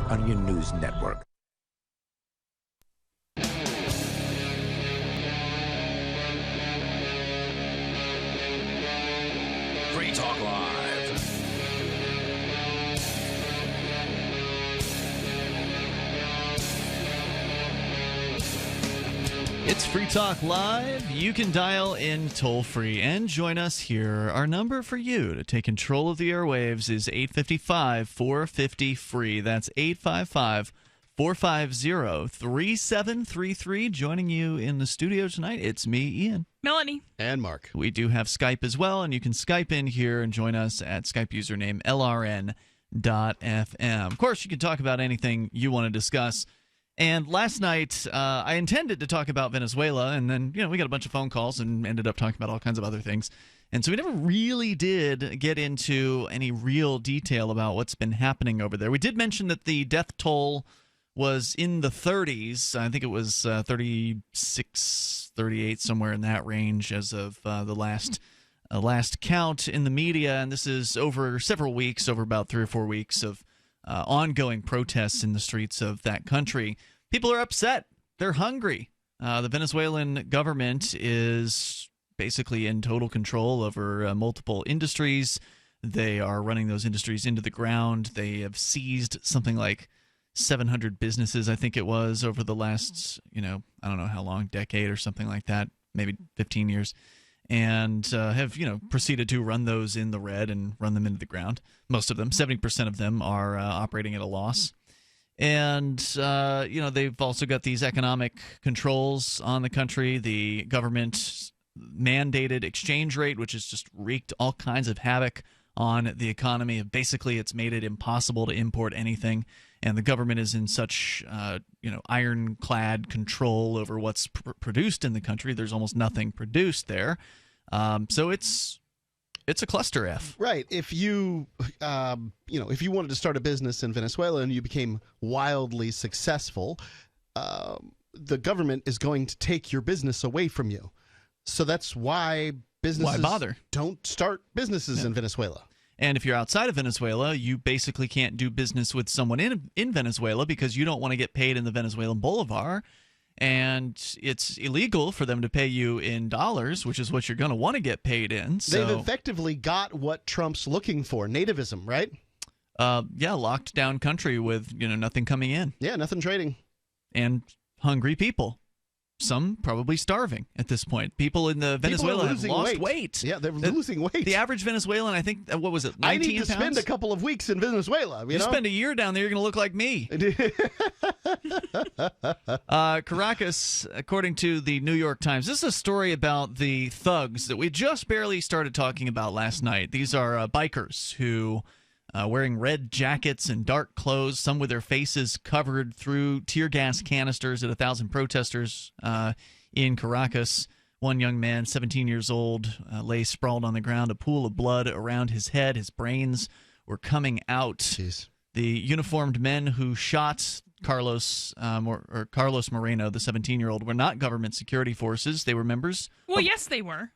on your news network. Free Talk Live. It's Free Talk Live. You can dial in toll-free and join us here. Our number for you to take control of the airwaves is 855-450-FREE. That's 855-450-3733. Joining you in the studio tonight, it's me, Ian. Melanie. And Mark. We do have Skype as well, and you can Skype in here and join us at Skype username LRN.FM. Of course, you can talk about anything you want to discuss. And last night, I intended to talk about Venezuela, and then, we got a bunch of phone calls and ended up talking about all kinds of other things. And so we never really did get into any real detail about what's been happening over there. We did mention that the death toll was in the 30s. I think it was 36, 38, somewhere in that range as of the last count in the media. And this is over several weeks, over about 3 or 4 weeks of ongoing protests in the streets of that country. People are upset. They're hungry. The Venezuelan government is basically in total control over multiple industries. They are running those industries into the ground. They have seized something like 700 businesses, I think it was, over the last, I don't know how long, decade or something like that, maybe 15 years. And have, proceeded to run those in the red and run them into the ground. Most of them, 70% of them, are operating at a loss. And, they've also got these economic controls on the country. The government mandated exchange rate, which has just wreaked all kinds of havoc on the economy. Basically, it's made it impossible to import anything. And the government is in such, ironclad control over what's produced in the country. There's almost nothing produced there. So it's a cluster F. Right. If you, if you wanted to start a business in Venezuela and you became wildly successful, the government is going to take your business away from you. So that's why businesses don't start businesses in Venezuela. And if you're outside of Venezuela, you basically can't do business with someone in Venezuela because you don't want to get paid in the Venezuelan bolivar. And it's illegal for them to pay you in dollars, which is what you're going to want to get paid in. So, they've effectively got what Trump's looking for, nativism, right? Locked down country with, nothing coming in. Yeah, nothing trading. And hungry people. Some probably starving at this point. People in the Venezuela have lost weight. Yeah, they're losing weight. The average Venezuelan, I think, what was it, 19 I need to pounds? spend a couple of weeks in Venezuela. You spend a year down there, you're going to look like me. Caracas, according to the New York Times, this is a story about the thugs that we just barely started talking about last night. These are bikers who... wearing red jackets and dark clothes, some with their faces covered through tear gas canisters at 1,000 protesters in Caracas. One young man, 17 years old, lay sprawled on the ground, a pool of blood around his head. His brains were coming out. Jeez. The uniformed men who shot Carlos Moreno, the 17-year-old, were not government security forces. They were members. Well, yes, they were.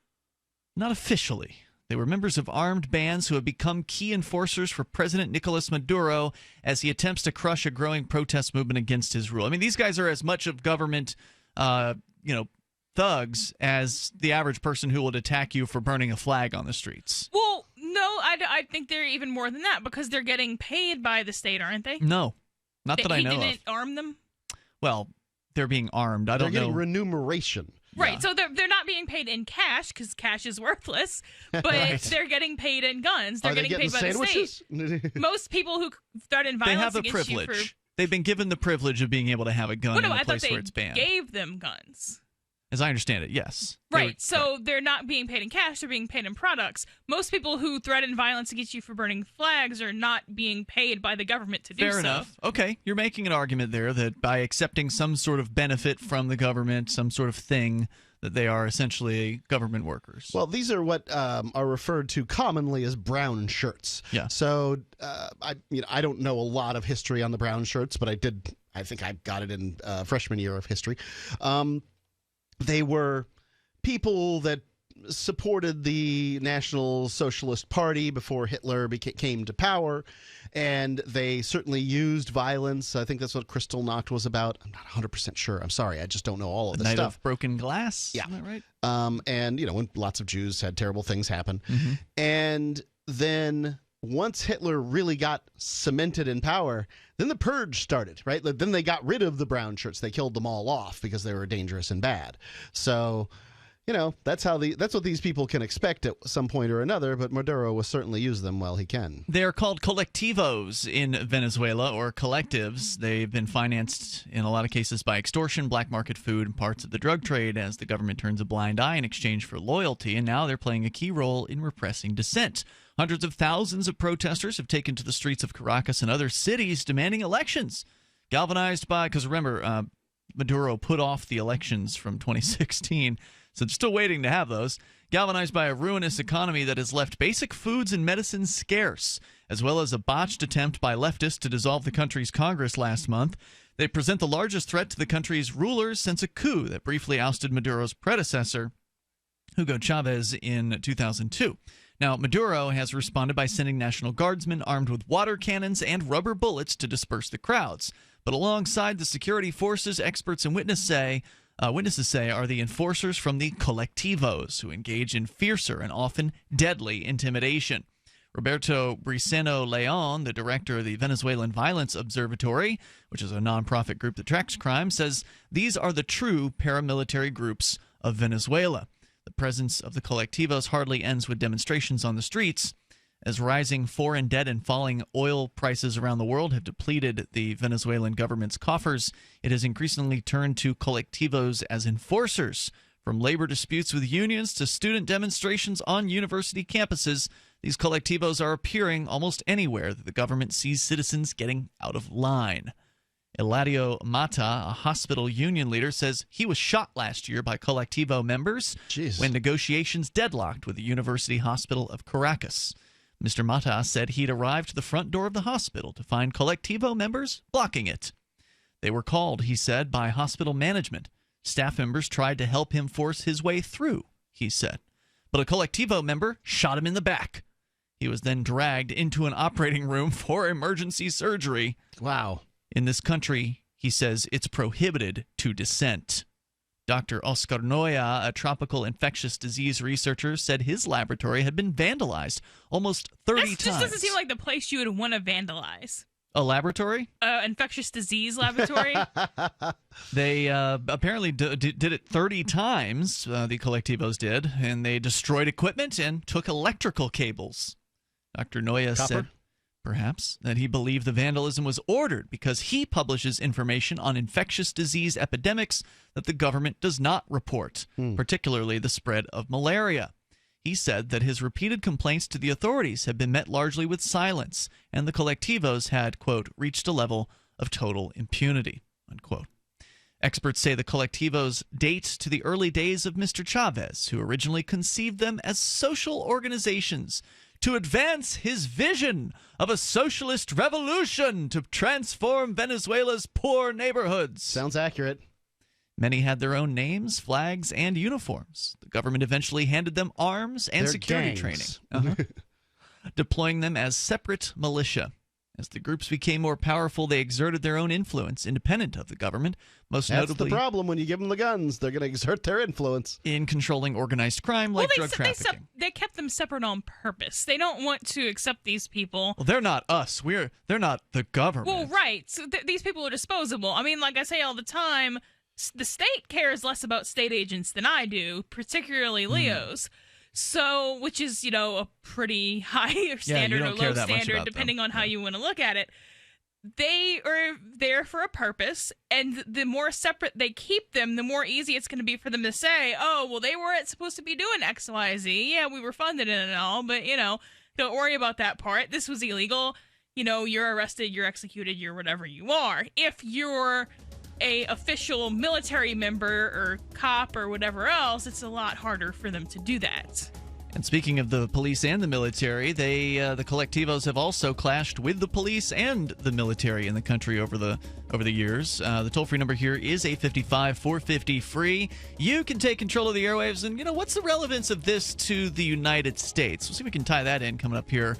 Not officially. They were members of armed bands who have become key enforcers for President Nicolas Maduro as he attempts to crush a growing protest movement against his rule. I mean, these guys are as much of government, thugs as the average person who would attack you for burning a flag on the streets. Well, no, I think they're even more than that because they're getting paid by the state, aren't they? No, not that I know of. He didn't arm them? Well, they're being armed. I don't know. They're getting remuneration. Right, so they're not being paid in cash because cash is worthless, but Right. They're getting paid in guns. They're Are they getting paid by sandwiches? the state. Most people who threaten They violence have a against you privilege. They've been given the privilege of being able to have a gun in a I place thought where they it's banned. gave them guns. As I understand it, yes. Right, so they're not being paid in cash, they're being paid in products. Most people who threaten violence against you for burning flags are not being paid by the government to do so. Fair enough. Okay, you're making an argument there that by accepting some sort of benefit from the government, some sort of thing, that they are essentially government workers. Well, these are what are referred to commonly as brown shirts. Yeah. So I don't know a lot of history on the brown shirts, but I think I got it in freshman year of history. They were people that supported the National Socialist Party before Hitler came to power, and they certainly used violence. I think that's what Kristallnacht was about. I'm not 100% sure. I'm sorry. I just don't know all of the Night stuff. of Broken Glass? Yeah. Isn't that right? And, when lots of Jews had terrible things happen. Mm-hmm. And then once Hitler really got cemented in power, then the purge started, right? Then they got rid of the Brownshirts. They killed them all off because they were dangerous and bad. So, that's what these people can expect at some point or another, but Maduro will certainly use them while he can. They're called Collectivos in Venezuela, or collectives. They've been financed in a lot of cases by extortion, black market food, and parts of the drug trade as the government turns a blind eye in exchange for loyalty, and now they're playing a key role in repressing dissent. Hundreds of thousands of protesters have taken to the streets of Caracas and other cities demanding elections, galvanized by, because remember, Maduro put off the elections from 2016, so they're still waiting to have those. Galvanized by a ruinous economy that has left basic foods and medicines scarce, as well as a botched attempt by leftists to dissolve the country's Congress last month, they present the largest threat to the country's rulers since a coup that briefly ousted Maduro's predecessor, Hugo Chavez, in 2002. Now, Maduro has responded by sending National Guardsmen armed with water cannons and rubber bullets to disperse the crowds. But alongside the security forces, experts and witnesses say are the enforcers from the Collectivos, who engage in fiercer and often deadly intimidation. Roberto Briceno Leon, the director of the Venezuelan Violence Observatory, which is a nonprofit group that tracks crime, says these are the true paramilitary groups of Venezuela. The presence of the Collectivos hardly ends with demonstrations on the streets. As rising foreign debt and falling oil prices around the world have depleted the Venezuelan government's coffers, it has increasingly turned to Collectivos as enforcers. From labor disputes with unions to student demonstrations on university campuses, these Collectivos are appearing almost anywhere that the government sees citizens getting out of line. Eladio Mata, a hospital union leader, says he was shot last year by Collectivo members when negotiations deadlocked with the University Hospital of Caracas. Mr. Mata said he'd arrived to the front door of the hospital to find Collectivo members blocking it. They were called, he said, by hospital management. Staff members tried to help him force his way through, he said. But a Collectivo member shot him in the back. He was then dragged into an operating room for emergency surgery. Wow. In this country, he says, it's prohibited to dissent. Dr. Oscar Noya, a tropical infectious disease researcher, said his laboratory had been vandalized almost 30 times. This doesn't seem like the place you would want to vandalize. A laboratory? Infectious disease laboratory. They apparently did it 30 times, the Collectivos did, and they destroyed equipment and took electrical cables. Dr. Noya said, perhaps, that he believed the vandalism was ordered because he publishes information on infectious disease epidemics that the government does not report, particularly the spread of malaria. He said that his repeated complaints to the authorities had been met largely with silence, and the Collectivos had, quote, reached a level of total impunity, unquote. Experts say the Collectivos date to the early days of Mr. Chavez, who originally conceived them as social organizations to advance his vision of a socialist revolution to transform Venezuela's poor neighborhoods. Sounds accurate. Many had their own names, flags, and uniforms. The government eventually handed them arms and security training, deploying them as separate militia. As the groups became more powerful, they exerted their own influence independent of the government, most notably... That's the problem when you give them the guns. They're going to exert their influence. In controlling organized crime like drug trafficking. They kept them separate on purpose. They don't want to accept these people. Well, they're not us. They're not the government. Well, right. So these people are disposable. I mean, like I say all the time, the state cares less about state agents than I do, particularly Leos. So, which is, a pretty high standard or low standard, depending on how you want to look at it. They are there for a purpose, and the more separate they keep them, the more easy it's going to be for them to say, oh, well, they weren't supposed to be doing X, Y, Z. Yeah, we were funded in it and all, but, don't worry about that part. This was illegal. You're arrested, you're executed, you're whatever you are. If you're a official military member or cop or whatever else, it's a lot harder for them to do that. And speaking of the police and the military, the Collectivos have also clashed with the police and the military in the country over the years. The toll-free number here is 855-450-FREE. You can take control of the airwaves, and what's the relevance of this to the United States? We'll see if we can tie that in coming up here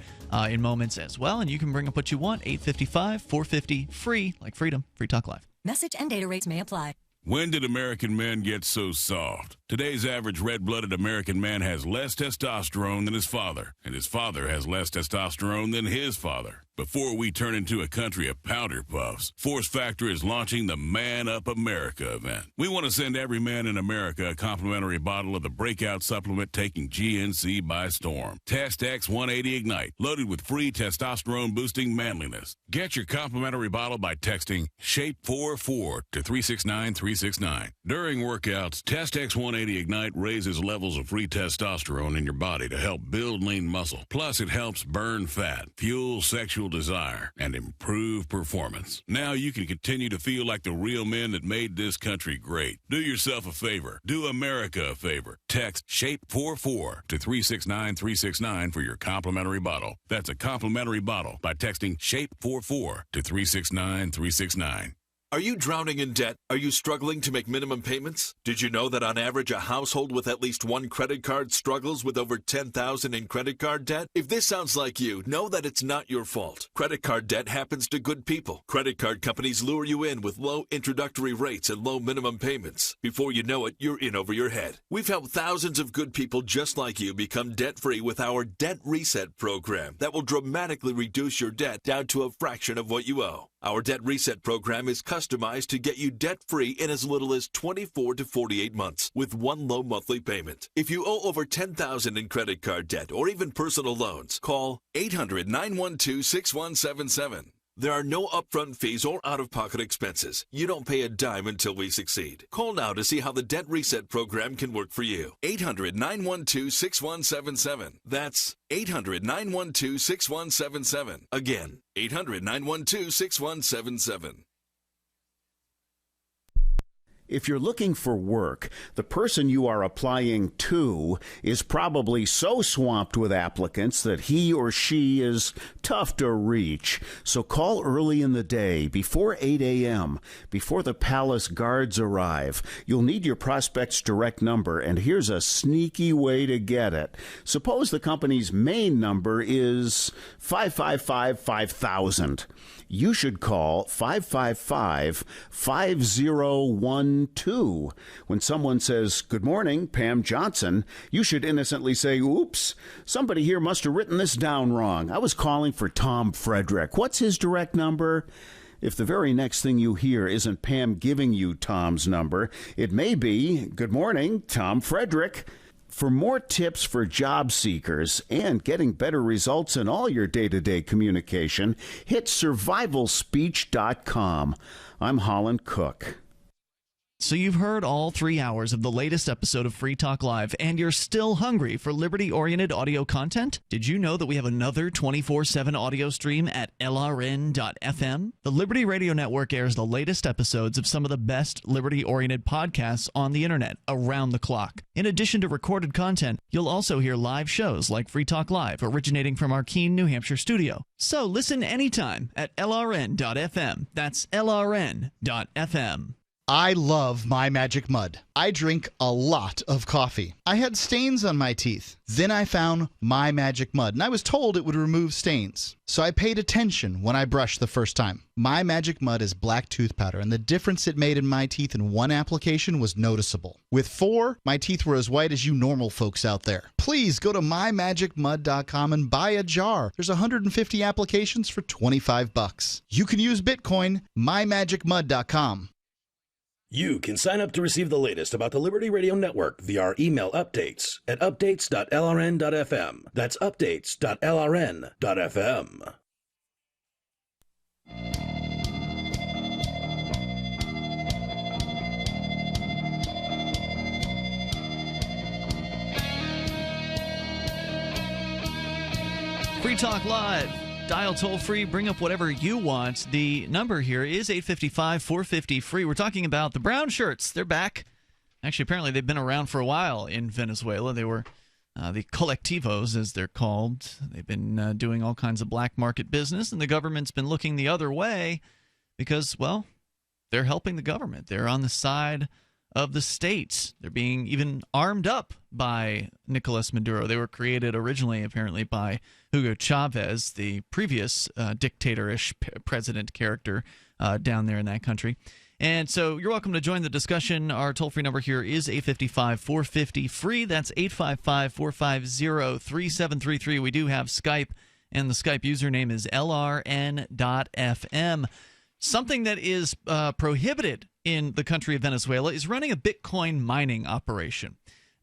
in moments as well. And you can bring up what you want. 855-450-FREE, like freedom. Free Talk Live. Message and data rates may apply. When did American men get so soft? Today's average red-blooded American man has less testosterone than his father, and his father has less testosterone than his father. Before we turn into a country of powder puffs, Force Factor is launching the Man Up America event. We want to send every man in America a complimentary bottle of the breakout supplement taking GNC by storm. Test X 180 Ignite, loaded with free testosterone-boosting manliness. Get your complimentary bottle by texting SHAPE44 to 369-369. During workouts, Test X 180 Ignite raises levels of free testosterone in your body to help build lean muscle. Plus, it helps burn fat, fuel sexual desire, and improve performance. Now you can continue to feel like the real men that made this country great. Do yourself a favor. Do America a favor. Text SHAPE44 to 369-369 for your complimentary bottle. That's a complimentary bottle by texting SHAPE44 to 369-369. Are you drowning in debt? Are you struggling to make minimum payments? Did you know that on average a household with at least one credit card struggles with over $10,000 in credit card debt? If this sounds like you, know that it's not your fault. Credit card debt happens to good people. Credit card companies lure you in with low introductory rates and low minimum payments. Before you know it, you're in over your head. We've helped thousands of good people just like you become debt-free with our Debt Reset program that will dramatically reduce your debt down to a fraction of what you owe. Our Debt Reset program is customized to get you debt-free in as little as 24 to 48 months with one low monthly payment. If you owe over $10,000 in credit card debt or even personal loans, call 800-912-6177. There are no upfront fees or out-of-pocket expenses. You don't pay a dime until we succeed. Call now to see how the Debt Reset program can work for you. 800-912-6177. That's 800-912-6177. Again, 800-912-6177. If you're looking for work, the person you are applying to is probably so swamped with applicants that he or she is tough to reach. So call early in the day, before 8 a.m., before the palace guards arrive. You'll need your prospect's direct number, and here's a sneaky way to get it. Suppose the company's main number is 555-5000. You should call 555-5012. When someone says, "Good morning, Pam Johnson," you should innocently say, "Oops, somebody here must have written this down wrong. I was calling for Tom Frederick. What's his direct number?" If the very next thing you hear isn't Pam giving you Tom's number, it may be, "Good morning, Tom Frederick." For more tips for job seekers and getting better results in all your day-to-day communication, hit survivalspeech.com. I'm Holland Cook. So you've heard all 3 hours of the latest episode of Free Talk Live, and you're still hungry for liberty-oriented audio content? Did you know that we have another 24/7 audio stream at LRN.FM? The Liberty Radio Network airs the latest episodes of some of the best liberty-oriented podcasts on the internet around the clock. In addition to recorded content, you'll also hear live shows like Free Talk Live, originating from our Keene, New Hampshire studio. So listen anytime at LRN.FM. That's LRN.FM. I love My Magic Mud. I drink a lot of coffee. I had stains on my teeth. Then I found My Magic Mud, and I was told it would remove stains. So I paid attention when I brushed the first time. My Magic Mud is black tooth powder, and the difference it made in my teeth in one application was noticeable. With 4, my teeth were as white as you normal folks out there. Please go to mymagicmud.com and buy a jar. There's 150 applications for $25. You can use Bitcoin. mymagicmud.com. You can sign up to receive the latest about the Liberty Radio Network via our email updates at updates.lrn.fm. That's updates.lrn.fm. Free Talk Live. Dial toll-free, bring up whatever you want. The number here is 855-450-FREE. We're talking about the Brownshirts. They're back. Actually, apparently they've been around for a while in Venezuela. They were the Collectivos, as they're called. They've been doing all kinds of black market business, and the government's been looking the other way because, well, they're helping the government. They're on the side of the states. They're being even armed up by Nicolas Maduro. They were created originally, apparently, by Hugo Chavez, the previous dictator-ish president character down there in that country. And so you're welcome to join the discussion. Our toll-free number here is 855-450-FREE. That's 855-450-3733. We do have Skype, and the Skype username is lrn.fm. Something that is prohibited in the country of Venezuela is running a Bitcoin mining operation.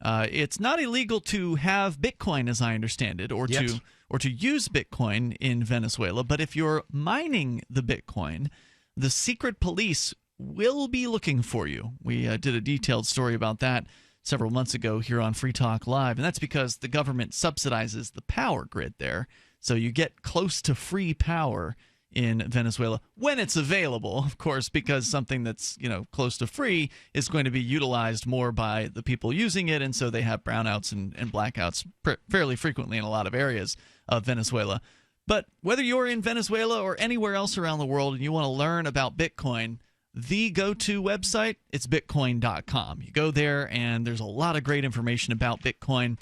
It's not illegal to have Bitcoin, as I understand it, or to use Bitcoin in Venezuela. But if you're mining the Bitcoin, the secret police will be looking for you. We did a detailed story about that several months ago here on Free Talk Live, and that's because the government subsidizes the power grid there, so you get close to free power in Venezuela when it's available, of course, because something that's close to free is going to be utilized more by the people using it, and so they have brownouts and blackouts fairly frequently in a lot of areas of Venezuela. But whether you're in Venezuela or anywhere else around the world and you want to learn about Bitcoin, the go-to website, it's bitcoin.com. You go there, and there's a lot of great information about Bitcoin.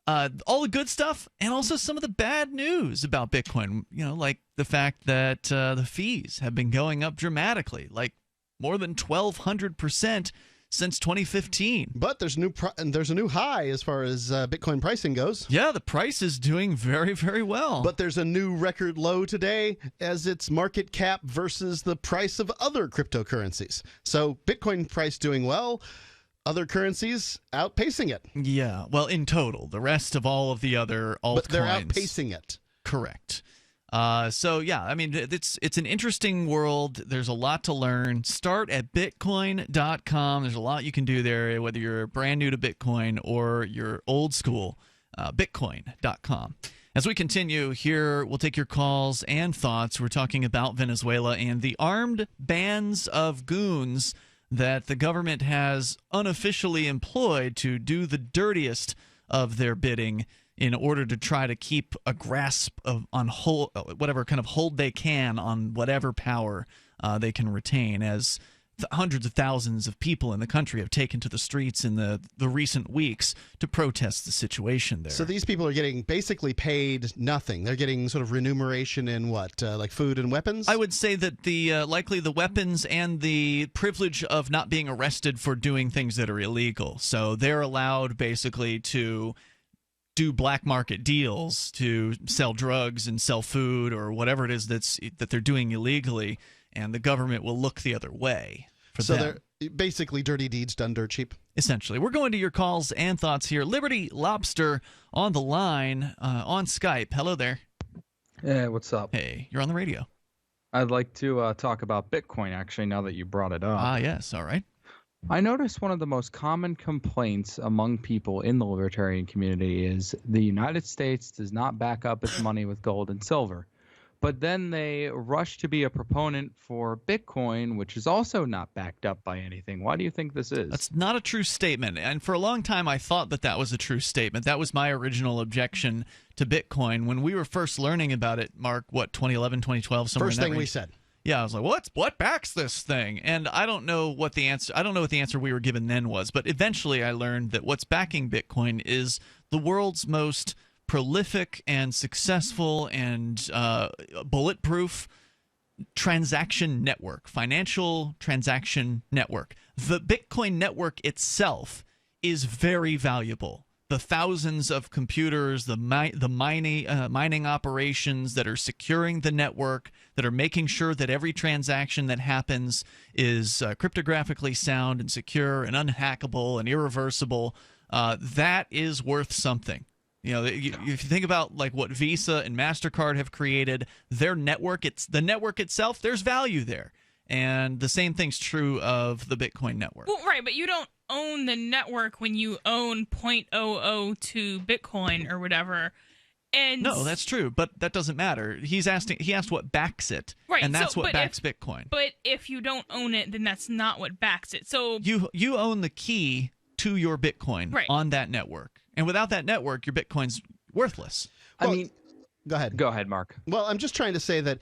All the good stuff, and also some of the bad news about Bitcoin, like the fact that the fees have been going up dramatically, like more than 1,200% since 2015. But there's a new high as far as Bitcoin pricing goes. Yeah, the price is doing very, very well. But there's a new record low today as its market cap versus the price of other cryptocurrencies. So Bitcoin price doing well, other currencies outpacing it. Yeah, well, in total, the rest of all of the other altcoins. But they're outpacing it. Correct. So yeah, I mean, it's an interesting world. There's a lot to learn. Start at bitcoin.com. There's a lot you can do there, whether you're brand new to Bitcoin or you're old school. Bitcoin.com. As we continue here, we'll take your calls and thoughts. We're talking about Venezuela and the armed bands of goons that the government has unofficially employed to do the dirtiest of their bidding in order to try to keep a grasp on whatever kind of hold they can on whatever power they can retain, as hundreds of thousands of people in the country have taken to the streets in the recent weeks to protest the situation there. So these people are getting basically paid nothing. They're getting sort of remuneration in what, like food and weapons? I would say that likely the weapons and the privilege of not being arrested for doing things that are illegal. So they're allowed basically to do black market deals, to sell drugs and sell food or whatever it is that they're doing illegally, and the government will look the other way for them. So they're basically dirty deeds done dirt cheap. Essentially. We're going to your calls and thoughts here. Liberty Lobster on the line on Skype. Hello there. Hey, what's up? Hey, you're on the radio. I'd like to talk about Bitcoin, actually, now that you brought it up. Ah, yes. All right. I noticed one of the most common complaints among people in the libertarian community is the United States does not back up its money with gold and silver. But then they rush to be a proponent for Bitcoin, which is also not backed up by anything. Why do you think this is? That's not a true statement. And for a long time, I thought that was a true statement. That was my original objection to Bitcoin. When we were first learning about it, Mark, 2011, 2012, somewhere in that range. First thing we said. Yeah, I was like, what backs this thing? And I don't know what the answer we were given then was, but eventually I learned that what's backing Bitcoin is the world's most prolific and successful and bulletproof transaction network, financial transaction network. The Bitcoin network itself is very valuable. The thousands of computers, the mining operations that are securing the network, that are making sure that every transaction that happens is cryptographically sound and secure and unhackable and irreversible, that is worth something. If you think about like what Visa and MasterCard have created, their network, the network itself, there's value there. And the same thing's true of the Bitcoin network. Well, right, but you don't own the network when you own 0.002 Bitcoin or whatever. And no, that's true, but that doesn't matter. He asked what backs it, right, and that's what backs Bitcoin. But if you don't own it, then that's not what backs it. So you own the key to your Bitcoin right. on that network. And without that network, your Bitcoin's worthless. Well, I mean, go ahead. Go ahead, Mark. Well, I'm just trying to say that,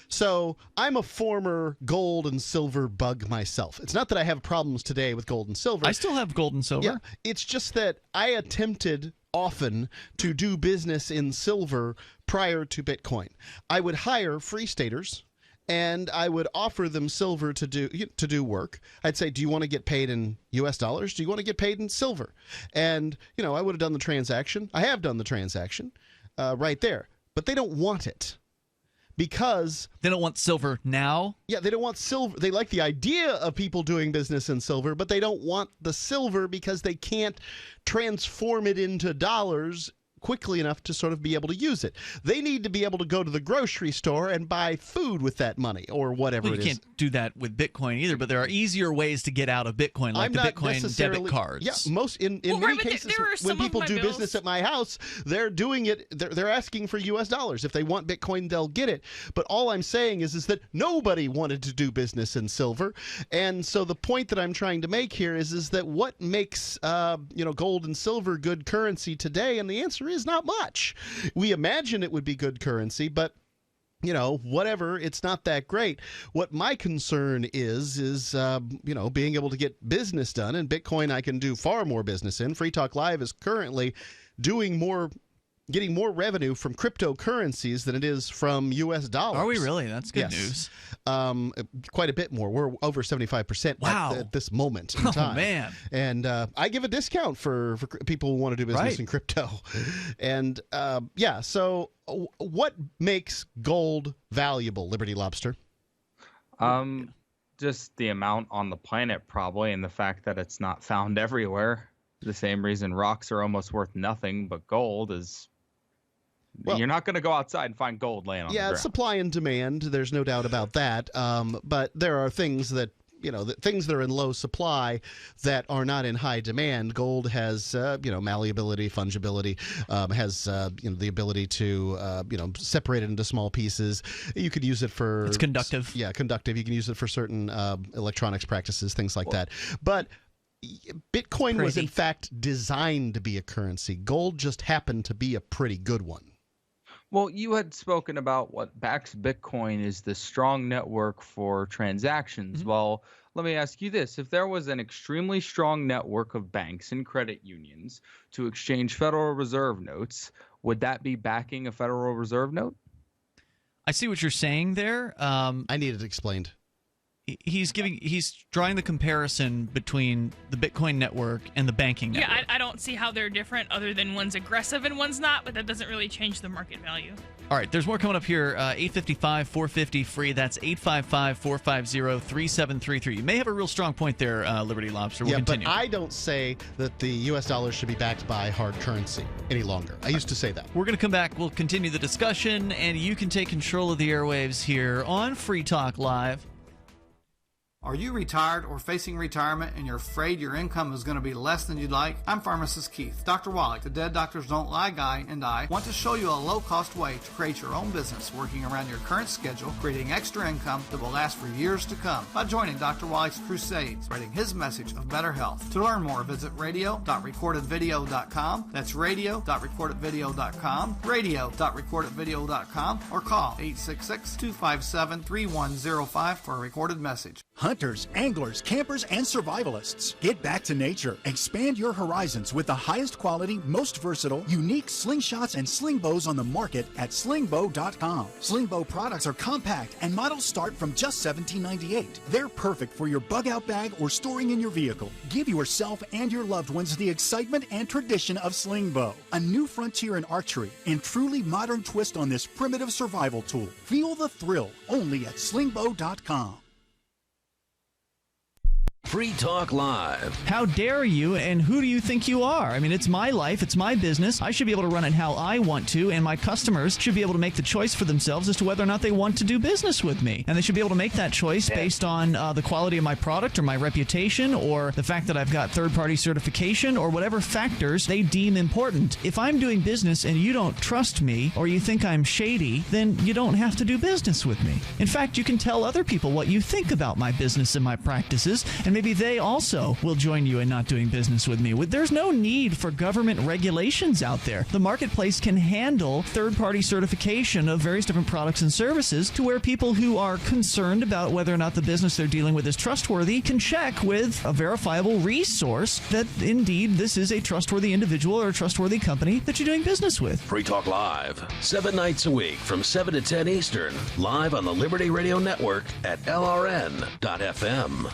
so I'm a former gold and silver bug myself. It's not that I have problems today with gold and silver. I still have gold and silver. Yeah, it's just that I attempted often to do business in silver prior to Bitcoin. I would hire free staters, and I would offer them silver to do work. I'd say, do you want to get paid in U.S. dollars? Do you want to get paid in silver? And, I would have done the transaction. I have done the transaction right there. But they don't want it because... They don't want silver now? Yeah, they don't want silver. They like the idea of people doing business in silver, but they don't want the silver because they can't transform it into dollars quickly enough to sort of be able to use it. They need to be able to go to the grocery store and buy food with that money or whatever it is. You can't do that with Bitcoin either, but there are easier ways to get out of Bitcoin, like the Bitcoin debit cards. Yeah, most in many cases, when people do business at my house, they're doing it. They're asking for U.S. dollars. If they want Bitcoin, they'll get it. But all I'm saying is that nobody wanted to do business in silver, and so the point that I'm trying to make here is that what makes gold and silver good currency today, and the answer is not much. We imagine it would be good currency, but whatever, it's not that great. What my concern is being able to get business done, and Bitcoin I can do far more business in. Free Talk Live is currently getting more revenue from cryptocurrencies than it is from U.S. dollars. Are we really? That's good news. Quite a bit more. We're over 75% at this moment in time. Oh, man. And I give a discount for people who want to do business in crypto. And, so what makes gold valuable, Liberty Lobster? Just the amount on the planet, probably, and the fact that it's not found everywhere. The same reason rocks are almost worth nothing, but gold is... Well, you're not going to go outside and find gold laying on the ground. Yeah, supply and demand. There's no doubt about that. But there are things that, things that are in low supply that are not in high demand. Gold has, malleability, fungibility, has, the ability to, separate it into small pieces. You could use it for... It's conductive. Yeah, conductive. You can use it for certain electronics practices, things like that. But... Bitcoin was, in fact, designed to be a currency. Gold just happened to be a pretty good one. Well, you had spoken about what backs Bitcoin is the strong network for transactions. Mm-hmm. Well, let me ask you this. If there was an extremely strong network of banks and credit unions to exchange Federal Reserve notes, would that be backing a Federal Reserve note? I see what you're saying there. I need it explained. He's drawing the comparison between the Bitcoin network and the banking network. Yeah, I don't see how they're different other than one's aggressive and one's not, but that doesn't really change the market value. All right, there's more coming up here. 855-450 free. That's 855-450-3733. You may have a real strong point there, Liberty Lobster. We'll continue. But I don't say that the U.S. dollar should be backed by hard currency any longer. I used to say that. We're going to come back. We'll continue the discussion, and you can take control of the airwaves here on Free Talk Live. Are you retired or facing retirement and you're afraid your income is going to be less than you'd like? I'm Pharmacist Keith. Dr. Wallach, the Dead Doctors Don't Lie guy, and I want to show you a low-cost way to create your own business working around your current schedule, creating extra income that will last for years to come by joining Dr. Wallach's crusade, spreading his message of better health. To learn more, visit radio.recordedvideo.com. That's radio.recordedvideo.com, radio.recordedvideo.com, or call 866-257-3105 for a recorded message. Hunters, anglers, campers, and survivalists. Get back to nature. Expand your horizons with the highest quality, most versatile, unique slingshots and sling bows on the market at slingbow.com. Slingbow products are compact and models start from just $17.98. They're perfect for your bug-out bag or storing in your vehicle. Give yourself and your loved ones the excitement and tradition of slingbow. A new frontier in archery and truly modern twist on this primitive survival tool. Feel the thrill only at slingbow.com. Free Talk Live. How dare you, and who do you think you are? I mean, it's my life, it's my business. I should be able to run it how I want to, and my customers should be able to make the choice for themselves as to whether or not they want to do business with me. And they should be able to make that choice based on the quality of my product or my reputation or the fact that I've got third-party certification or whatever factors they deem important. If I'm doing business and you don't trust me or you think I'm shady, then you don't have to do business with me. In fact, you can tell other people what you think about my business and my practices, and maybe they also will join you in not doing business with me. There's no need for government regulations out there. The marketplace can handle third-party certification of various different products and services to where people who are concerned about whether or not the business they're dealing with is trustworthy can check with a verifiable resource that indeed this is a trustworthy individual or a trustworthy company that you're doing business with. Free Talk Live, 7 nights a week from 7 to 10 Eastern, live on the Liberty Radio Network at LRN.FM.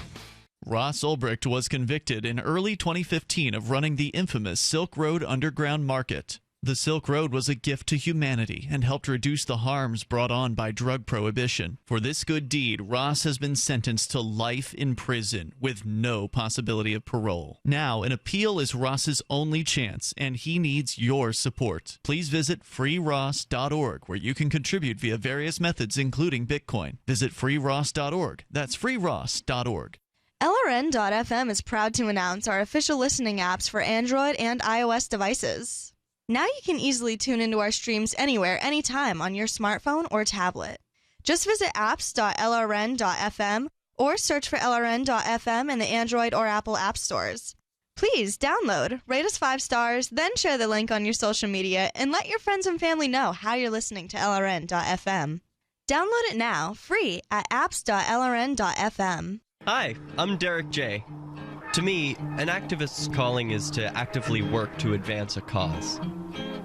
Ross Ulbricht was convicted in early 2015 of running the infamous Silk Road Underground Market. The Silk Road was a gift to humanity and helped reduce the harms brought on by drug prohibition. For this good deed, Ross has been sentenced to life in prison with no possibility of parole. Now, an appeal is Ross's only chance, and he needs your support. Please visit freeross.org, where you can contribute via various methods, including Bitcoin. Visit freeross.org. That's freeross.org. LRN.FM is proud to announce our official listening apps for Android and iOS devices. Now you can easily tune into our streams anywhere, anytime on your smartphone or tablet. Just visit apps.lrn.fm or search for LRN.FM in the Android or Apple app stores. Please download, rate us 5 stars, then share the link on your social media and let your friends and family know how you're listening to LRN.FM. Download it now, free at apps.lrn.fm. Hi, I'm Derek J. To me, an activist's calling is to actively work to advance a cause.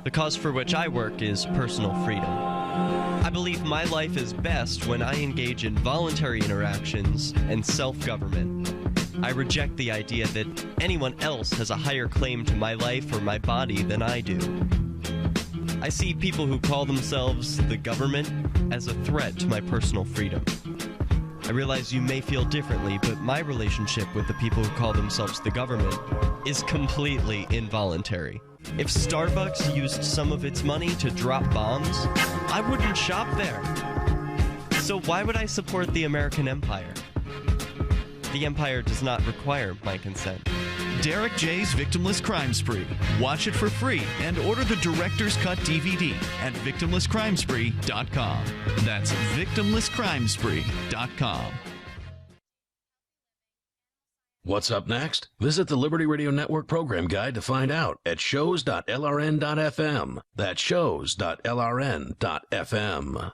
The cause for which I work is personal freedom. I believe my life is best when I engage in voluntary interactions and self-government. I reject the idea that anyone else has a higher claim to my life or my body than I do. I see people who call themselves the government as a threat to my personal freedom. I realize you may feel differently, but my relationship with the people who call themselves the government is completely involuntary. If Starbucks used some of its money to drop bombs, I wouldn't shop there. So why would I support the American empire? The empire does not require my consent. Derek J's Victimless Crime Spree. Watch it for free and order the Director's Cut DVD at victimlesscrimespree.com. That's victimlesscrimespree.com. What's up next? Visit the Liberty Radio Network program guide to find out at shows.lrn.fm. That's shows.lrn.fm.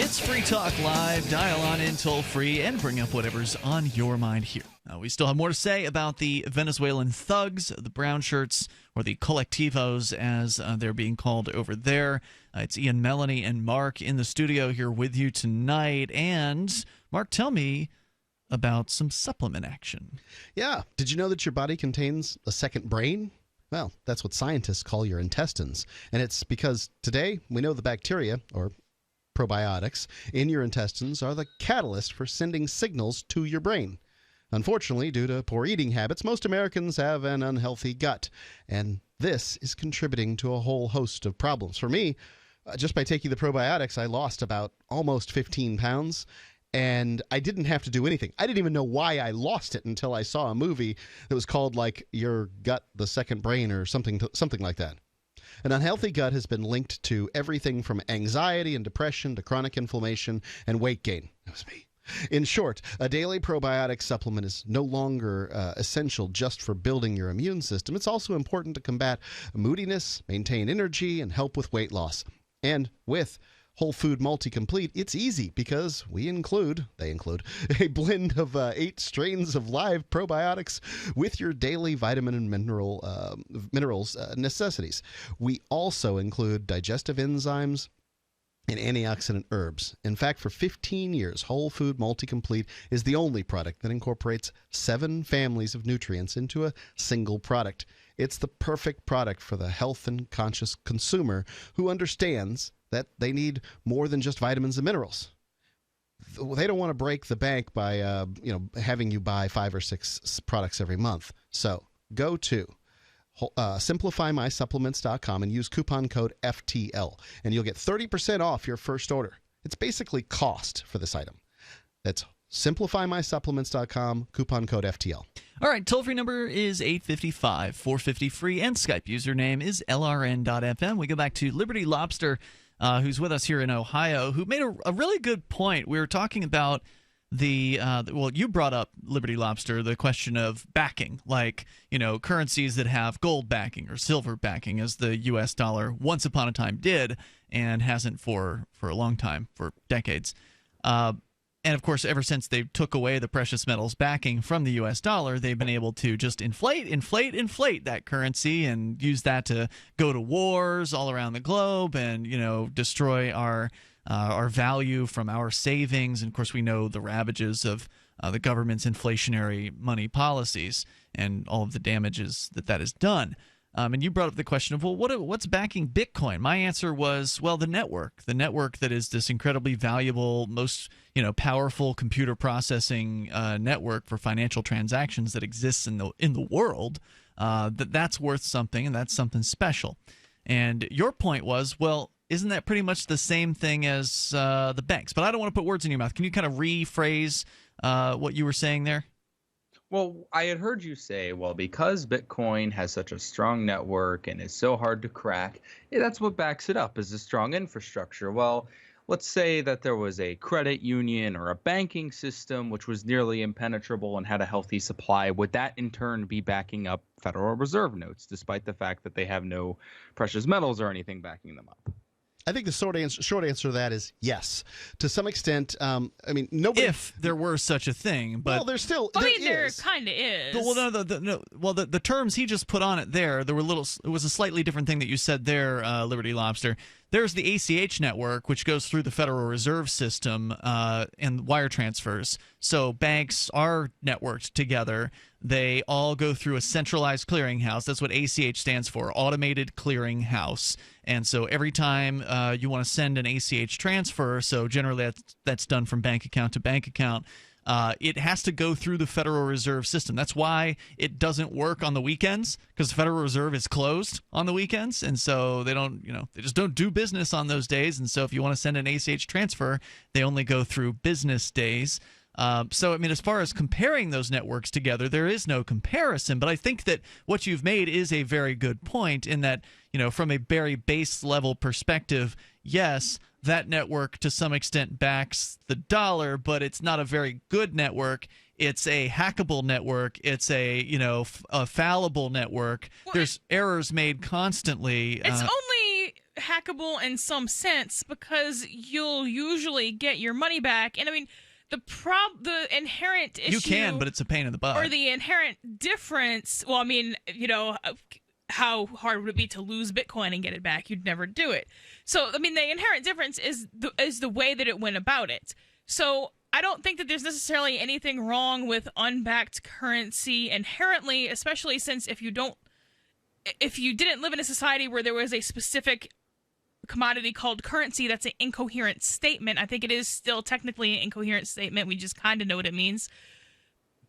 It's Free Talk Live. Dial on in toll free and bring up whatever's on your mind here. We still have more to say about the Venezuelan thugs, the Brownshirts, or the Collectivos, as they're being called over there. It's Ian, Melanie, and Mark in the studio here with you tonight. And, Mark, tell me about some supplement action. Yeah. Did you know that your body contains a second brain? Well, that's what scientists call your intestines. And it's because today we know the bacteria, or probiotics, in your intestines are the catalyst for sending signals to your brain. Unfortunately, due to poor eating habits, most Americans have an unhealthy gut, and this is contributing to a whole host of problems. For me, just by taking the probiotics, I lost about almost 15 pounds, and I didn't have to do anything. I didn't even know why I lost it until I saw a movie that was called, like, Your Gut, the Second Brain, or something like that. An unhealthy gut has been linked to everything from anxiety and depression to chronic inflammation and weight gain. That was me. In short, a daily probiotic supplement is no longer essential just for building your immune system. It's also important to combat moodiness, maintain energy, and help with weight loss. And with Whole Food Multi-Complete, it's easy because they include a blend of 8 strains of live probiotics with your daily vitamin and minerals necessities. We also include digestive enzymes and antioxidant herbs. In fact, for 15 years, Whole Food Multi-Complete is the only product that incorporates 7 families of nutrients into a single product. It's the perfect product for the health and conscious consumer who understands that they need more than just vitamins and minerals. They don't want to break the bank by having you buy 5 or 6 products every month. So go to simplifymysupplements.com and use coupon code FTL, and you'll get 30% off your first order. It's basically cost for this item. That's SimplifyMySupplements.com, coupon code FTL. All right, toll-free number is 855-450-FREE, and Skype username is LRN.FM. We go back to Liberty Lobster, who's with us here in Ohio, who made a really good point. We were talking about well, you brought up, Liberty Lobster, the question of backing, like, currencies that have gold backing or silver backing, as the U.S. dollar once upon a time did and hasn't for a long time, for decades. And, of course, ever since they took away the precious metals backing from the U.S. dollar, they've been able to just inflate that currency and use that to go to wars all around the globe and, destroy our value from our savings. And, of course, we know the ravages of the government's inflationary money policies and all of the damages that has done. And you brought up the question of, well, what's backing Bitcoin? My answer was, well, the network that is this incredibly valuable, most powerful computer processing network for financial transactions that exists in the world. That's worth something, and that's something special. And your point was, well, isn't that pretty much the same thing as the banks? But I don't want to put words in your mouth. Can you kind of rephrase what you were saying there? Well, I had heard you say, well, because Bitcoin has such a strong network and is so hard to crack, that's what backs it up, is a strong infrastructure. Well, let's say that there was a credit union or a banking system which was nearly impenetrable and had a healthy supply. Would that in turn be backing up Federal Reserve notes, despite the fact that they have no precious metals or anything backing them up? I think the short answer to that is yes. To some extent, nobody. If there were such a thing, but there's still. There kind of is. The terms he just put on it there were it was a slightly different thing that you said there, Liberty Lobster. There's the ACH network, which goes through the Federal Reserve System and wire transfers. So banks are networked together. They all go through a centralized clearinghouse. That's what ACH stands for, Automated Clearing House. And so every time you want to send an ACH transfer, so generally that's done from bank account to bank account, it has to go through the Federal Reserve System. That's why it doesn't work on the weekends, because the Federal Reserve is closed on the weekends, and so they just don't do business on those days. And so if you want to send an ACH transfer, they only go through business days. So, as far as comparing those networks together, there is no comparison. But I think that what you've made is a very good point in that, from a very base level perspective, yes, that network to some extent backs the dollar, but it's not a very good network. It's a hackable network. It's a fallible network. There's errors made constantly. It's only hackable in some sense because you'll usually get your money back. And the inherent issue. You can, but it's a pain in the butt. Or the inherent difference. Well, how hard would it be to lose Bitcoin and get it back? You'd never do it. So, the inherent difference is the way that it went about it. So, I don't think that there's necessarily anything wrong with unbacked currency inherently, especially since if you didn't live in a society where there was a specific commodity called currency, that's an incoherent statement. I think it is still technically an incoherent statement. We just kind of know what it means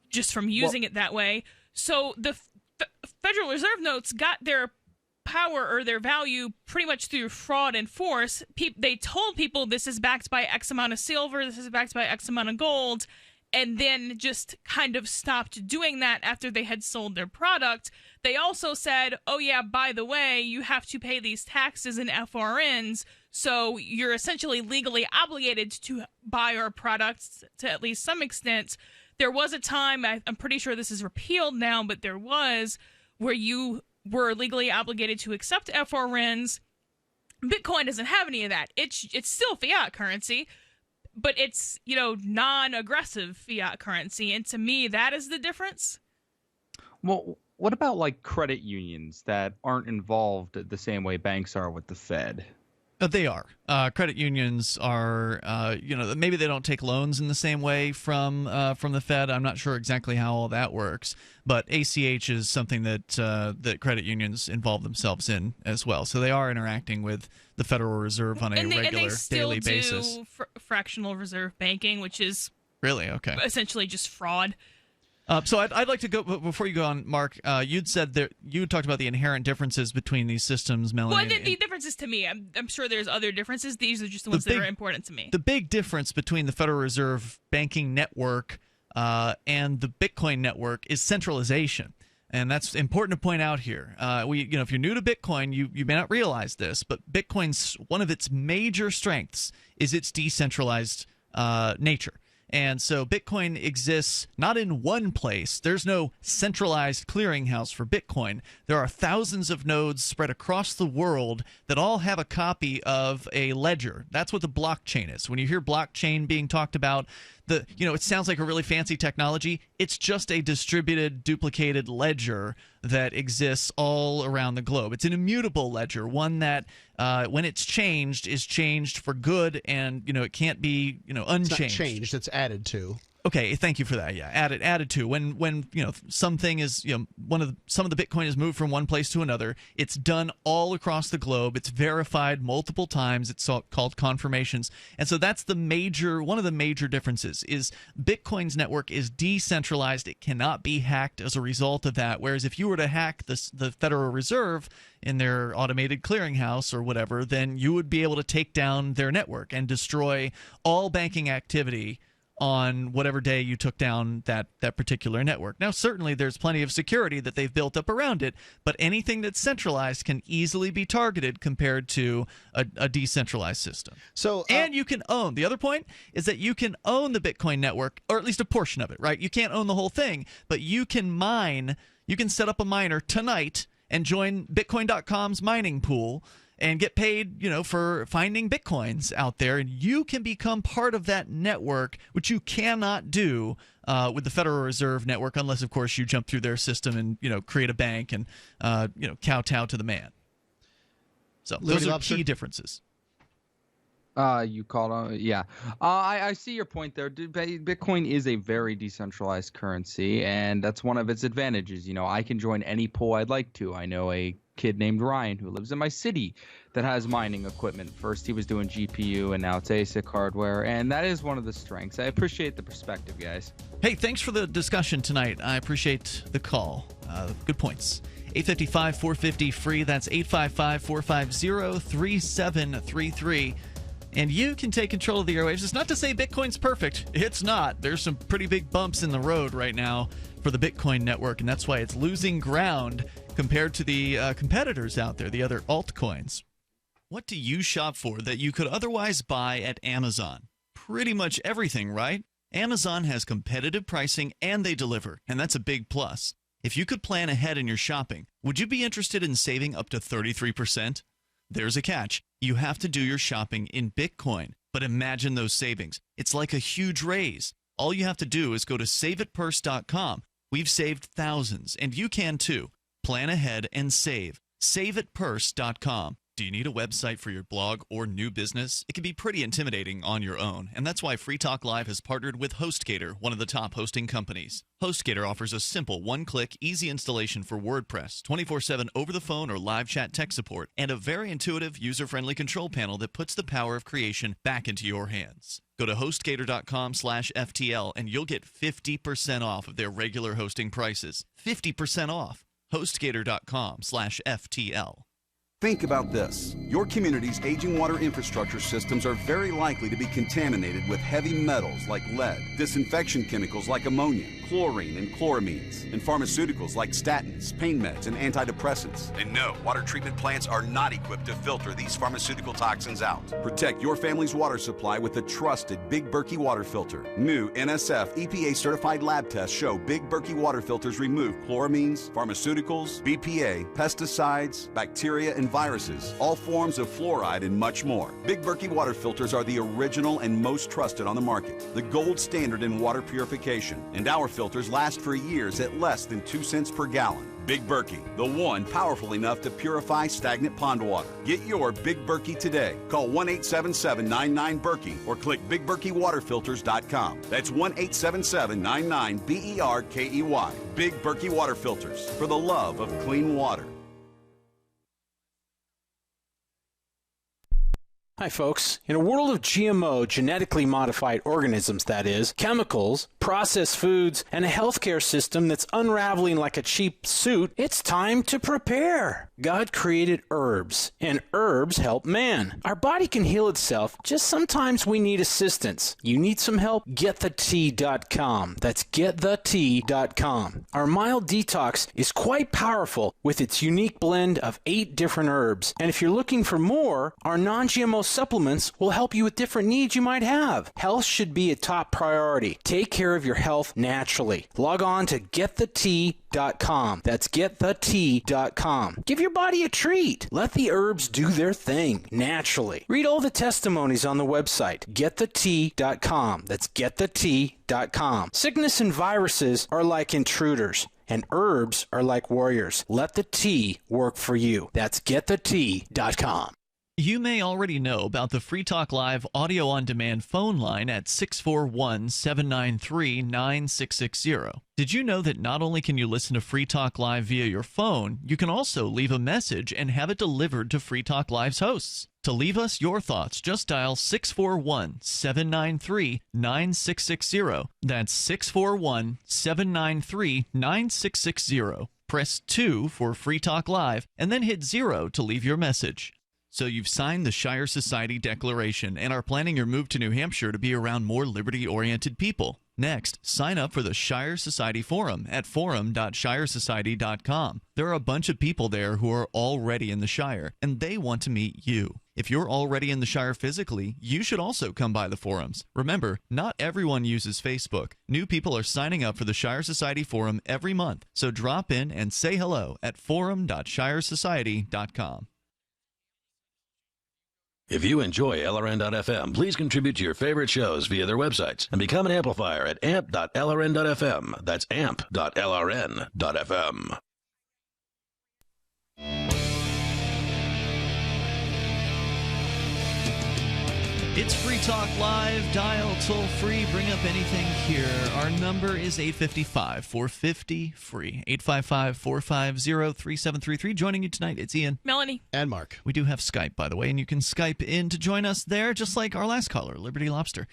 just from using it that way. So the Federal Reserve notes got their power or their value pretty much through fraud and force. They told people this is backed by X amount of silver, this is backed by X amount of gold, and then just kind of stopped doing that after they had sold their product. They also said, oh yeah, by the way, you have to pay these taxes and FRNs, so you're essentially legally obligated to buy our products to at least some extent. There was a time, I'm pretty sure this is repealed now, but there was, where you were legally obligated to accept FRNs. Bitcoin doesn't have any of that. It's still fiat currency, but it's, non-aggressive fiat currency. And to me, that is the difference. Well, what about credit unions that aren't involved the same way banks are with the Fed? They are. Credit unions are, maybe they don't take loans in the same way from the Fed. I'm not sure exactly how all that works, but ACH is something that credit unions involve themselves in as well. So they are interacting with the Federal Reserve on a regular daily basis. And they still do fractional reserve banking, which is really okay. Essentially just fraud. So I'd like to go before you go on, Mark. You'd said that you talked about the inherent differences between these systems, Melanie. Well, the differences to me, I'm sure there's other differences. These are just the ones that are important to me. The big difference between the Federal Reserve banking network and the Bitcoin network is centralization. And that's important to point out here. If you're new to Bitcoin, you may not realize this, but Bitcoin's one of its major strengths is its decentralized nature. And so Bitcoin exists not in one place. There's no centralized clearinghouse for Bitcoin. There are thousands of nodes spread across the world that all have a copy of a ledger. That's what the blockchain is. When you hear blockchain being talked about, it sounds like a really fancy technology. It's just a distributed, duplicated ledger that exists all around the globe. It's an immutable ledger, one that when it's changed is changed for good, and it can't be unchanged. It's not changed; it's added to. Okay, thank you for that. Yeah, added to. When something is some of the Bitcoin is moved from one place to another, it's done all across the globe. It's verified multiple times. It's called confirmations. And so that's one of the major differences is Bitcoin's network is decentralized. It cannot be hacked as a result of that. Whereas if you were to hack the Federal Reserve in their automated clearinghouse or whatever, then you would be able to take down their network and destroy all banking activity on whatever day you took down that particular network. Now, certainly there's plenty of security that they've built up around it, but anything that's centralized can easily be targeted compared to a decentralized system. And you can own. The other point is that you can own the Bitcoin network, or at least a portion of it, right? You can't own the whole thing, but you can mine. You can set up a miner tonight and join Bitcoin.com's mining pool and get paid, for finding Bitcoins out there. And you can become part of that network, which you cannot do with the Federal Reserve network, unless, of course, you jump through their system and, create a bank and, kowtow to the man. So those are key differences. You called on, yeah. I see your point there. Bitcoin is a very decentralized currency, and that's one of its advantages. I can join any pool I'd like to. I know a kid named Ryan who lives in my city that has mining equipment. First he was doing GPU, and now it's ASIC hardware, and that is one of the strengths. I appreciate the perspective, guys. Hey, thanks for the discussion tonight. I appreciate the call. Good points. 855-450-FREE. That's 855-450-3733. And you can take control of the airwaves. It's not to say Bitcoin's perfect. It's not. There's some pretty big bumps in the road right now for the Bitcoin network, and that's why it's losing ground compared to the competitors out there, the other altcoins. What do you shop for that you could otherwise buy at Amazon? Pretty much everything, right? Amazon has competitive pricing and they deliver, and that's a big plus. If you could plan ahead in your shopping, would you be interested in saving up to 33%? There's a catch. You have to do your shopping in Bitcoin. But imagine those savings. It's like a huge raise. All you have to do is go to saveatpurse.com. We've saved thousands, and you can too. Plan ahead and save. Saveatpurse.com. Do you need a website for your blog or new business? It can be pretty intimidating on your own, and that's why Free Talk Live has partnered with HostGator, one of the top hosting companies. HostGator offers a simple one-click, easy installation for WordPress, 24/7 over-the-phone or live chat tech support, and a very intuitive, user-friendly control panel that puts the power of creation back into your hands. Go to HostGator.com/FTL, and you'll get 50% off of their regular hosting prices. 50% off. HostGator.com/FTL. Think about this. Your community's aging water infrastructure systems are very likely to be contaminated with heavy metals like lead, disinfection chemicals like ammonia, chlorine and chloramines, and pharmaceuticals like statins, pain meds, and antidepressants. And no, water treatment plants are not equipped to filter these pharmaceutical toxins out. Protect your family's water supply with the trusted Big Berkey water filter. New NSF EPA certified lab tests show Big Berkey water filters remove chloramines, pharmaceuticals, BPA, pesticides, bacteria, and viruses, all forms of fluoride, and much more. Big Berkey water filters are the original and most trusted on the market, the gold standard in water purification, and our filters last for years at less than 2 cents per gallon. Big Berkey, the one powerful enough to purify stagnant pond water. Get your Big Berkey today. Call 1-877-99-BERKEY or click BigBerkeyWaterFilters.com. That's 1-877-99-BERKEY. Big Berkey Water Filters, for the love of clean water. Hi, folks. In a world of GMO, genetically modified organisms, that is, chemicals, processed foods, and a healthcare system that's unraveling like a cheap suit, it's time to prepare. God created herbs, and herbs help man. Our body can heal itself, just sometimes we need assistance. You need some help? GetTheTea.com. That's GetTheTea.com. Our mild detox is quite powerful with its unique blend of 8 different herbs. And if you're looking for more, our non-GMO supplements will help you with different needs you might have. Health should be a top priority. Take care of your health naturally. Log on to GetTheTea.com. That's GetTheTea.com. Give your body a treat. Let the herbs do their thing naturally. Read all the testimonies on the website, GetTheTea.com. That's GetTheTea.com. Sickness and viruses are like intruders, and herbs are like warriors. Let the tea work for you. That's GetTheTea.com. You may already know about the Free Talk Live audio-on-demand phone line at 641-793-9660. Did you know that not only can you listen to Free Talk Live via your phone, you can also leave a message and have it delivered to Free Talk Live's hosts? To leave us your thoughts, just dial 641-793-9660. That's 641-793-9660. Press 2 for Free Talk Live, and then hit 0 to leave your message. So you've signed the Shire Society Declaration and are planning your move to New Hampshire to be around more liberty-oriented people. Next, sign up for the Shire Society Forum at forum.shiresociety.com. There are a bunch of people there who are already in the Shire, and they want to meet you. If you're already in the Shire physically, you should also come by the forums. Remember, not everyone uses Facebook. New people are signing up for the Shire Society Forum every month, so drop in and say hello at forum.shiresociety.com. If you enjoy LRN.FM, please contribute to your favorite shows via their websites and become an amplifier at amp.lrn.fm. That's amp.lrn.fm. It's Free Talk Live. Dial toll free. Bring up anything here. Our number is 855-450-FREE. 855-450-3733. Joining you tonight, it's Ian. Melanie. And Mark. We do have Skype, by the way, and you can Skype in to join us there, just like our last caller, Liberty Lobster.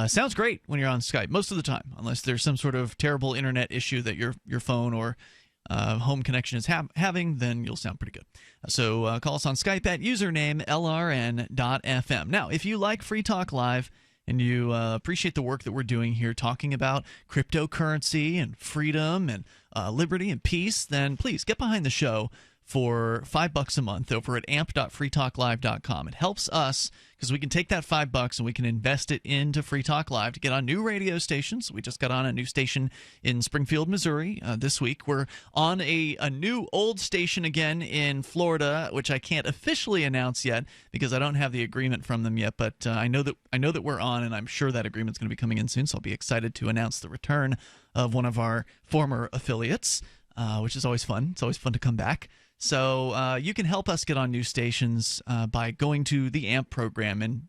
Sounds great when you're on Skype, most of the time, unless there's some sort of terrible internet issue that your phone or home connection is having, then you'll sound pretty good. So call us on Skype at username LRN.FM. Now, if you like Free Talk Live and you appreciate the work that we're doing here talking about cryptocurrency and freedom and liberty and peace, then please get behind the show for $5 a month over at amp.freetalklive.com. It helps us because we can take that $5 and we can invest it into Free Talk Live to get on new radio stations. We just got on a new station in Springfield, Missouri this week. We're on a new old station again in Florida, which I can't officially announce yet because I don't have the agreement from them yet. But I know that we're on, and I'm sure that agreement's going to be coming in soon. So I'll be excited to announce the return of one of our former affiliates, which is always fun. It's always fun to come back. So you can help us get on new stations by going to the AMP program and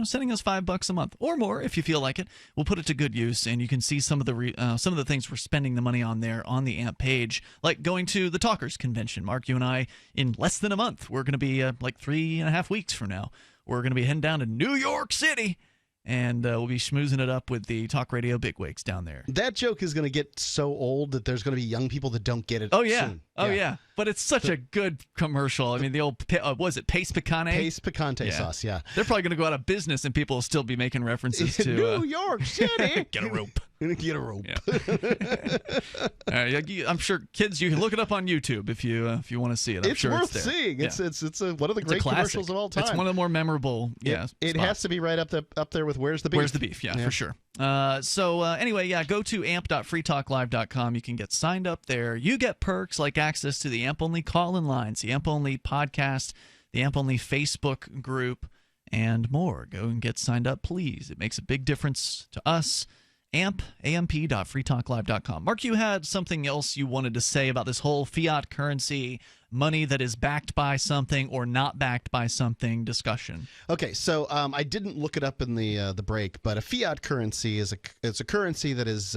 sending us $5 a month or more if you feel like it. We'll put it to good use, and you can see some of the things we're spending the money on there on the AMP page, like going to the Talkers Convention. Mark, you and I, in less than a month, we're going to be like 3.5 weeks from now. We're going to be heading down to New York City. And we'll be schmoozing it up with the talk radio bigwigs down there. That joke is going to get so old that there's going to be young people that don't get it. Oh, yeah. Soon. Oh, yeah. But it's such a good commercial. I mean, the old, was it Pace Picante? Pace Picante sauce, yeah. They're probably going to go out of business and people will still be making references to New York City. Get a rope. Get a rope. Yeah. I'm sure kids, you can look it up on YouTube if you want to see it. I'm sure worth it's there. seeing. Yeah. It's one of the great commercials of all time. It's one of the more memorable. It has to be right up there with Where's the Beef. Where's the Beef? Yeah, for sure. Anyway, go to amp.freetalklive.com. You can get signed up there. You get perks like access to the AMP-only call-in lines, the AMP-only podcast, the AMP-only Facebook group, and more. Go and get signed up, please. It makes a big difference to us. amp.freetalklive.com. Mark, you had something else you wanted to say about this whole fiat currency, money that is backed by something or not backed by something discussion. Okay, so I didn't look it up in the break, but a fiat currency is a currency that is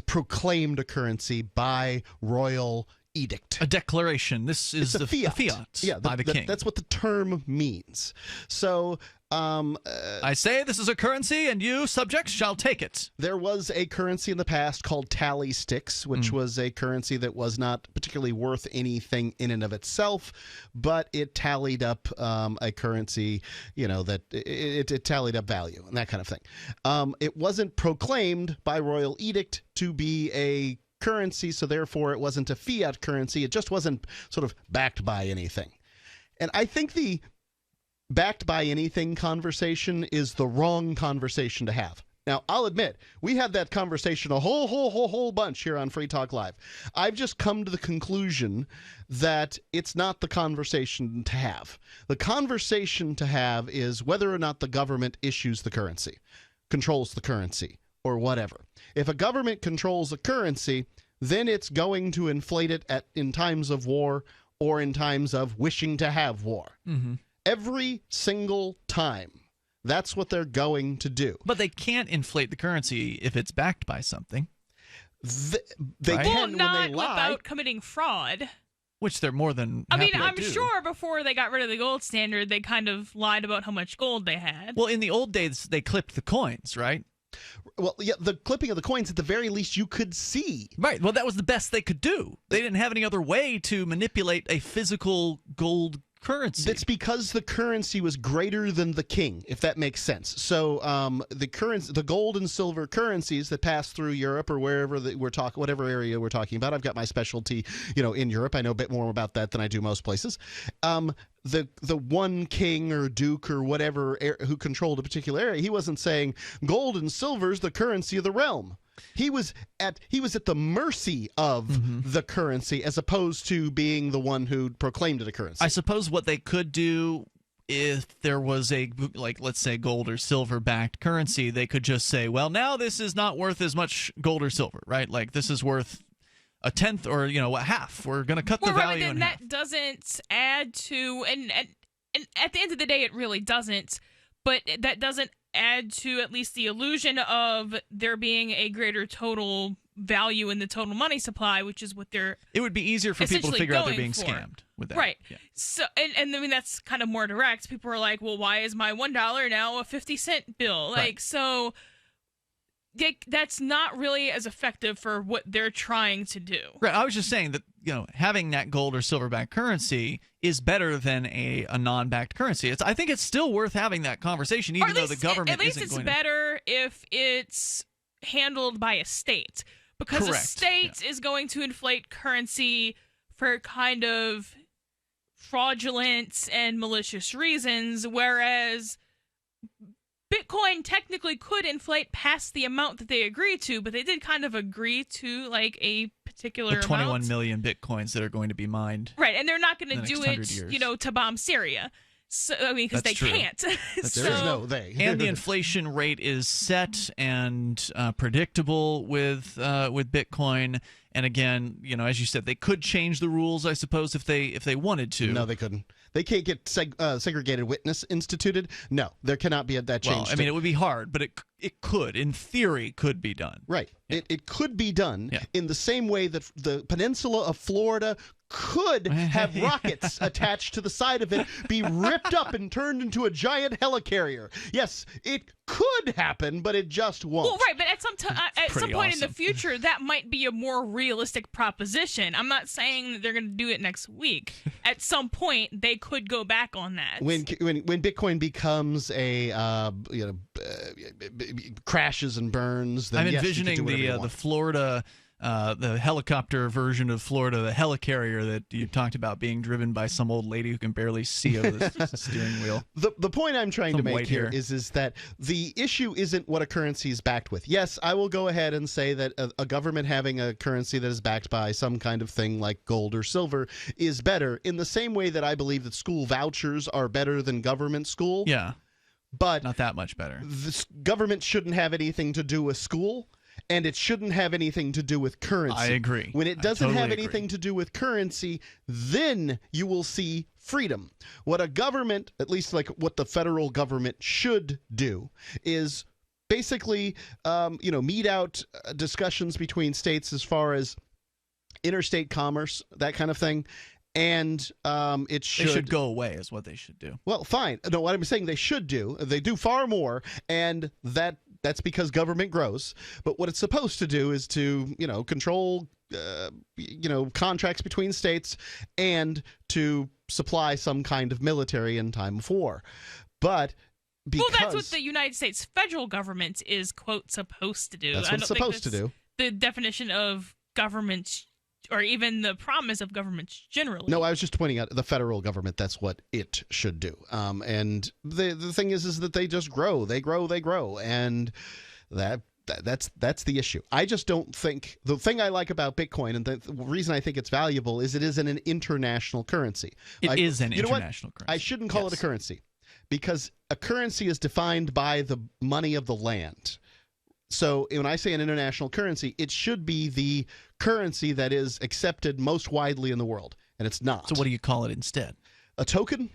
proclaimed a currency by royal edict. A declaration. This is It's a fiat yeah, by the king. That's what the term means. So I say this is a currency, and you, subjects, shall take it. There was a currency in the past called tally sticks, which was a currency that was not particularly worth anything in and of itself, but it tallied up a currency, that it tallied up value and that kind of thing. It wasn't proclaimed by royal edict to be a currency, so therefore it wasn't a fiat currency. It just wasn't sort of backed by anything. And I think the backed by anything conversation is the wrong conversation to have. Now, I'll admit, we had that conversation a whole bunch here on Free Talk Live. I've just come to the conclusion that it's not the conversation to have. The conversation to have is whether or not the government issues the currency, controls the currency, or whatever. If a government controls a currency, then it's going to inflate it in times of war or in times of wishing to have war. Mm-hmm. Every single time. That's what they're going to do. But they can't inflate the currency if it's backed by something. They right? can not when they lie. without committing fraud. Which they're more than I happy mean, to I'm do. sure before they got rid of the gold standard, they kind of lied about how much gold they had. Well, in the old days, they clipped the coins, right? Well, yeah, the clipping of the coins, at the very least, you could see. Right. Well, that was the best they could do. They didn't have any other way to manipulate a physical gold currency. That's because the currency was greater than the king, if that makes sense. So the gold and silver currencies that pass through Europe or wherever whatever area we're talking about. I've got my specialty, in Europe. I know a bit more about that than I do most places. The one king or duke or whatever who controlled a particular area, he wasn't saying gold and silver is the currency of the realm. He was at the mercy of the currency as opposed to being the one who proclaimed it a currency. I suppose what they could do if there was a, let's say gold or silver backed currency, they could just say, well, now this is not worth as much gold or silver, right? Like this is worth a tenth or a half. We're going to cut the value in half. That doesn't add to, and at the end of the day, it really doesn't. But that doesn't add to at least the illusion of there being a greater total value in the total money supply, which is what they're. It would be easier for people to figure out they're being for. scammed with that, right? Yeah. So, and I mean that's kind of more direct. People are like, well, why is my $1 now a 50-cent bill? Like Right. so. That's not really as effective for what they're trying to do. Right. I was just saying that having that gold or silver backed currency is better than a non-backed currency. I think it's still worth having that conversation, even though the government isn't going to. At least it's better if it's handled by a state, because Correct. a state is going to inflate currency for kind of fraudulent and malicious reasons, whereas Bitcoin technically could inflate past the amount that they agreed to, but they did kind of agree to like a particular the 21 amount. million Bitcoins that are going to be mined. Right, and they're not going to do 100 it, years. To bomb Syria. So I mean, because they That's true. can't. There is no they. And the inflation rate is set and predictable with Bitcoin. And again, as you said, they could change the rules, I suppose, if they wanted to. No, they couldn't. They can't get segregated witness instituted. No, there cannot be that change. Well, I mean, it would be hard, but it could, in theory, could be done. Right. Yeah. It could be done Yeah. in the same way that the peninsula of Florida could have rockets attached to the side of it, be ripped up and turned into a giant helicarrier. Yes, it could happen, but it just won't. Well, right, but at some pretty point in the awesome. future, that might be a more realistic proposition. I'm not saying that they're going to do it next week. At some point, they could go back on that. When Bitcoin becomes a crashes and burns, then I'm yes, you can do envisioning whatever you the want. Florida, the helicopter version of Florida, the helicarrier that you talked about being driven by some old lady who can barely see over the steering wheel. The point I'm trying to Some make white here hair. is that the issue isn't what a currency is backed with. Yes, I will go ahead and say that a government having a currency that is backed by some kind of thing like gold or silver is better, in the same way that I believe that school vouchers are better than government school. Yeah, but not that much better. The government shouldn't have anything to do with school. And it shouldn't have anything to do with currency. I agree. When it doesn't totally have agree. anything to do with currency, then you will see freedom. What a government, at least like what the federal government should do, is basically, mete out discussions between states as far as interstate commerce, that kind of thing. And it should... They should go away is what they should do. Well, fine. No, what I'm saying they should do, they do far more, and that's because government grows. But what it's supposed to do is to, control, contracts between states and to supply some kind of military in time of war. But because... Well, that's what the United States federal government is, quote, supposed to do. That's what it's supposed to do. The definition of government, or even the promise of government generally. No, I was just pointing out the federal government. That's what it should do. And the thing is that they just grow. They grow, and that's the issue. I just don't think the thing I like about Bitcoin, and the reason I think it's valuable, is it is an international currency. It is an international currency. I shouldn't call it a currency, because a currency is defined by the money of the land. So when I say an international currency, it should be the currency that is accepted most widely in the world, and it's not. So what do you call it instead? A token?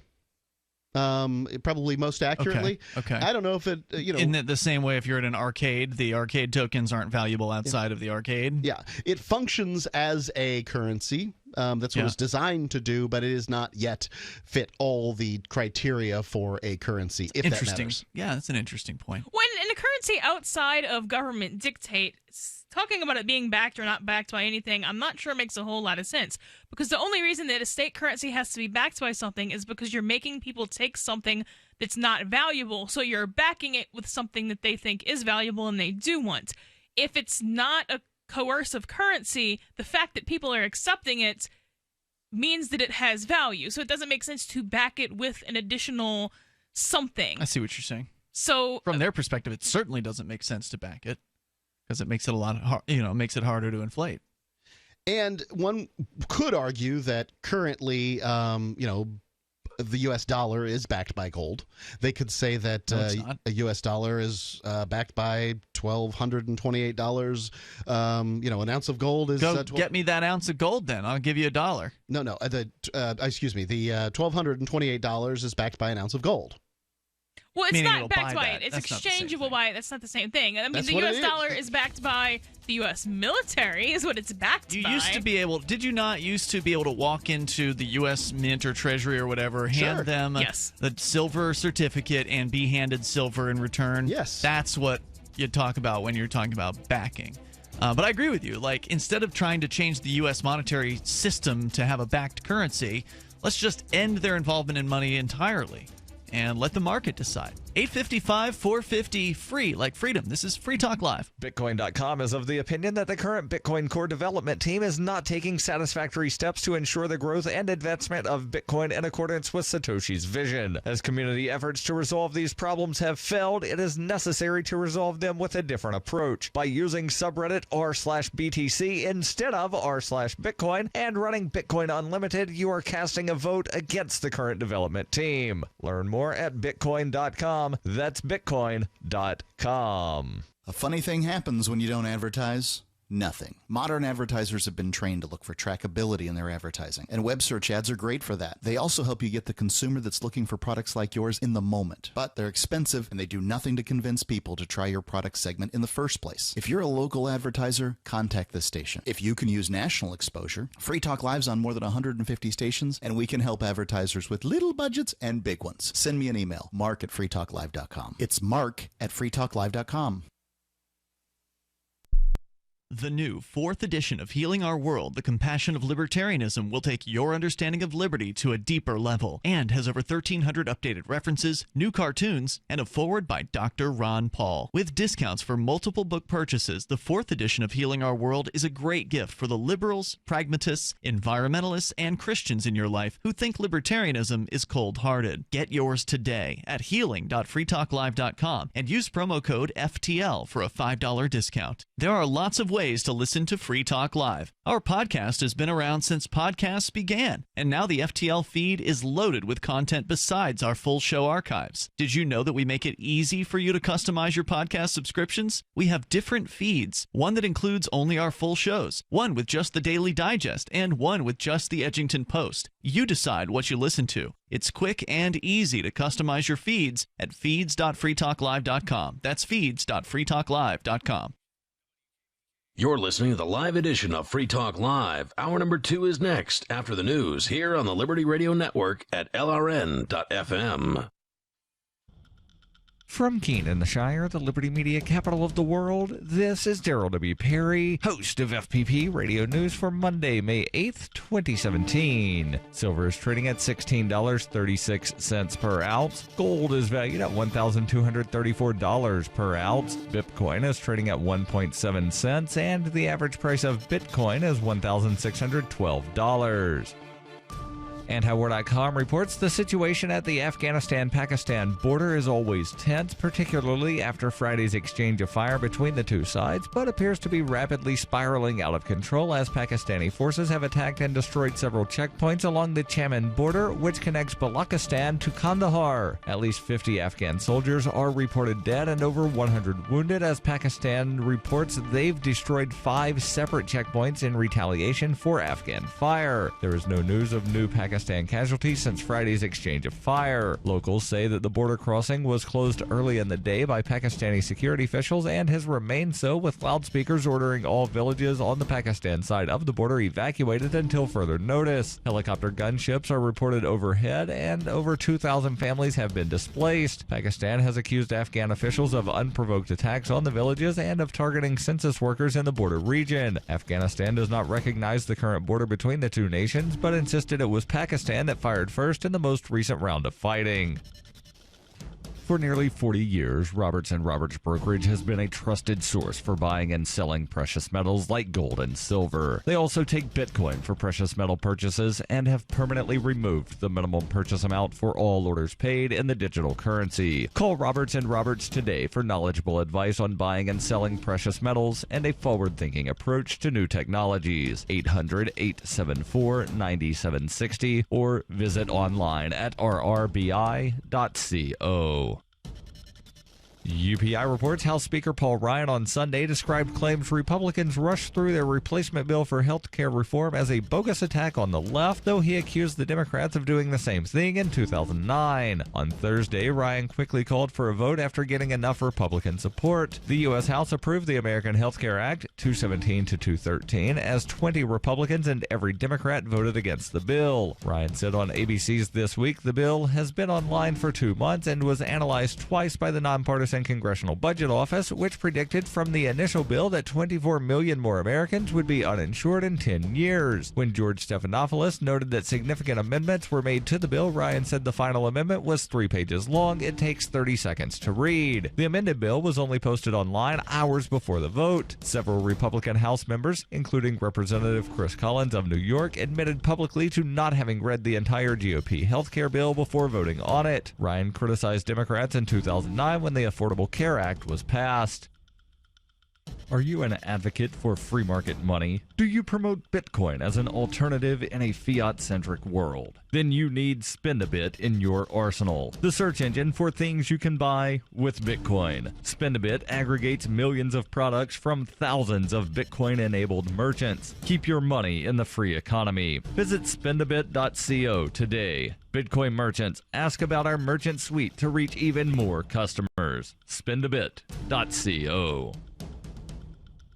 Probably most accurately. Okay. I don't know if it, In the same way, if you're at an arcade, the arcade tokens aren't valuable outside of the arcade. Yeah. It functions as a currency. That's what it's designed to do, but it is not yet fit all the criteria for a currency, if that matters. Yeah, that's an interesting point. When a currency outside of government dictates, talking about it being backed or not backed by anything, I'm not sure it makes a whole lot of sense. Because the only reason that a state currency has to be backed by something is because you're making people take something that's not valuable, so you're backing it with something that they think is valuable and they do want. If it's not a coercive currency, the fact that people are accepting it means that it has value. So it doesn't make sense to back it with an additional something. I see what you're saying. So from their perspective, it certainly doesn't make sense to back it, because it makes it makes it harder to inflate. And one could argue that currently, the U.S. dollar is backed by gold. They could say that a U.S. dollar is backed by $1,228. An ounce of gold is... Get me that ounce of gold, then. I'll give you $1. No. Excuse me. The $1,228 is backed by an ounce of gold. Well, it's Meaning not backed by it. It's That's exchangeable by it. That's not the same thing. I mean, That's the what U.S. it is. dollar is backed by the U.S. military, is what it's backed by. You used to be able... Did you not used to be able to walk into the U.S. Mint or Treasury or whatever, hand them the silver certificate, and be handed silver in return? Yes. That's what you talk about when you're talking about backing. But I agree with you. Like, instead of trying to change the U.S. monetary system to have a backed currency, let's just end their involvement in money entirely and let the market decide. 855-450 free, like freedom. This is Free Talk Live. Bitcoin.com is of the opinion that the current Bitcoin core development team is not taking satisfactory steps to ensure the growth and advancement of Bitcoin in accordance with Satoshi's vision. As community efforts to resolve these problems have failed, it is necessary to resolve them with a different approach by using subreddit r/BTC instead of r/Bitcoin and running Bitcoin Unlimited. You are casting a vote against the current development team. Learn more at Bitcoin.com. That's Bitcoin.com. A funny thing happens when you don't advertise. Nothing. Modern advertisers have been trained to look for trackability in their advertising, and web search ads are great for that. They also help you get the consumer that's looking for products like yours in the moment. But they're expensive, and they do nothing to convince people to try your product segment in the first place. If you're a local advertiser, contact this station. If you can use national exposure, Free Talk Live's on more than 150 stations, and we can help advertisers with little budgets and big ones. Send me an email, mark@freetalklive.com. It's mark@freetalklive.com. The new 4th edition of Healing Our World, The Compassion of Libertarianism, will take your understanding of liberty to a deeper level and has over 1,300 updated references, new cartoons, and a foreword by Dr. Ron Paul. With discounts for multiple book purchases, the 4th edition of Healing Our World is a great gift for the liberals, pragmatists, environmentalists, and Christians in your life who think libertarianism is cold-hearted. Get yours today at healing.freetalklive.com and use promo code FTL for a $5 discount. There are lots of ways to listen to Free Talk Live. Our podcast has been around since podcasts began, and now the FTL feed is loaded with content besides our full show archives. Did you know that we make it easy for you to customize your podcast subscriptions? We have different feeds, one that includes only our full shows, one with just the Daily Digest, and one with just the Edgington Post. You decide what you listen to. It's quick and easy to customize your feeds at feeds.freetalklive.com. That's feeds.freetalklive.com. You're listening to the live edition of Free Talk Live. Hour number 2 is next after the news here on the Liberty Radio Network at LRN.FM. From Keene in the Shire, the Liberty Media capital of the world, this is Daryl W. Perry, host of FPP Radio News for Monday, May 8th, 2017. Silver is trading at $16.36 per ounce. Gold is valued at $1,234 per ounce. Bitcoin is trading at 1.7 cents, and the average price of Bitcoin is $1,612. And HowWar.com reports the situation at the Afghanistan-Pakistan border is always tense, particularly after Friday's exchange of fire between the two sides, but appears to be rapidly spiraling out of control as Pakistani forces have attacked and destroyed several checkpoints along the Chaman border, which connects Balochistan to Kandahar. At least 50 Afghan soldiers are reported dead and over 100 wounded as Pakistan reports they've destroyed 5 separate checkpoints in retaliation for Afghan fire. There is no news of new Pakistan casualties since Friday's exchange of fire. Locals say that the border crossing was closed early in the day by Pakistani security officials and has remained so, with loudspeakers ordering all villages on the Pakistan side of the border evacuated until further notice. Helicopter gunships are reported overhead and over 2,000 families have been displaced. Pakistan has accused Afghan officials of unprovoked attacks on the villages and of targeting census workers in the border region. Afghanistan does not recognize the current border between the two nations, but insisted it was Pakistan that fired first in the most recent round of fighting. For nearly 40 years, Roberts & Roberts Brokerage has been a trusted source for buying and selling precious metals like gold and silver. They also take Bitcoin for precious metal purchases and have permanently removed the minimum purchase amount for all orders paid in the digital currency. Call Roberts & Roberts today for knowledgeable advice on buying and selling precious metals and a forward-thinking approach to new technologies. 800-874-9760 or visit online at rrbi.co. UPI reports House Speaker Paul Ryan on Sunday described claims Republicans rushed through their replacement bill for health care reform as a bogus attack on the left, though he accused the Democrats of doing the same thing in 2009. On Thursday, Ryan quickly called for a vote after getting enough Republican support. The U.S. House approved the American Health Care Act 217 to 213 as 20 Republicans and every Democrat voted against the bill. Ryan said on ABC's This Week the bill has been online for 2 months and was analyzed twice by the nonpartisan Congressional Budget Office, which predicted from the initial bill that 24 million more Americans would be uninsured in 10 years. When George Stephanopoulos noted that significant amendments were made to the bill, Ryan said the final amendment was 3 pages long. It takes 30 seconds to read. The amended bill was only posted online hours before the vote. Several Republican House members, including Representative Chris Collins of New York, admitted publicly to not having read the entire GOP health care bill before voting on it. Ryan criticized Democrats in 2009 when the Affordable Care Act was passed. Are you an advocate for free market money? Do you promote Bitcoin as an alternative in a fiat-centric world? Then you need Spend a Bit in your arsenal, the search engine for things you can buy with Bitcoin. Spend a Bit aggregates millions of products from thousands of Bitcoin-enabled merchants. Keep your money in the free economy. Visit spendabit.co today. Bitcoin merchants, ask about our merchant suite to reach even more customers. Spendabit.co.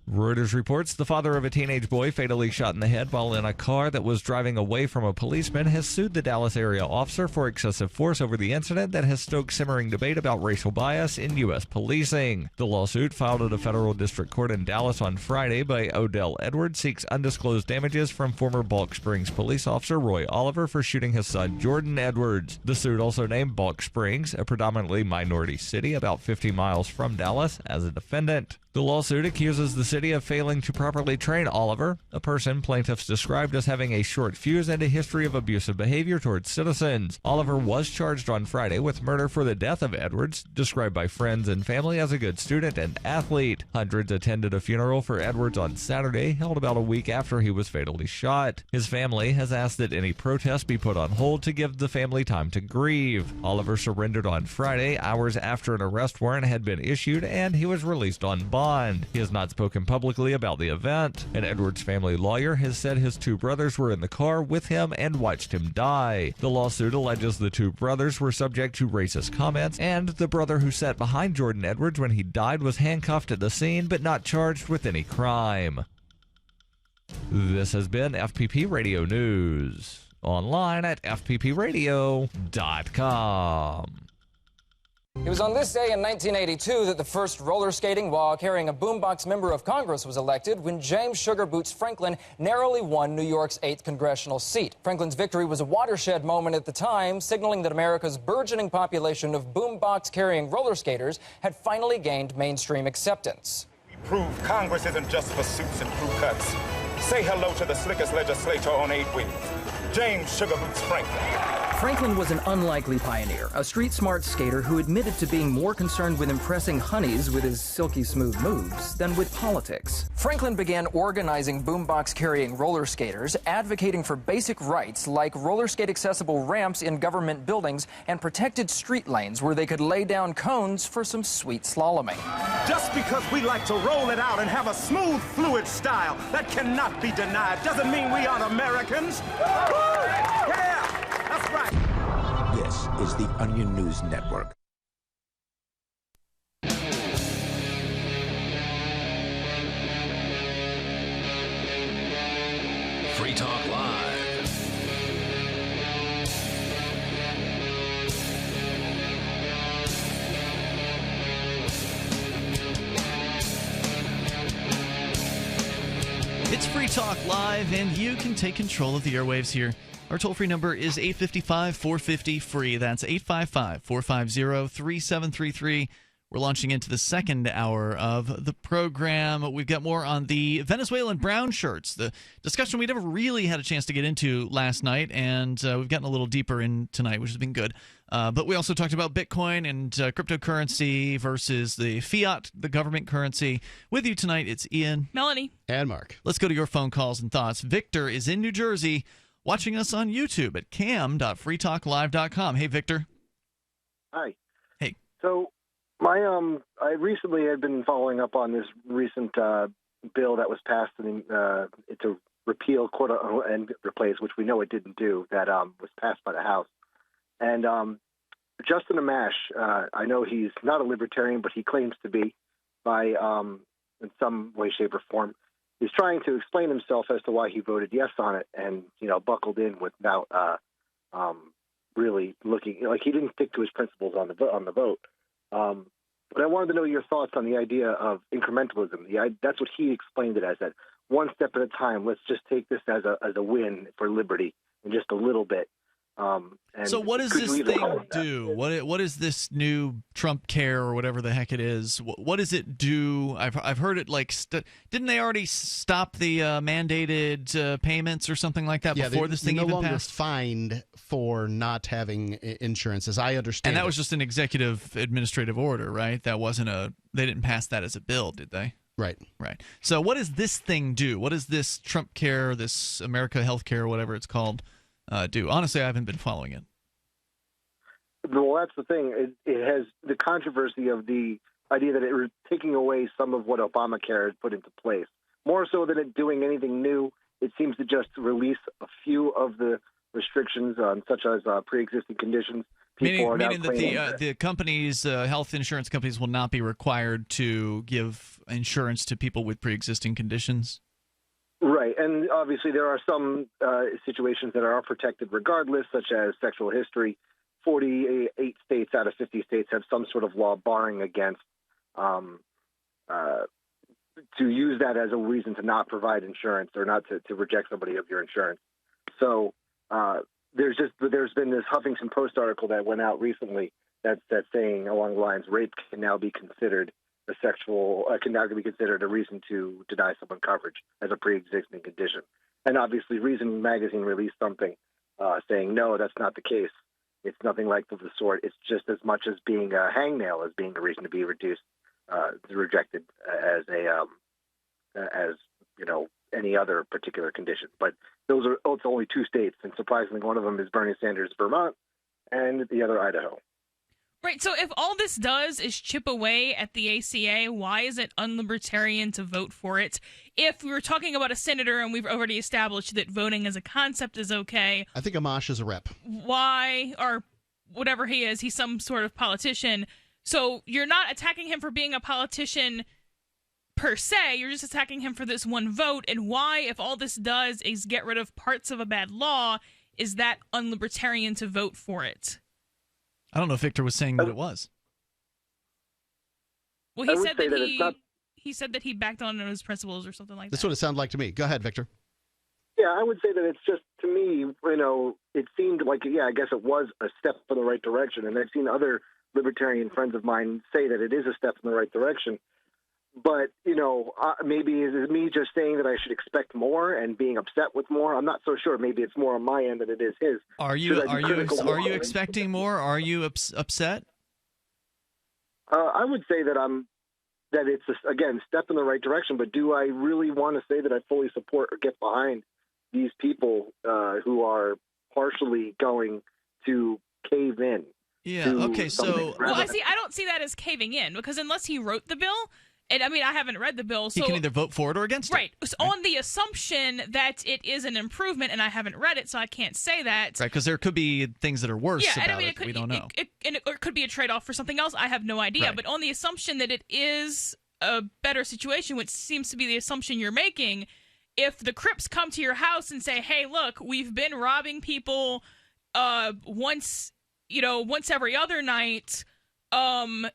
Reuters reports the father of a teenage boy fatally shot in the head while in a car that was driving away from a policeman has sued the Dallas area officer for excessive force over the incident that has stoked simmering debate about racial bias in U.S. policing. The lawsuit, filed at a federal district court in Dallas on Friday by Odell Edwards, seeks undisclosed damages from former Balk Springs police officer Roy Oliver for shooting his son Jordan Edwards. The suit also named Balk Springs, a predominantly minority city about 50 miles from Dallas, as a defendant. The lawsuit accuses the city of failing to properly train Oliver, a person plaintiffs described as having a short fuse and a history of abusive behavior towards citizens. Oliver was charged on Friday with murder for the death of Edwards, described by friends and family as a good student and athlete. Hundreds attended a funeral for Edwards on Saturday, held about a week after he was fatally shot. His family has asked that any protest be put on hold to give the family time to grieve. Oliver surrendered on Friday, hours after an arrest warrant had been issued, and he was released on bond. bond. He has not spoken publicly about the event. An Edwards family lawyer has said his two brothers were in the car with him and watched him die. The lawsuit alleges the two brothers were subject to racist comments, and the brother who sat behind Jordan Edwards when he died was handcuffed at the scene but not charged with any crime. This has been FPP Radio News. Online at fppradio.com. It was on this day in 1982 that the first roller skating while carrying a boombox member of Congress was elected when James Sugar Boots Franklin narrowly won New York's 8th congressional seat. Franklin's victory was a watershed moment at the time, signaling that America's burgeoning population of boombox-carrying roller skaters had finally gained mainstream acceptance. We proved Congress isn't just for suits and crew cuts. Say hello to the slickest legislator on 8 wheels, James Sugar Boots Franklin. Franklin was an unlikely pioneer, a street-smart skater who admitted to being more concerned with impressing honeys with his silky smooth moves than with politics. Franklin began organizing boombox-carrying roller skaters, advocating for basic rights like roller skate-accessible ramps in government buildings and protected street lanes where they could lay down cones for some sweet slaloming. Just because we like to roll it out and have a smooth, fluid style that cannot be denied doesn't mean we aren't Americans. Yeah, that's right. This is the Onion News Network. Free Talk Live. It's Free Talk Live, and you can take control of the airwaves here. Our toll-free number is 855-450-FREE. That's 855-450-3733. We're launching into the second hour of the program. We've got more on the Venezuelan Brownshirts, the discussion we never really had a chance to get into last night, and we've gotten a little deeper in tonight, which has been good. But we also talked about Bitcoin and cryptocurrency versus the Fiat, the government currency. With you tonight, it's Ian, Melanie, and Mark. Let's go to your phone calls and thoughts. Victor is in New Jersey, watching us on YouTube at cam.freetalklive.com. Hey, Victor. Hi. Hey. So I recently had been following up on this recent bill that was passed to repeal and replace, which we know it didn't do, that was passed by the House. And Justin Amash, I know he's not a libertarian, but he claims to be by in some way, shape, or form. He's trying to explain himself as to why he voted yes on it, and buckled in without really looking like he didn't stick to his principles on the vote. But I wanted to know your thoughts on the idea of incrementalism. That's what he explained it as, that one step at a time. Let's just take this as a win for liberty in just a little bit. So what does this thing do? What is this new Trump Care or whatever the heck it is? What does it do? I've heard it didn't they already stop the mandated payments or something like that before this thing even passed? No longer fined for not having insurance, as I understand. And that was just an executive administrative order, right? That wasn't they didn't pass that as a bill, did they? Right. So what does this thing do? What does this Trump Care, this America Health Care, whatever it's called, do? Honestly, I haven't been following it. Well, that's the thing. It has the controversy of the idea that it was taking away some of what Obamacare had put into place. More so than it doing anything new, it seems to just release a few of the restrictions, such as pre-existing conditions. Meaning that the companies, health insurance companies, will not be required to give insurance to people with pre-existing conditions? Right, and obviously there are some situations that are protected regardless, such as sexual history. 48 states out of 50 states have some sort of law barring against to use that as a reason to not provide insurance or not to reject somebody of your insurance. So there's been this Huffington Post article that went out recently that's saying along the lines, rape can now be considered a reason to deny someone coverage as a pre-existing condition. And obviously Reason magazine released something saying, no, that's not the case. It's nothing like the sort. It's just as much as being a hangnail as being a reason to be rejected as any other particular condition. But it's only 2 states, and surprisingly one of them is Bernie Sanders' Vermont and the other Idaho. Right, so if all this does is chip away at the ACA, why is it unlibertarian to vote for it? If we were talking about a senator and we've already established that voting as a concept is okay, I think Amash is a rep. why, or whatever he is, he's some sort of politician. So you're not attacking him for being a politician per se, you're just attacking him for this one vote. And why, if all this does is get rid of parts of a bad law, is that unlibertarian to vote for it? I don't know if Victor was saying that it was. Well, he said that he said that he backed on his principles or something like that. That's what it sounded like to me. Go ahead, Victor. Yeah, I would say that it's just, to me, it seemed like, I guess it was a step in the right direction. And I've seen other libertarian friends of mine say that it is a step in the right direction. But, maybe is it me just saying that I should expect more and being upset with more? I'm not so sure. Maybe it's more on my end than it is his. Are you expecting more? Are you upset? I would say that it's, again, step in the right direction. But do I really want to say that I fully support or get behind these people who are partially going to cave in? Yeah, okay, so... Well, I don't see that as caving in, because unless he wrote the bill... And I mean, I haven't read the bill, so he can either vote for it or against it. Right. So on the assumption that it is an improvement, and I haven't read it, so I can't say that. Right, because there could be things that are worse about it. We don't know. It could be a trade-off for something else. I have no idea. Right. But on the assumption that it is a better situation, which seems to be the assumption you're making, if the Crips come to your house and say, "Hey, look, we've been robbing people once every other night.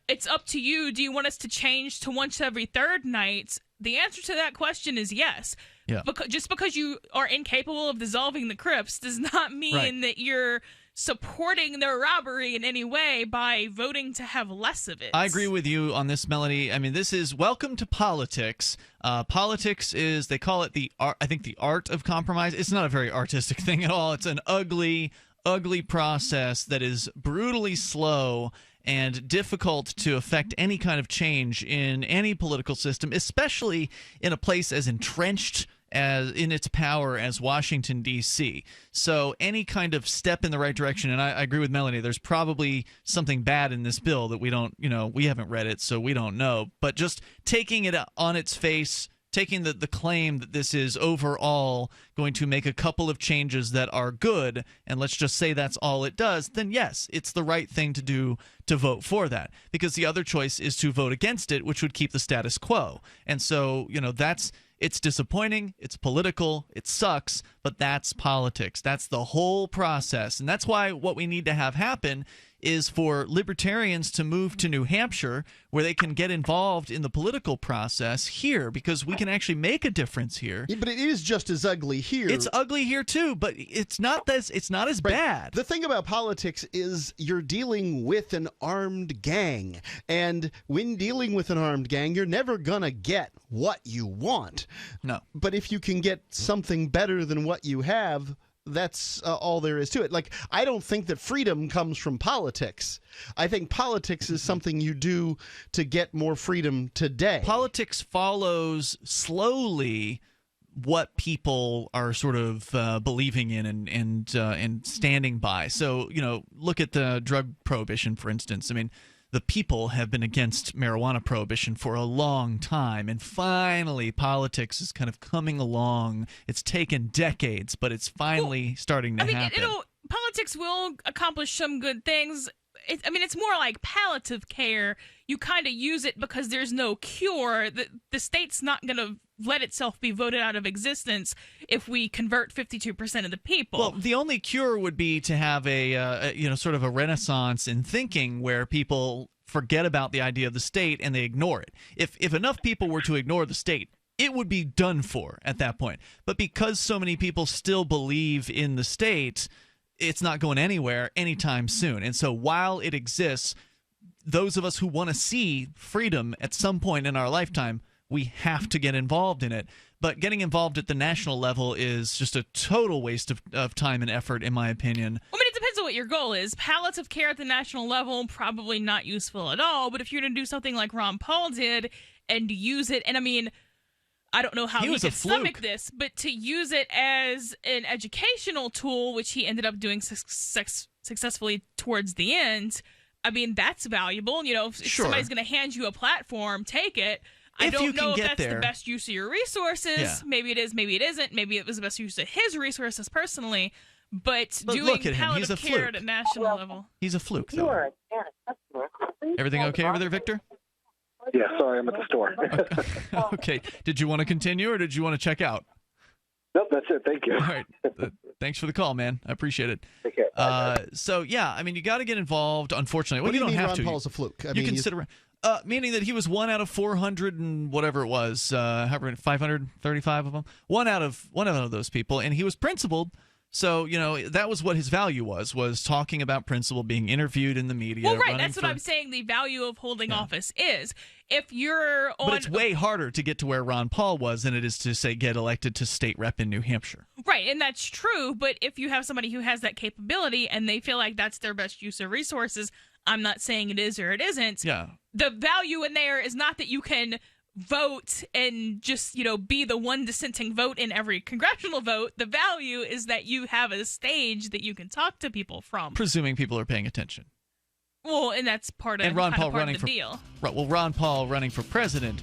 It's up to you. Do you want us to change to once every third night?" The answer to that question is yes. Yeah. Just because you are incapable of dissolving the Crips does not mean that you're supporting their robbery in any way by voting to have less of it. I agree with you on this, Melanie. I mean, this is welcome to politics. Politics is, they call it the art of compromise. It's not a very artistic thing at all. It's an ugly process that is brutally slow and difficult to affect any kind of change in any political system, especially in a place as entrenched as in its power as Washington, D.C. So any kind of step in the right direction, and I agree with Melanie, there's probably something bad in this bill that we don't, we haven't read it, so we don't know. But just taking it on its face, taking the claim that this is overall going to make a couple of changes that are good, and let's just say that's all it does, then yes, it's the right thing to do to vote for that. Because the other choice is to vote against it, which would keep the status quo. And so, it's disappointing, it's political, it sucks, but that's politics. That's the whole process. And that's why what we need to have happen is for libertarians to move to New Hampshire, where they can get involved in the political process here, because we can actually make a difference here. Yeah, but it is just as ugly here. It's ugly here too, but it's not as bad. The thing about politics is you're dealing with an armed gang, and when dealing with an armed gang, you're never gonna get what you want. No. But if you can get something better than what you have, that's all there is to it. Like, I don't think that freedom comes from politics. I think politics is something you do to get more freedom today. Politics follows slowly what people are sort of believing in and standing by. So, look at the drug prohibition, for instance. I mean, the people have been against marijuana prohibition for a long time, and finally politics is kind of coming along. It's taken decades, but it's finally starting to happen. Politics will accomplish some good things. It's more like palliative care. You kind of use it because there's no cure. The state's not going to let itself be voted out of existence if we convert 52% of the people. Well, the only cure would be to have a sort of a renaissance in thinking where people forget about the idea of the state and they ignore it. If enough people were to ignore the state, it would be done for at that point. But because so many people still believe in the state, it's not going anywhere anytime soon. And so while it exists, those of us who want to see freedom at some point in our lifetime, we have to get involved in it. But getting involved at the national level is just a total waste of time and effort, in my opinion. I mean, it depends on what your goal is. Palliative care at the national level, probably not useful at all. But if you're going to do something like Ron Paul did and use it, and I mean, I don't know how he could stomach this, but to use it as an educational tool, which he ended up doing successfully towards the end, I mean, that's valuable. You know, if somebody's going to hand you a platform, take it. I don't know if that's the best use of your resources. Yeah. Maybe it is, maybe it isn't. Maybe it was the best use of his resources personally. But doing look at him. He's palliative a care fluke. at a national level. He's a fluke, though. Everything okay over there, Victor? Yeah, sorry, I'm at the store. Okay. Did you want to continue or did you want to check out? Nope, that's it. Thank you. All right. Thanks for the call, man. I appreciate it. Take care. So, yeah, I mean, you got to get involved, unfortunately. What do you don't mean have Ron to. Paul's a fluke? You can sit around. Meaning that he was 1 out of 400 and whatever it was, 535 of them. One out of those people, and he was principled. So, you know, that was what his value was talking about principle, being interviewed in the media. Well, right, that's what I'm saying the value of holding office is. If you're on... But it's way harder to get to where Ron Paul was than it is to, say, get elected to state rep in New Hampshire. Right, and that's true, but if you have somebody who has that capability and they feel like that's their best use of resources, I'm not saying it is or it isn't. Yeah. The value in there is not that you can vote and just, you know, be the one dissenting vote in every congressional vote. The value is that you have a stage that you can talk to people from. Presuming people are paying attention. Well, and that's part of, and Ron Paul part running of the deal. Right, well, Ron Paul running for president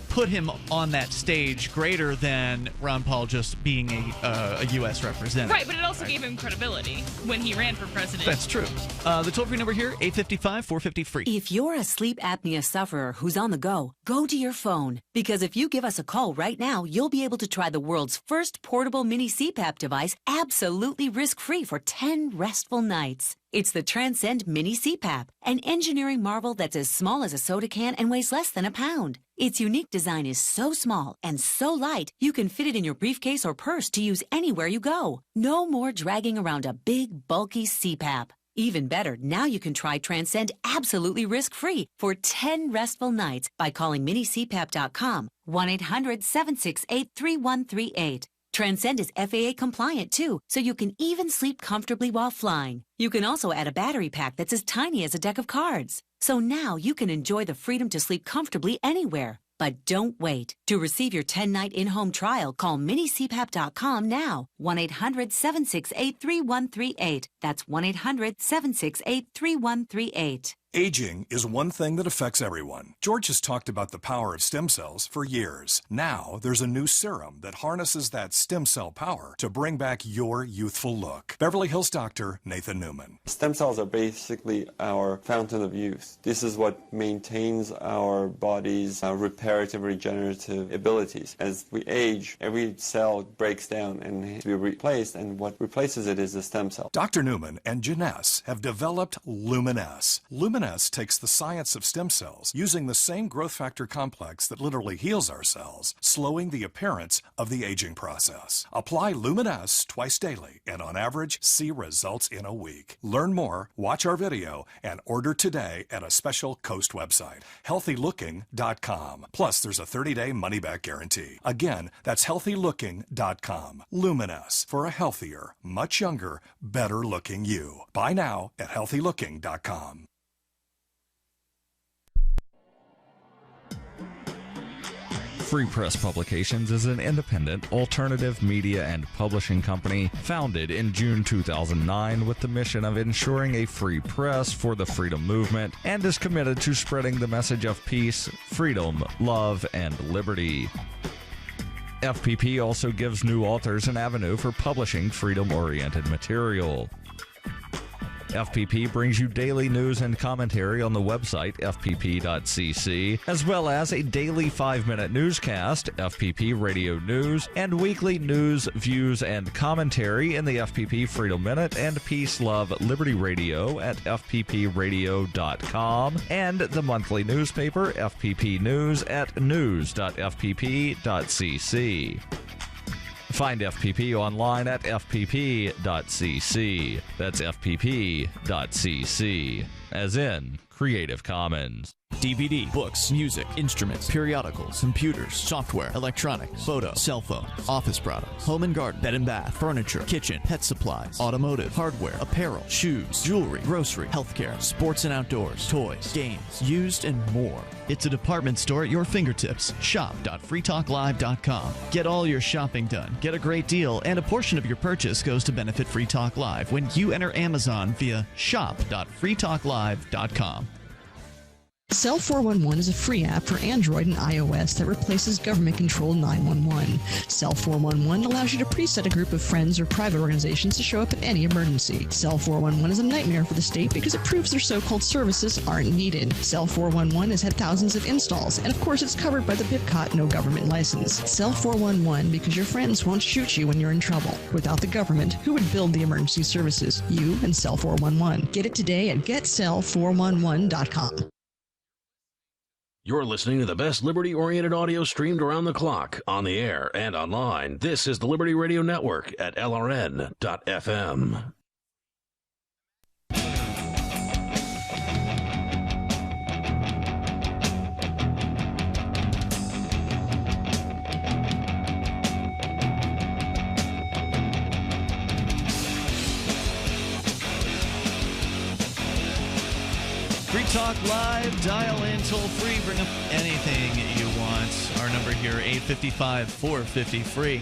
put him on that stage greater than Ron Paul just being a U.S. representative. Right, but it also gave him credibility when he ran for president. That's true. The toll-free number here, 855-450-FREE. If you're a sleep apnea sufferer who's on the go to your phone. Because if you give us a call right now, you'll be able to try the world's first portable mini CPAP device absolutely risk-free for 10 restful nights. It's the Transcend Mini CPAP, an engineering marvel that's as small as a soda can and weighs less than a pound. Its unique design is so small and so light, you can fit it in your briefcase or purse to use anywhere you go. No more dragging around a big, bulky CPAP. Even better, now you can try Transcend absolutely risk-free for 10 restful nights by calling minicpap.com, 1-800-768-3138. Transcend is FAA compliant too, so you can even sleep comfortably while flying. You can also add a battery pack that's as tiny as a deck of cards. So now you can enjoy the freedom to sleep comfortably anywhere. But don't wait. To receive your 10-night in-home trial, call minicpap.com now. 1-800-768-3138. That's 1-800-768-3138. Aging is one thing that affects everyone. George has talked about the power of stem cells for years. Now, there's a new serum that harnesses that stem cell power to bring back your youthful look. Beverly Hills doctor Nathan Newman. Stem cells are basically our fountain of youth. This is what maintains our body's reparative, regenerative abilities. As we age, every cell breaks down and needs to be replaced, and what replaces it is the stem cell. Dr. Newman and Janess have developed Lumin-S. Lumin-S takes the science of stem cells, using the same growth factor complex that literally heals our cells, slowing the appearance of the aging process. Apply Lumin-S twice daily, and on average, see results in a week. Learn more, watch our video, and order today at a special Coast website, healthylooking.com. Plus, there's a 30-day money-back guarantee. Again, that's healthylooking.com. Lumin-S, for a healthier, much younger, better-looking you. Buy now at healthylooking.com. Free Press Publications is an independent, alternative media and publishing company founded in June 2009 with the mission of ensuring a free press for the freedom movement and is committed to spreading the message of peace, freedom, love, and liberty. FPP also gives new authors an avenue for publishing freedom-oriented material. FPP brings you daily news and commentary on the website fpp.cc, as well as a daily 5-minute newscast, FPP Radio News, and weekly news, views, and commentary in the FPP Freedom Minute and Peace, Love, Liberty Radio at fppradio.com, and the monthly newspaper FPP News at news.fpp.cc. Find FPP online at fpp.cc. That's fpp.cc, as in Creative Commons. DVD, books, music, instruments, periodicals, computers, software, electronics, photo, cell phones, office products, home and garden, bed and bath, furniture, kitchen, pet supplies, automotive, hardware, apparel, shoes, jewelry, grocery, healthcare, sports and outdoors, toys, games, used, and more. It's a department store at your fingertips. Shop.freetalklive.com. Get all your shopping done, get a great deal, and a portion of your purchase goes to benefit Free Talk Live when you enter Amazon via shop.freetalklive.com. Cell 411 is a free app for Android and iOS that replaces government-controlled 911. Cell 411 allows you to preset a group of friends or private organizations to show up at any emergency. Cell 411 is a nightmare for the state because it proves their so-called services aren't needed. Cell 411 has had thousands of installs, and of course it's covered by the BIPCOT no government license. Cell 411 because your friends won't shoot you when you're in trouble. Without the government, who would build the emergency services? You and Cell 411. Get it today at getcell411.com. You're listening to the best liberty-oriented audio streamed around the clock, on the air and online. This is the Liberty Radio Network at LRN.FM. Free Talk Live, dial in toll free, bring up anything you want. Our number here, 855-450-FREE.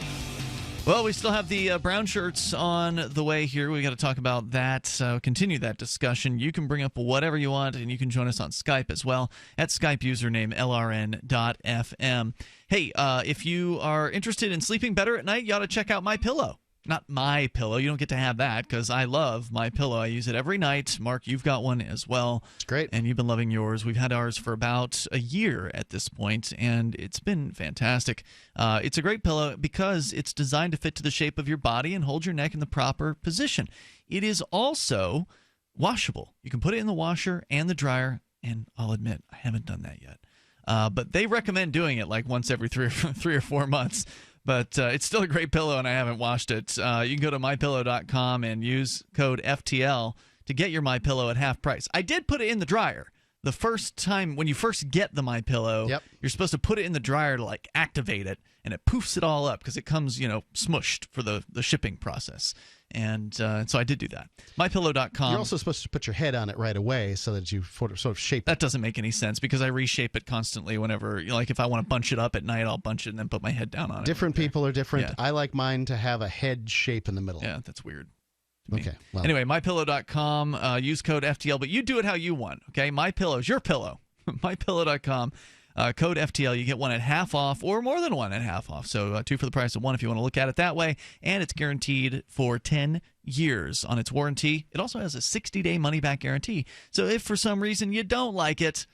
Well, we still have the Brownshirts on the way here. We got to talk about that, continue that discussion. You can bring up whatever you want, and you can join us on Skype as well, at Skype username LRN.FM. Hey, if you are interested in sleeping better at night, you ought to check out MyPillow. Not My Pillow. You don't get to have that because I love My Pillow. I use it every night. Mark, you've got one as well. It's great. And you've been loving yours. We've had ours for about a year at this point, and it's been fantastic. It's a great pillow because it's designed to fit to the shape of your body and hold your neck in the proper position. It is also washable. You can put it in the washer and the dryer, and I'll admit, I haven't done that yet. But they recommend doing it like once every 3 or 4 months. But it's still a great pillow, and I haven't washed it. You can go to mypillow.com and use code FTL to get your MyPillow at half price. I did put it in the dryer. The first time, when you first get the MyPillow, you're supposed to put it in the dryer to, like, activate it, and it poofs it all up because it comes, smushed for the shipping process. And so I did do that. MyPillow.com. You're also supposed to put your head on it right away so that you sort of shape it. That doesn't make any sense because I reshape it constantly whenever, like if I want to bunch it up at night, I'll bunch it and then put my head down on it. Different people are different. Yeah. I like mine to have a head shape in the middle. Yeah, that's weird. Okay. Well. Anyway, MyPillow.com. Use code FTL, but you do it how you want, okay? MyPillow is your pillow. MyPillow.com. Code FTL, you get one at half off or more than one at half off. So 2 for the price of 1 if you want to look at it that way. And it's guaranteed for 10 years on its warranty. It also has a 60-day money-back guarantee. So if for some reason you don't like it,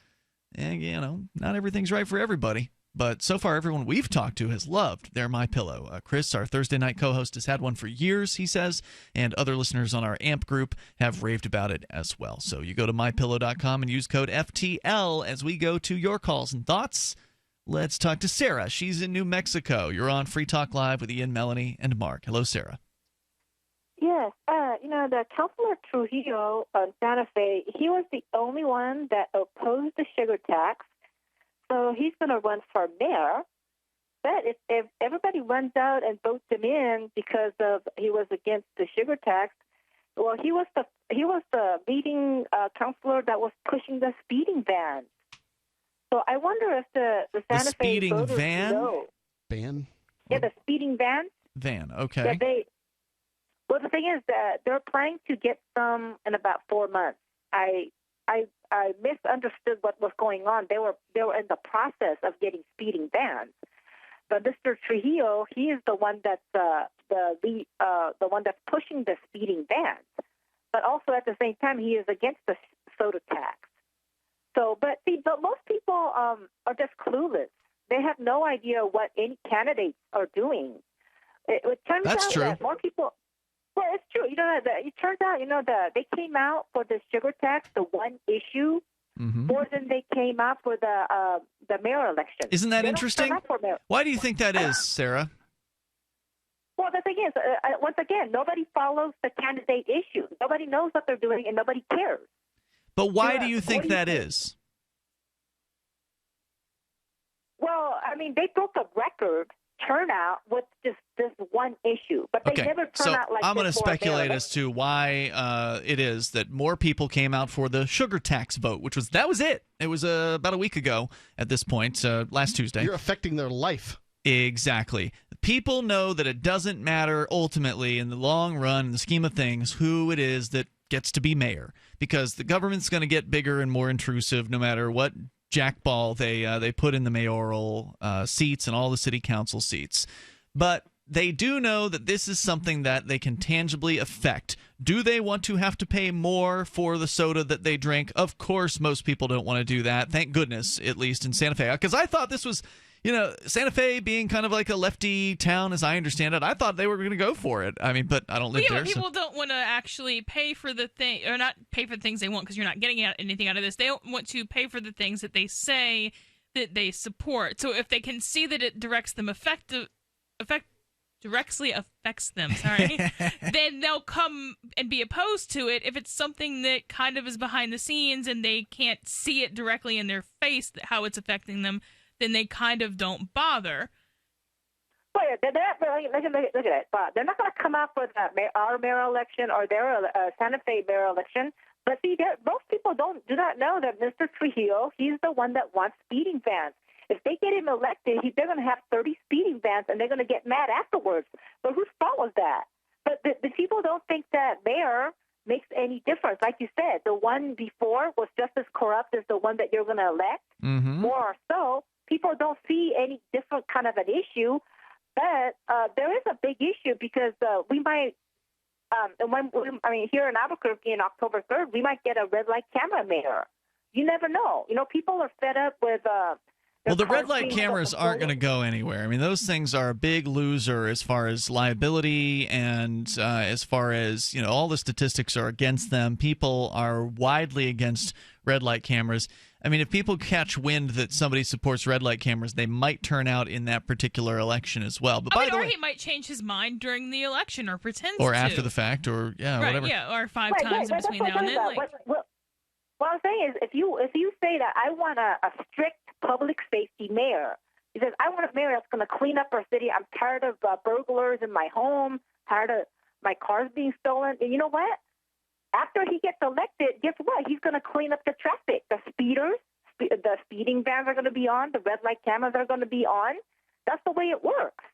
not everything's right for everybody. But so far, everyone we've talked to has loved their MyPillow. Chris, our Thursday night co-host, has had one for years, he says, and other listeners on our AMP group have raved about it as well. So you go to mypillow.com and use code FTL as we go to your calls and thoughts. Let's talk to Sarah. She's in New Mexico. You're on Free Talk Live with Ian, Melanie, and Mark. Hello, Sarah. Yes. The Councilor Trujillo on Santa Fe, he was the only one that opposed the sugar tax. So he's going to run for mayor. But if everybody runs out and votes him in because of he was against the sugar tax, well, he was the leading counselor that was pushing the speeding ban. So I wonder if the Santa Fe voters know. Ban? Yeah, the speeding ban. Van, okay. Yeah, well, the thing is that they're planning to get some in about 4 months. I misunderstood what was going on. They were in the process of getting speeding bans, but Mr. Trujillo, he is the one that's the one that's pushing the speeding bans. But also at the same time, he is against the soda tax. So, but most people are just clueless. They have no idea what any candidates are doing. It turns out that more people. Well, it's true. It turns out, they came out for the sugar tax, the one issue, more than they came out for the mayor election. Isn't that interesting? Why do you think that is, Sarah? Well, the thing is, once again, nobody follows the candidate issue. Nobody knows what they're doing, and nobody cares. But why do you think that is? mean, they broke a record turnout with just this one issue, but they never turn out like I'm going to this for speculate America. as to why it is that more people came out for the sugar tax vote, that was it. It was about a week ago at this point, last Tuesday. You're affecting their life. Exactly. People know that it doesn't matter ultimately in the long run, in the scheme of things, who it is that gets to be mayor, because the government's going to get bigger and more intrusive no matter what jackball they put in the mayoral seats and all the city council seats. But they do know that this is something that they can tangibly affect. Do they want to have to pay more for the soda that they drink? Of course, most people don't want to do that. Thank goodness, at least in Santa Fe. Because I thought this was, Santa Fe being kind of like a lefty town, as I understand it, I thought they were going to go for it. I mean, but I don't live there. People don't want to actually pay for the thing, or not pay for the things they want, because you're not getting anything out of this. They don't want to pay for the things that they say that they support. So if they can see that it directly affects them, then they'll come and be opposed to it. If it's something that kind of is behind the scenes and they can't see it directly in their face, how it's affecting them, then they kind of don't bother. Well, they're not really, look at it. They're not going to come out for our mayoral election or their Santa Fe mayoral election. But see, most people do not know that Mr. Trujillo, he's the one that wants speeding bans. If they get him elected, they're going to have 30 speeding bans, and they're going to get mad afterwards. But whose fault was that? But the people don't think that mayor makes any difference. Like you said, the one before was just as corrupt as the one that you're going to elect, more or so. People don't see any different kind of an issue. But there is a big issue because we might, here in Albuquerque on October 3rd, we might get a red light camera mayor. You never know. People are fed up with. Well, the red light cameras aren't going to go anywhere. I mean, those things are a big loser as far as liability and as far as, all the statistics are against them. People are widely against red light cameras. I mean, if people catch wind that somebody supports red light cameras, they might turn out in that particular election as well. But or he might change his mind during the election or pretend to. Or after the fact, or whatever. Yeah, or five times in between now and then. What I'm saying is, if you say that I want a strict public safety mayor, he says, I want a mayor that's going to clean up our city. I'm tired of burglars in my home, tired of my cars being stolen. And you know what? After he gets elected, guess what? He's going to clean up the traffic. The speeding bans are going to be on. The red light cameras are going to be on. That's the way it works.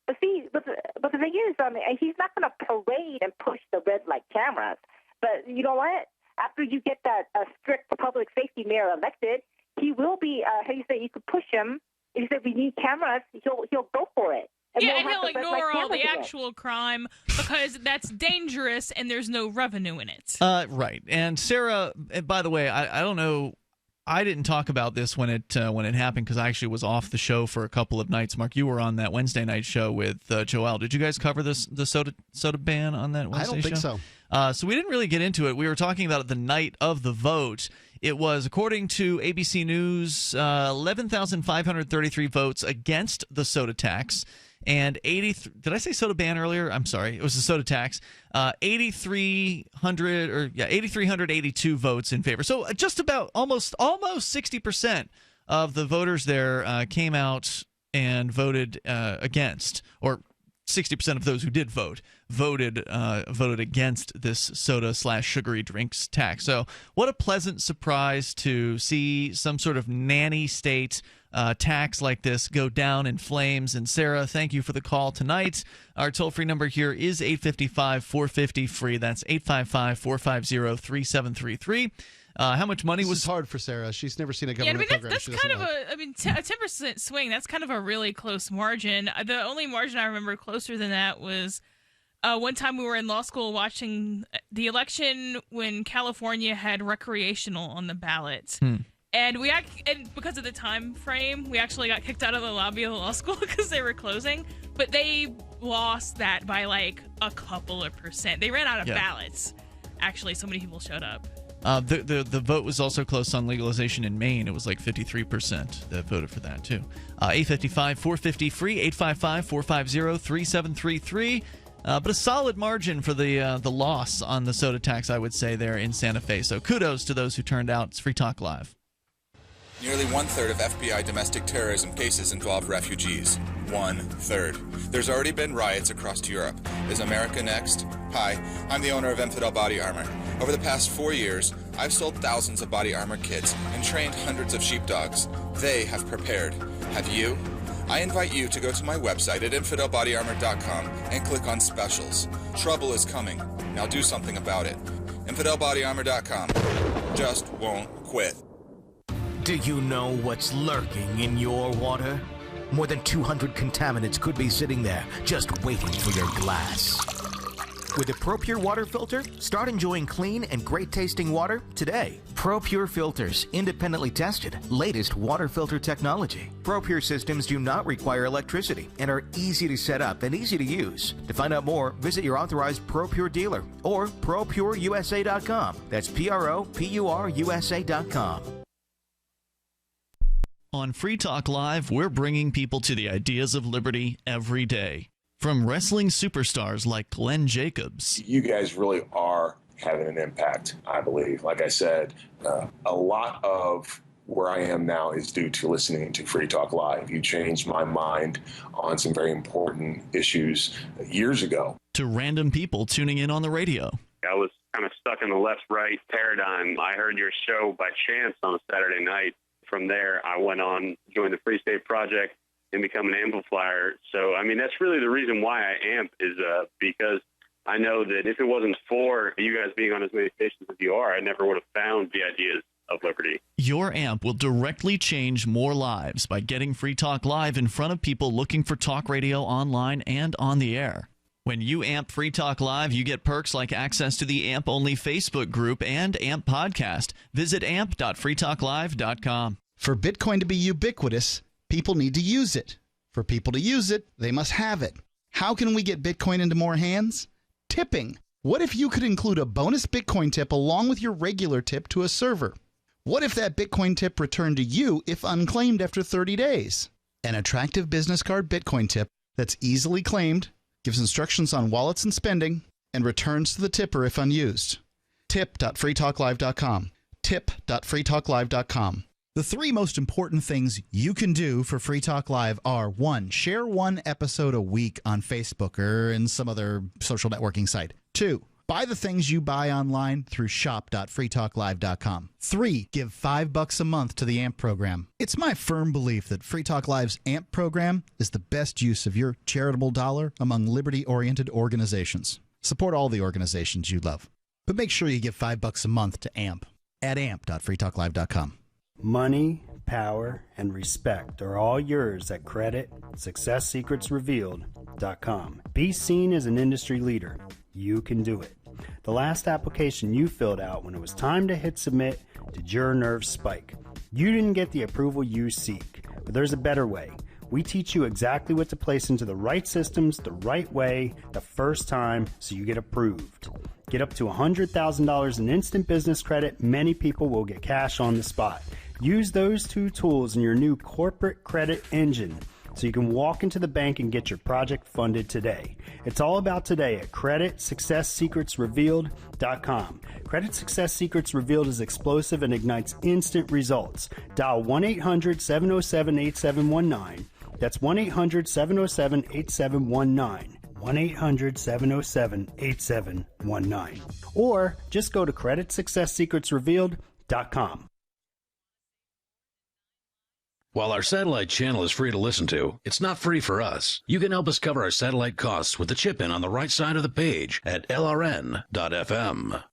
But the thing is, he's not going to parade and push the red light cameras. But you know what? After you get that strict public safety mayor elected, he will be. You could push him. If you said we need cameras, he'll go for it. And he'll ignore all the actual crime because that's dangerous and there's no revenue in it. Right. And Sarah, by the way, I don't know. I didn't talk about this when it happened because I actually was off the show for a couple of nights. Mark, you were on that Wednesday night show with Joel. Did you guys cover the soda ban on that Wednesday show? I don't think so. So we didn't really get into it. We were talking about it the night of the vote. It was, according to ABC News, 11,533 votes against the soda tax. And did I say soda ban earlier? I'm sorry. It was the soda tax. 8,382 votes in favor. So just about almost 60% of the voters there came out and voted against, or 60% of those who did vote voted against this soda/sugary drinks tax. So what a pleasant surprise to see some sort of nanny state tax like this go down in flames. And Sarah, thank you for the call tonight. Our toll-free number here is 855-450-FREE. That's 855-450-3733. How much money was hard for Sarah? She's never seen a government program. That's kind of a 10% swing. That's kind of a really close margin. The only margin I remember closer than that was one time we were in law school watching the election when California had recreational on the ballot. And because of the time frame, we actually got kicked out of the lobby of the law school because they were closing. But they lost that by like a couple of percent. They ran out of ballots. Actually, so many people showed up. The vote was also close on legalization in Maine. It was like 53% that voted for that, too. 855-450-FREE, 855-450-3733. But a solid margin for the loss on the soda tax, I would say, there in Santa Fe. So kudos to those who turned out. It's Free Talk Live. Nearly 1/3 of FBI domestic terrorism cases involve refugees. 1/3. There's already been riots across Europe. Is America next? Hi, I'm the owner of Infidel Body Armor. Over the past 4 years, I've sold thousands of body armor kits and trained hundreds of sheepdogs. They have prepared. Have you? I invite you to go to my website at infidelbodyarmor.com and click on specials. Trouble is coming. Now do something about it. Infidelbodyarmor.com. Just won't quit. Do you know what's lurking in your water? More than 200 contaminants could be sitting there, just waiting for your glass. With a ProPure water filter, start enjoying clean and great-tasting water today. ProPure filters, independently tested, latest water filter technology. ProPure systems do not require electricity and are easy to set up and easy to use. To find out more, visit your authorized ProPure dealer or ProPureUSA.com. That's ProPureUSA.com. On Free Talk Live, we're bringing people to the ideas of liberty every day. From wrestling superstars like Glenn Jacobs. You guys really are having an impact, I believe. Like I said, a lot of where I am now is due to listening to Free Talk Live. You changed my mind on some very important issues years ago. To random people tuning in on the radio. I was kind of stuck in the left-right paradigm. I heard your show by chance on a Saturday night. From there, I went on, joined the Free State Project, and become an amplifier. So, I mean, that's really the reason why I amp is because I know that if it wasn't for you guys being on as many stations as you are, I never would have found the ideas of liberty. Your amp will directly change more lives by getting Free Talk Live in front of people looking for talk radio online and on the air. When you amp Free Talk Live, you get perks like access to the AMP-only Facebook group and AMP podcast. Visit amp.freetalklive.com. For Bitcoin to be ubiquitous, people need to use it. For people to use it, they must have it. How can we get Bitcoin into more hands? Tipping. What if you could include a bonus Bitcoin tip along with your regular tip to a server? What if that Bitcoin tip returned to you if unclaimed after 30 days? An attractive business card Bitcoin tip that's easily claimed, gives instructions on wallets and spending, and returns to the tipper if unused. Tip.freetalklive.com. Tip.freetalklive.com. The three most important things you can do for Free Talk Live are: 1. Share one episode a week on Facebook or in some other social networking site. 2. Buy the things you buy online through shop.freetalklive.com. 3. Give $5 a month to the AMP program. It's my firm belief that Free Talk Live's AMP program is the best use of your charitable dollar among liberty-oriented organizations. Support all the organizations you love, but make sure you give $5 a month to AMP at amp.freetalklive.com. Money, power, and respect are all yours at creditsuccesssecretsrevealed.com. Be seen as an industry leader. You can do it. The last application you filled out when it was time to hit submit did your nerves spike. You didn't get the approval you seek, but there's a better way. We teach you exactly what to place into the right systems the right way the first time so you get approved. Get up to $100,000 in instant business credit. Many people will get cash on the spot. Use those two tools in your new corporate credit engine so you can walk into the bank and get your project funded today. It's all about today at creditsuccesssecretsrevealed.com. Credit Success Secrets Revealed is explosive and ignites instant results. Dial 1-800-707-8719. That's 1-800-707-8719. 1-800-707-8719. Or just go to creditsuccesssecretsrevealed.com. While our satellite channel is free to listen to, it's not free for us. You can help us cover our satellite costs with the chip-in on the right side of the page at lrn.fm.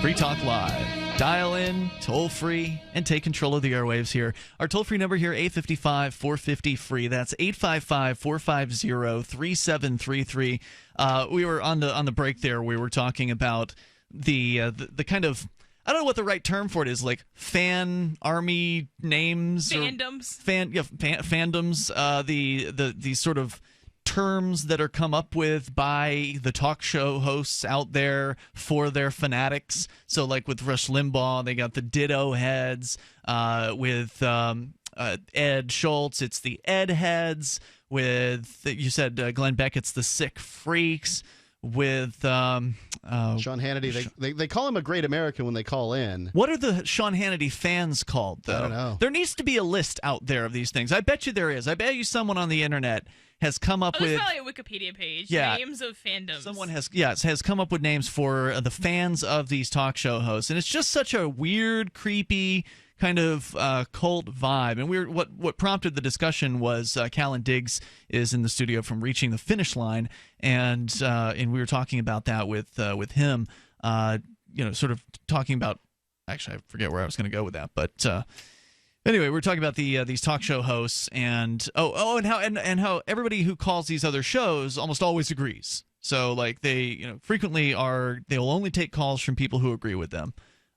Free Talk Live. Dial in, toll free, and take control of the airwaves here. Our toll-free number here, 855-450-FREE. That's 855-450-3733. We were on the break there. We were talking about the kind of, I don't know what the right term for it is, like fan army names, fandoms, fandoms. The sort of terms that are come up with by the talk show hosts out there for their fanatics. So like with Rush Limbaugh, they got the ditto heads. With Ed Schultz. It's the Ed Heads. With, you said, Glenn Beckett's the Sick Freaks. With Sean Hannity. They call him a great American when they call in. What are the Sean Hannity fans called, though? I don't know. There needs to be a list out there of these things. I bet you there is. I bet you someone on the internet has come up with... There's probably a Wikipedia page. Names of fandoms. Someone has come up with names for the fans of these talk show hosts. And it's just such a weird, creepy kind of cult vibe. And what prompted the discussion was Callan Diggs is in the studio from Reaching the Finish Line, and we were talking about that with him. Sort of talking about. Actually, I forget where I was going to go with that, but anyway, we're talking about these talk show hosts, and how everybody who calls these other shows almost always agrees. So like they frequently they'll only take calls from people who agree with them.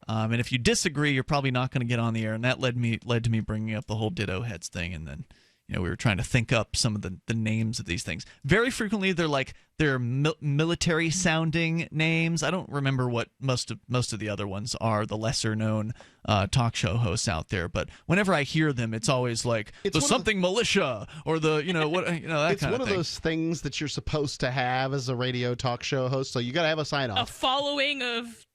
And if you disagree, you're probably not going to get on the air. And that led to me bringing up the whole Ditto Heads thing. And then, we were trying to think up some of the names of these things. Very frequently, they're military sounding names. I don't remember what most of the other ones are, the lesser known talk show hosts out there. But whenever I hear them, it's always like the something militia or the that it's kind of thing. It's one of those things that you're supposed to have as a radio talk show host. So you got to have a sign off. A following of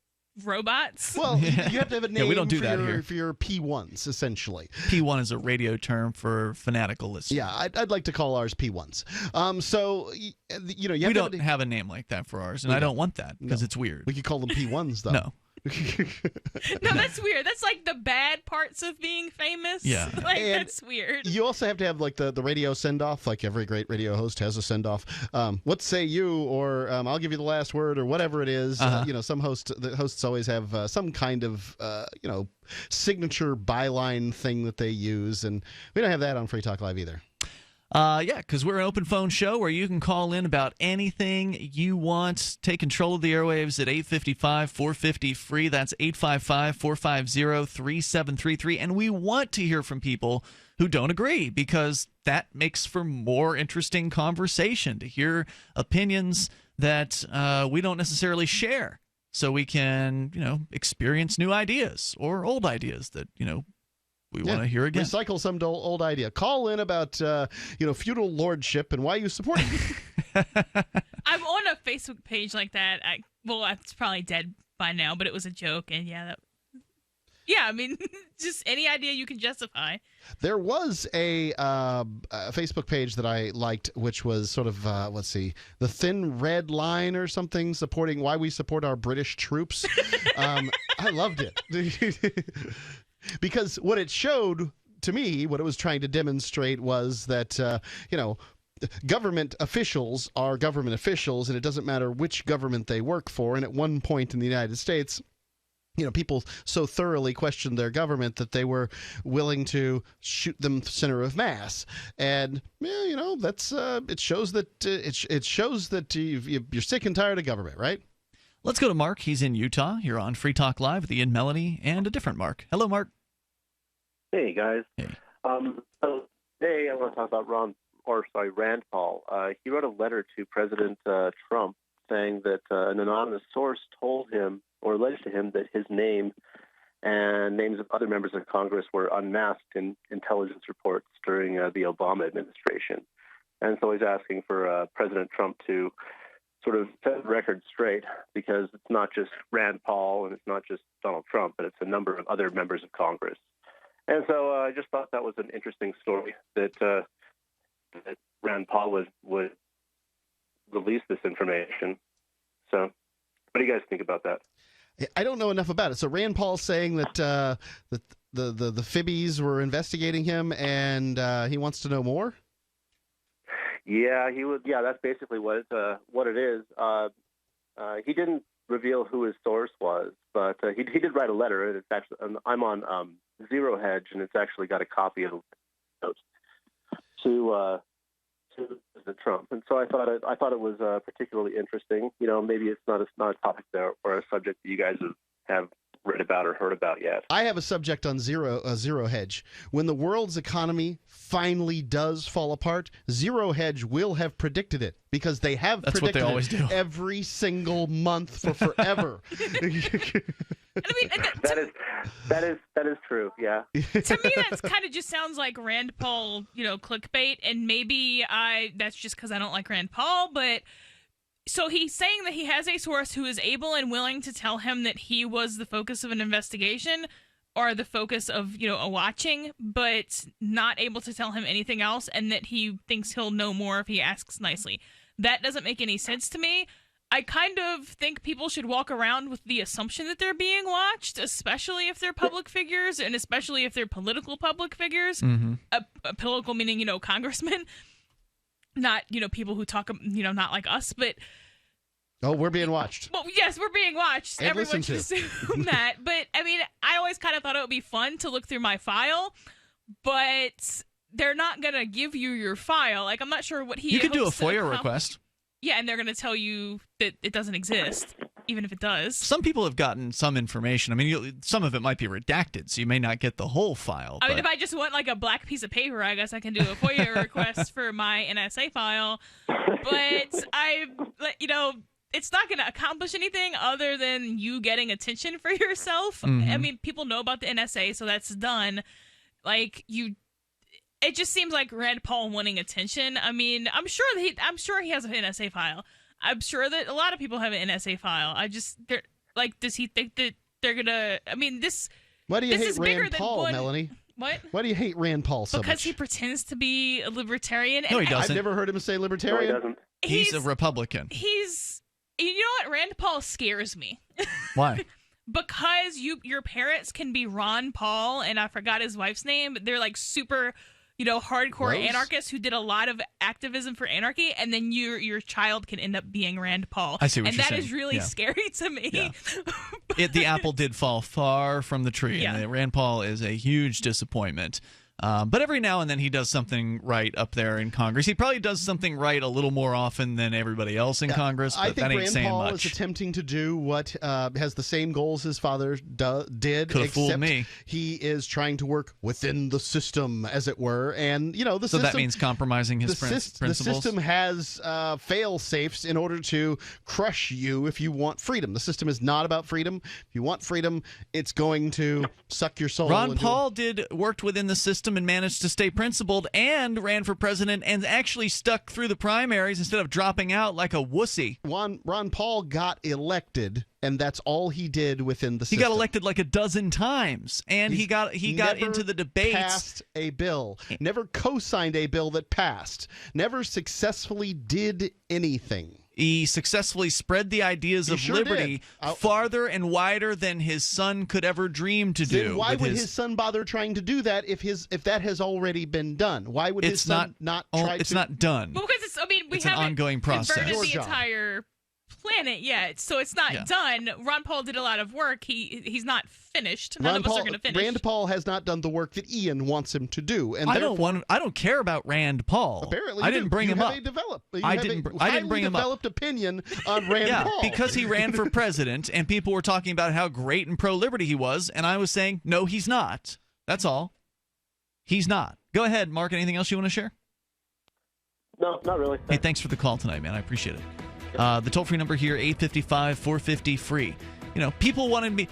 robots. Well, you have to have a name we don't do that here. For your P1s, essentially. P1 is a radio term for fanatical listeners. Yeah, I'd like to call ours P1s. We don't have a name like that for ours, and I don't want that because it's weird. We could call them P1s, though. No. No, that's weird. That's like the bad parts of being famous. Yeah. That's weird. You also have to have like the radio send-off, like every great radio host has a send-off. What say you, or I'll give you the last word, or whatever it is. Some hosts always have some kind of signature byline thing that they use, and we don't have that on Free Talk Live either. Because we're an open phone show where you can call in about anything you want. Take control of the airwaves at 855-450-FREE. That's 855-450-3733. And we want to hear from people who don't agree, because that makes for more interesting conversation, to hear opinions that we don't necessarily share, so we can, experience new ideas or old ideas that, we want to hear again. Recycle some old idea. Call in about feudal lordship and why you support it. I'm on a Facebook page like that. It's probably dead by now, but it was a joke, and just any idea you can justify. There was a Facebook page that I liked, which was sort of the Thin Red Line or something, supporting why we support our British troops. I loved it. Because what it showed to me, what it was trying to demonstrate was that, government officials are government officials, and it doesn't matter which government they work for. And at one point in the United States, people so thoroughly questioned their government that they were willing to shoot them center of mass. And that's it shows that you're sick and tired of government, right? Let's go to Mark. He's in Utah. You're on Free Talk Live with Ian, Melanie, and a different Mark. Hello, Mark. Hey, guys. Hey. Today I want to talk about Rand Paul. He wrote a letter to President Trump saying that an anonymous source told him or alleged to him that his name and names of other members of Congress were unmasked in intelligence reports during the Obama administration. And so he's asking for President Trump to sort of set the record straight, because it's not just Rand Paul and it's not just Donald Trump, but it's a number of other members of Congress. And so I just thought that was an interesting story, that Rand Paul would release this information. So what do you guys think about that? I don't know enough about it. So Rand Paul's saying that the Fibbies were investigating him, and he wants to know more? Yeah, he would. Yeah, that's basically what it is. He didn't reveal who his source was, but he did write a letter. And it's actually I'm on Zero Hedge, and it's actually got a copy of the notes to President Trump. And so I thought it was particularly interesting. Maybe it's not a topic there or a subject that you guys have read about or heard about yet. I have a subject on Zero Hedge. When the world's economy finally does fall apart, Zero Hedge will have predicted it, because they have predicted what they always do. Every single month for forever. I mean, that is true. Yeah. To me, that's kind of just sounds like Rand Paul, clickbait, and maybe that's just because I don't like Rand Paul, but. So he's saying that he has a source who is able and willing to tell him that he was the focus of an investigation or the focus of, a watching, but not able to tell him anything else, and that he thinks he'll know more if he asks nicely. That doesn't make any sense to me. I kind of think people should walk around with the assumption that they're being watched, especially if they're public figures, and especially if they're political public figures. Mm-hmm. Political meaning, congressmen. Not, people who talk, not like us, but... Oh, we're being watched. Well, yes, we're being watched. And Everyone should assume that. But, I mean, I always kind of thought it would be fun to look through my file, but they're not going to give you your file. Like, I'm not sure what he... You could do a FOIA request. Yeah, and they're going to tell you that it doesn't exist, even if it does. Some people have gotten some information. I mean, some of it might be redacted, so you may not get the whole file. I mean, if I just want like a black piece of paper, I guess I can do a FOIA request for my NSA file. But it's not going to accomplish anything other than you getting attention for yourself. Mm-hmm. I mean, people know about the NSA, so that's done. Like it just seems like Rand Paul wanting attention. I mean, I'm sure he has an NSA file. I'm sure that a lot of people have an NSA file. Does he think that they're gonna? I mean, this. Why do you this hate Rand Paul, Melanie? What? Why do you hate Rand Paul so much? Because he pretends to be a libertarian. No, he doesn't. I've never heard him say libertarian. No, he doesn't. He's a Republican. You know what? Rand Paul scares me. Why? Because your parents can be Ron Paul, and I forgot his wife's name, but they're like super, hardcore Rose? Anarchists who did a lot of activism for anarchy, and then your child can end up being Rand Paul. I see what and you're that saying. is really Yeah. scary to me. Yeah. The apple did fall far from the tree. Yeah. And Rand Paul is a huge disappointment. But every now and then he does something right up there in Congress. He probably does something right a little more often than everybody else in Congress, but I think that ain't Rand saying Paul much. is attempting to do what has the same goals his father did. Could've fooled except me. He is trying to work within the system, as it were, and the So system. that means compromising his principles. The system has fail safes in order to crush you if you want freedom. The system is not about freedom. If you want freedom, it's going to suck your soul. Ron Paul worked within the system and managed to stay principled and ran for president and actually stuck through the primaries instead of dropping out like a wussy. Ron Paul got elected, and that's all he did within the system. He got elected like a dozen times, and he got into the debates. Passed a bill, never co-signed a bill that passed, never successfully did anything. He successfully spread the ideas of liberty farther and wider than his son could ever dream to do. Then why would his son bother trying to do that if that has already been done? Why would his son not try to? It's not done. Well, because it's an ongoing process. Inverted the entire planet yet, so it's not done. Ron Paul did a lot of work. He's not finished. None of us are going to finish. Rand Paul has not done the work that Ian wants him to do, and I don't care about Rand Paul. Apparently, I didn't bring him up. I didn't bring him up. Developed opinion on Rand Paul. Because he ran for president, and people were talking about how great and pro-liberty he was, and I was saying, no, he's not. That's all. He's not. Go ahead, Mark. Anything else you want to share? No, not really. Hey, thanks for the call tonight, man. I appreciate it. The toll-free number here, 855-450-FREE. People wanted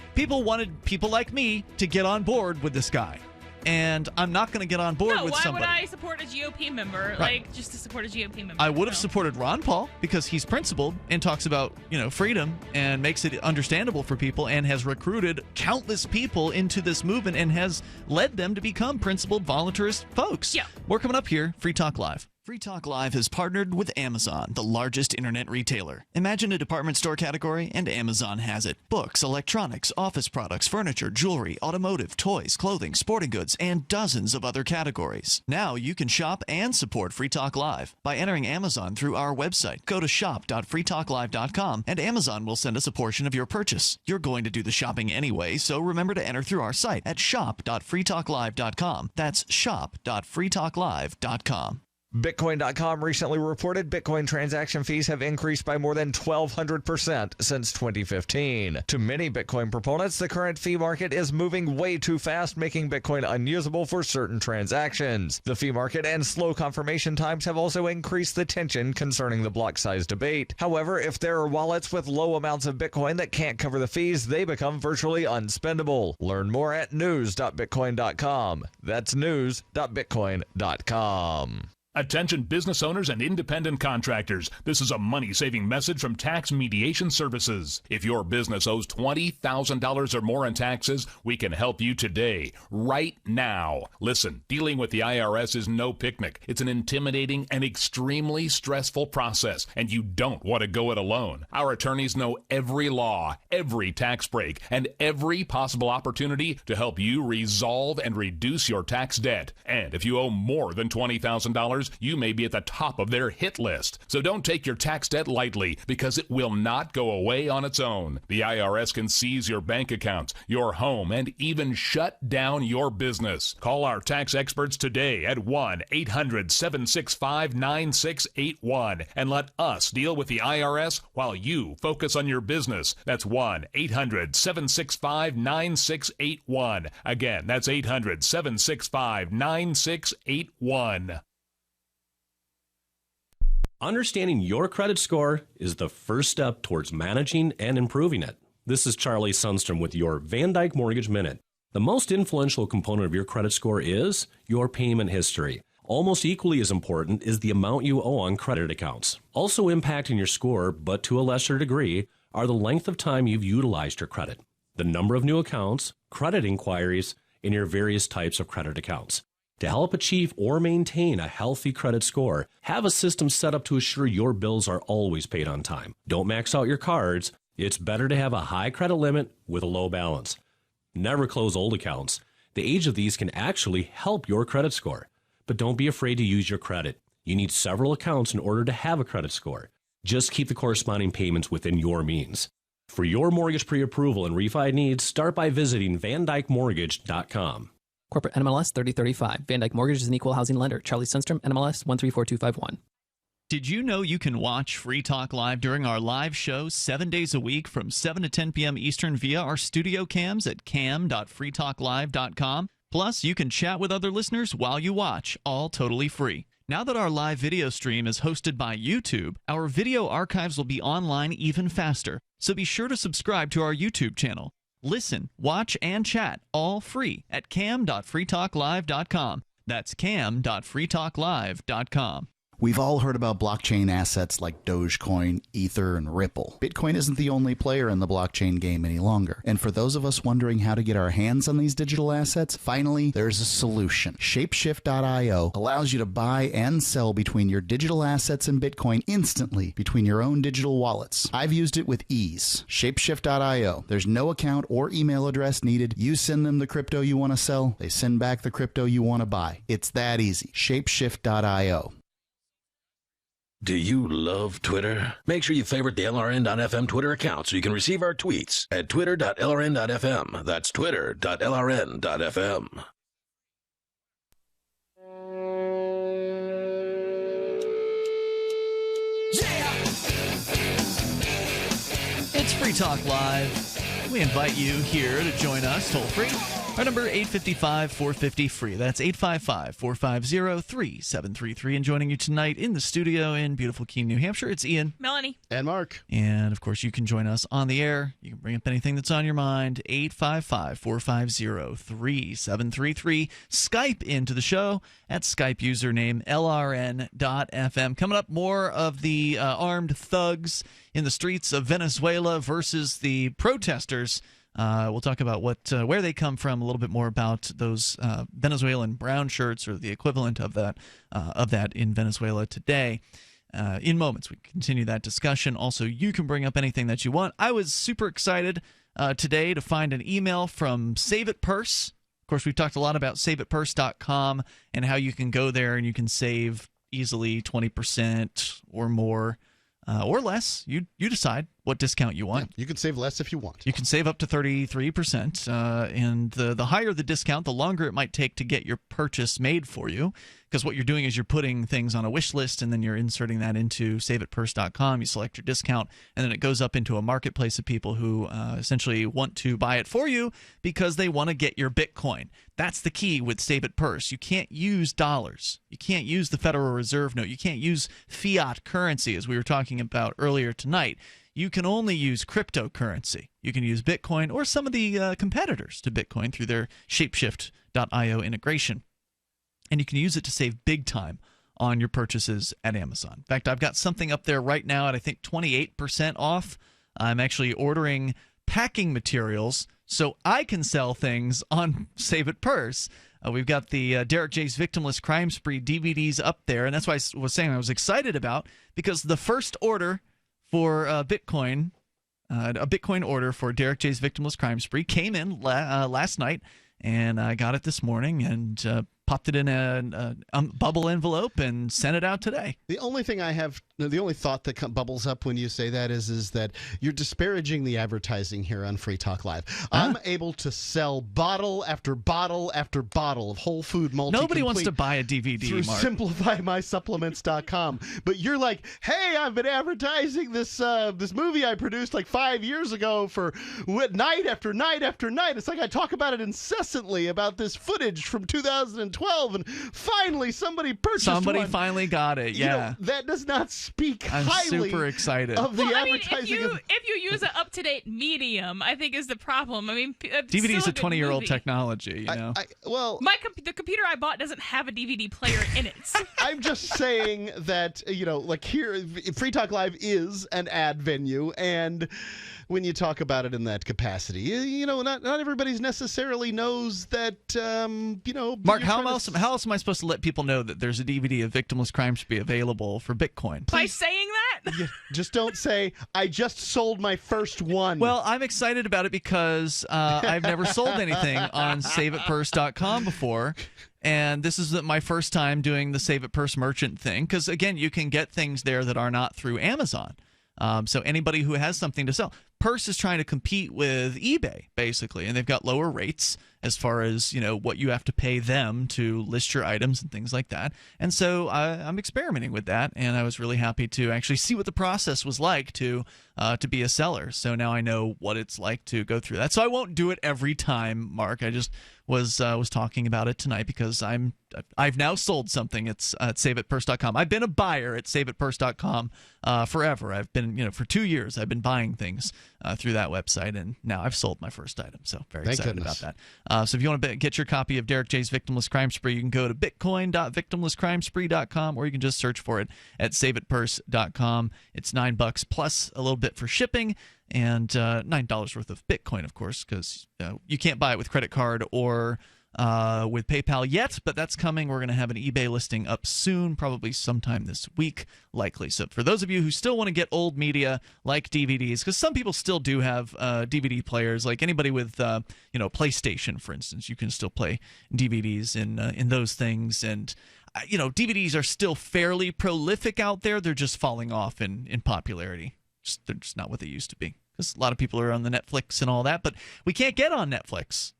people like me to get on board with this guy. And I'm not going to get on board with somebody. Why would I support a GOP member? Right. Like, just to support a GOP member? I would have supported Ron Paul because he's principled and talks about, freedom and makes it understandable for people and has recruited countless people into this movement and has led them to become principled voluntarist folks. Yeah. More coming up here, Free Talk Live. Free Talk Live has partnered with Amazon, the largest internet retailer. Imagine a department store category, and Amazon has it. Books, electronics, office products, furniture, jewelry, automotive, toys, clothing, sporting goods, and dozens of other categories. Now you can shop and support Free Talk Live by entering Amazon through our website. Go to shop.freetalklive.com, and Amazon will send us a portion of your purchase. You're going to do the shopping anyway, so remember to enter through our site at shop.freetalklive.com. That's shop.freetalklive.com. Bitcoin.com recently reported Bitcoin transaction fees have increased by more than 1,200% since 2015. To many Bitcoin proponents, the current fee market is moving way too fast, making Bitcoin unusable for certain transactions. The fee market and slow confirmation times have also increased the tension concerning the block size debate. However, if there are wallets with low amounts of Bitcoin that can't cover the fees, they become virtually unspendable. Learn more at news.bitcoin.com. That's news.bitcoin.com. Attention business owners and independent contractors. This is a money-saving message from Tax Mediation Services. If your business owes $20,000 or more in taxes, we can help you today, right now. Listen, dealing with the IRS is no picnic. It's an intimidating and extremely stressful process, and you don't want to go it alone. Our attorneys know every law, every tax break, and every possible opportunity to help you resolve and reduce your tax debt. And if you owe more than $20,000, you may be at the top of their hit list. So don't take your tax debt lightly, because it will not go away on its own. The IRS can seize your bank accounts, your home, and even shut down your business. Call our tax experts today at 1-800-765-9681 and let us deal with the IRS while you focus on your business. That's 1-800-765-9681. Again, that's 800-765-9681. Understanding your credit score is the first step towards managing and improving it. This is Charlie Sundstrom with your Van Dyke Mortgage Minute. The most influential component of your credit score is your payment history. Almost equally as important is the amount you owe on credit accounts. Also impacting your score, but to a lesser degree, are the length of time you've utilized your credit, the number of new accounts, credit inquiries, and your various types of credit accounts. To help achieve or maintain a healthy credit score, have a system set up to assure your bills are always paid on time. Don't max out your cards. It's better to have a high credit limit with a low balance. Never close old accounts. The age of these can actually help your credit score. But don't be afraid to use your credit. You need several accounts in order to have a credit score. Just keep the corresponding payments within your means. For your mortgage pre-approval and refi needs, start by visiting VanDykeMortgage.com. Corporate NMLS 3035. Van Dyke Mortgage is an equal housing lender. Charlie Sundstrom, NMLS 134251. Did you know you can watch Free Talk Live during our live shows 7 days a week from 7 to 10 p.m. Eastern via our studio cams at cam.freetalklive.com? Plus, you can chat with other listeners while you watch, all totally free. Now that our live video stream is hosted by YouTube, our video archives will be online even faster. So be sure to subscribe to our YouTube channel. Listen, watch, and chat all free at cam.freetalklive.com. That's cam.freetalklive.com. We've all heard about blockchain assets like Dogecoin, Ether, and Ripple. Bitcoin isn't the only player in the blockchain game any longer. And for those of us wondering how to get our hands on these digital assets, finally, there's a solution. Shapeshift.io allows you to buy and sell between your digital assets and Bitcoin instantly between your own digital wallets. I've used it with ease. Shapeshift.io. There's no account or email address needed. You send them the crypto you want to sell. They send back the crypto you want to buy. It's that easy. Shapeshift.io. Do you love Twitter? Make sure you favorite the LRN.FM Twitter account so you can receive our tweets at twitter.lrn.fm. That's twitter.lrn.fm. It's Free Talk Live. We invite you here to join us toll free. Our number 855-450-FREE. That's 855-450-3733. And joining you tonight in the studio in beautiful Keene, New Hampshire, it's Ian. Melanie. And Mark. And, of course, you can join us on the air. You can bring up anything that's on your mind. 855-450-3733. Skype into the show at Skype username LRN.FM. Coming up, more of the armed thugs in the streets of Venezuela versus the protesters. We'll talk about where they come from, a little bit more about those Venezuelan brown shirts, or the equivalent of that in Venezuela today. In moments, we continue that discussion. Also, you can bring up anything that you want. I was super excited today to find an email from Save It Purse. Of course, we've talked a lot about SaveItPurse.com and how you can go there and you can save easily 20% or more. Or less. You decide what discount you want. Yeah, you can save less if you want. You can save up to 33%, and the higher the discount, the longer it might take to get your purchase made for you, because what you're doing is you're putting things on a wish list, and then you're inserting that into saveitpurse.com. You select your discount, and then it goes up into a marketplace of people who essentially want to buy it for you because they want to get your Bitcoin. That's the key with Save It Purse. You can't use dollars. You can't use the Federal Reserve note. You can't use fiat currency, as we were talking about earlier tonight. You can only use cryptocurrency. You can use Bitcoin or some of the competitors to Bitcoin through their Shapeshift.io integration. And you can use it to save big time on your purchases at Amazon. In fact, I've got something up there right now at, I think, 28% off. I'm actually ordering packing materials so I can sell things on Save It Purse. We've got the Derek J's Victimless Crime Spree DVDs up there, and that's why I was saying I was excited about, because the first order for Bitcoin, a Bitcoin order for Derek J's Victimless Crime Spree came in last night, and I got it this morning and popped it in a bubble envelope and sent it out today. The only thing the only thought that bubbles up when you say that is that you're disparaging the advertising here on Free Talk Live. I'm able to sell bottle after bottle after bottle of Whole Food Multi-Complete. Nobody wants to buy a DVD, through Mark. SimplifyMySupplements.com. But you're like, hey, I've been advertising this movie I produced like 5 years ago for night after night after night. It's like I talk about it incessantly, about this footage from 2012, and finally somebody purchased Somebody one. Finally got it, yeah. You know, that does not speak I'm highly super excited. of the if advertising. you use an up-to-date medium, I think is the problem. I mean, DVD is a 20-year-old technology, you know. The computer I bought doesn't have a DVD player in it. I'm just saying that, like here, Free Talk Live is an ad venue, and when you talk about it in that capacity, not everybody's necessarily knows that, Mark, how else am I supposed to let people know that there's a DVD of Victimless Crime Spree available for Bitcoin? By saying that? Just don't say, I just sold my first one. Well, I'm excited about it because I've never sold anything on SaveItPurse.com before. And this is my first time doing the Save It Purse merchant thing because, again, you can get things there that are not through Amazon. So anybody who has something to sell. Purse is trying to compete with eBay, basically, and they've got lower rates as far as, what you have to pay them to list your items and things like that. And so I'm experimenting with that, and I was really happy to actually see what the process was like to be a seller. So now I know what it's like to go through that. So I won't do it every time, Mark. I just was talking about it tonight because I've now sold something at SaveItPurse.com. I've been a buyer at SaveItPurse.com forever. I've been, for 2 years, I've been buying things through that website, and now I've sold my first item. So very excited about that. So if you want to get your copy of Derek J's Victimless Crime Spree, you can go to bitcoin.victimlesscrimespree.com, or you can just search for it at SaveItPurse.com. It's $9 plus a little bit for shipping, and $9 worth of Bitcoin, of course, because you can't buy it with credit card or with PayPal yet, but that's coming. We're going to have an eBay listing up soon, probably sometime this week, likely. So for those of you who still want to get old media like DVDs, because some people still do have DVD players, like anybody with PlayStation, for instance, you can still play DVDs in those things, and DVDs are still fairly prolific out there. They're just falling off in popularity. They're just not what they used to be. Because a lot of people are on the Netflix and all that, but we can't get on Netflix.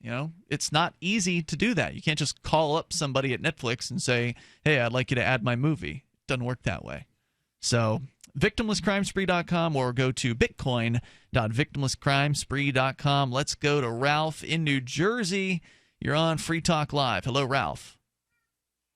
It's not easy to do that. You can't just call up somebody at Netflix and say, hey, I'd like you to add my movie. It doesn't work that way. So victimlesscrimespree.com or go to bitcoin.victimlesscrimespree.com. Let's go to Ralph in New Jersey. You're on Free Talk Live. Hello, Ralph.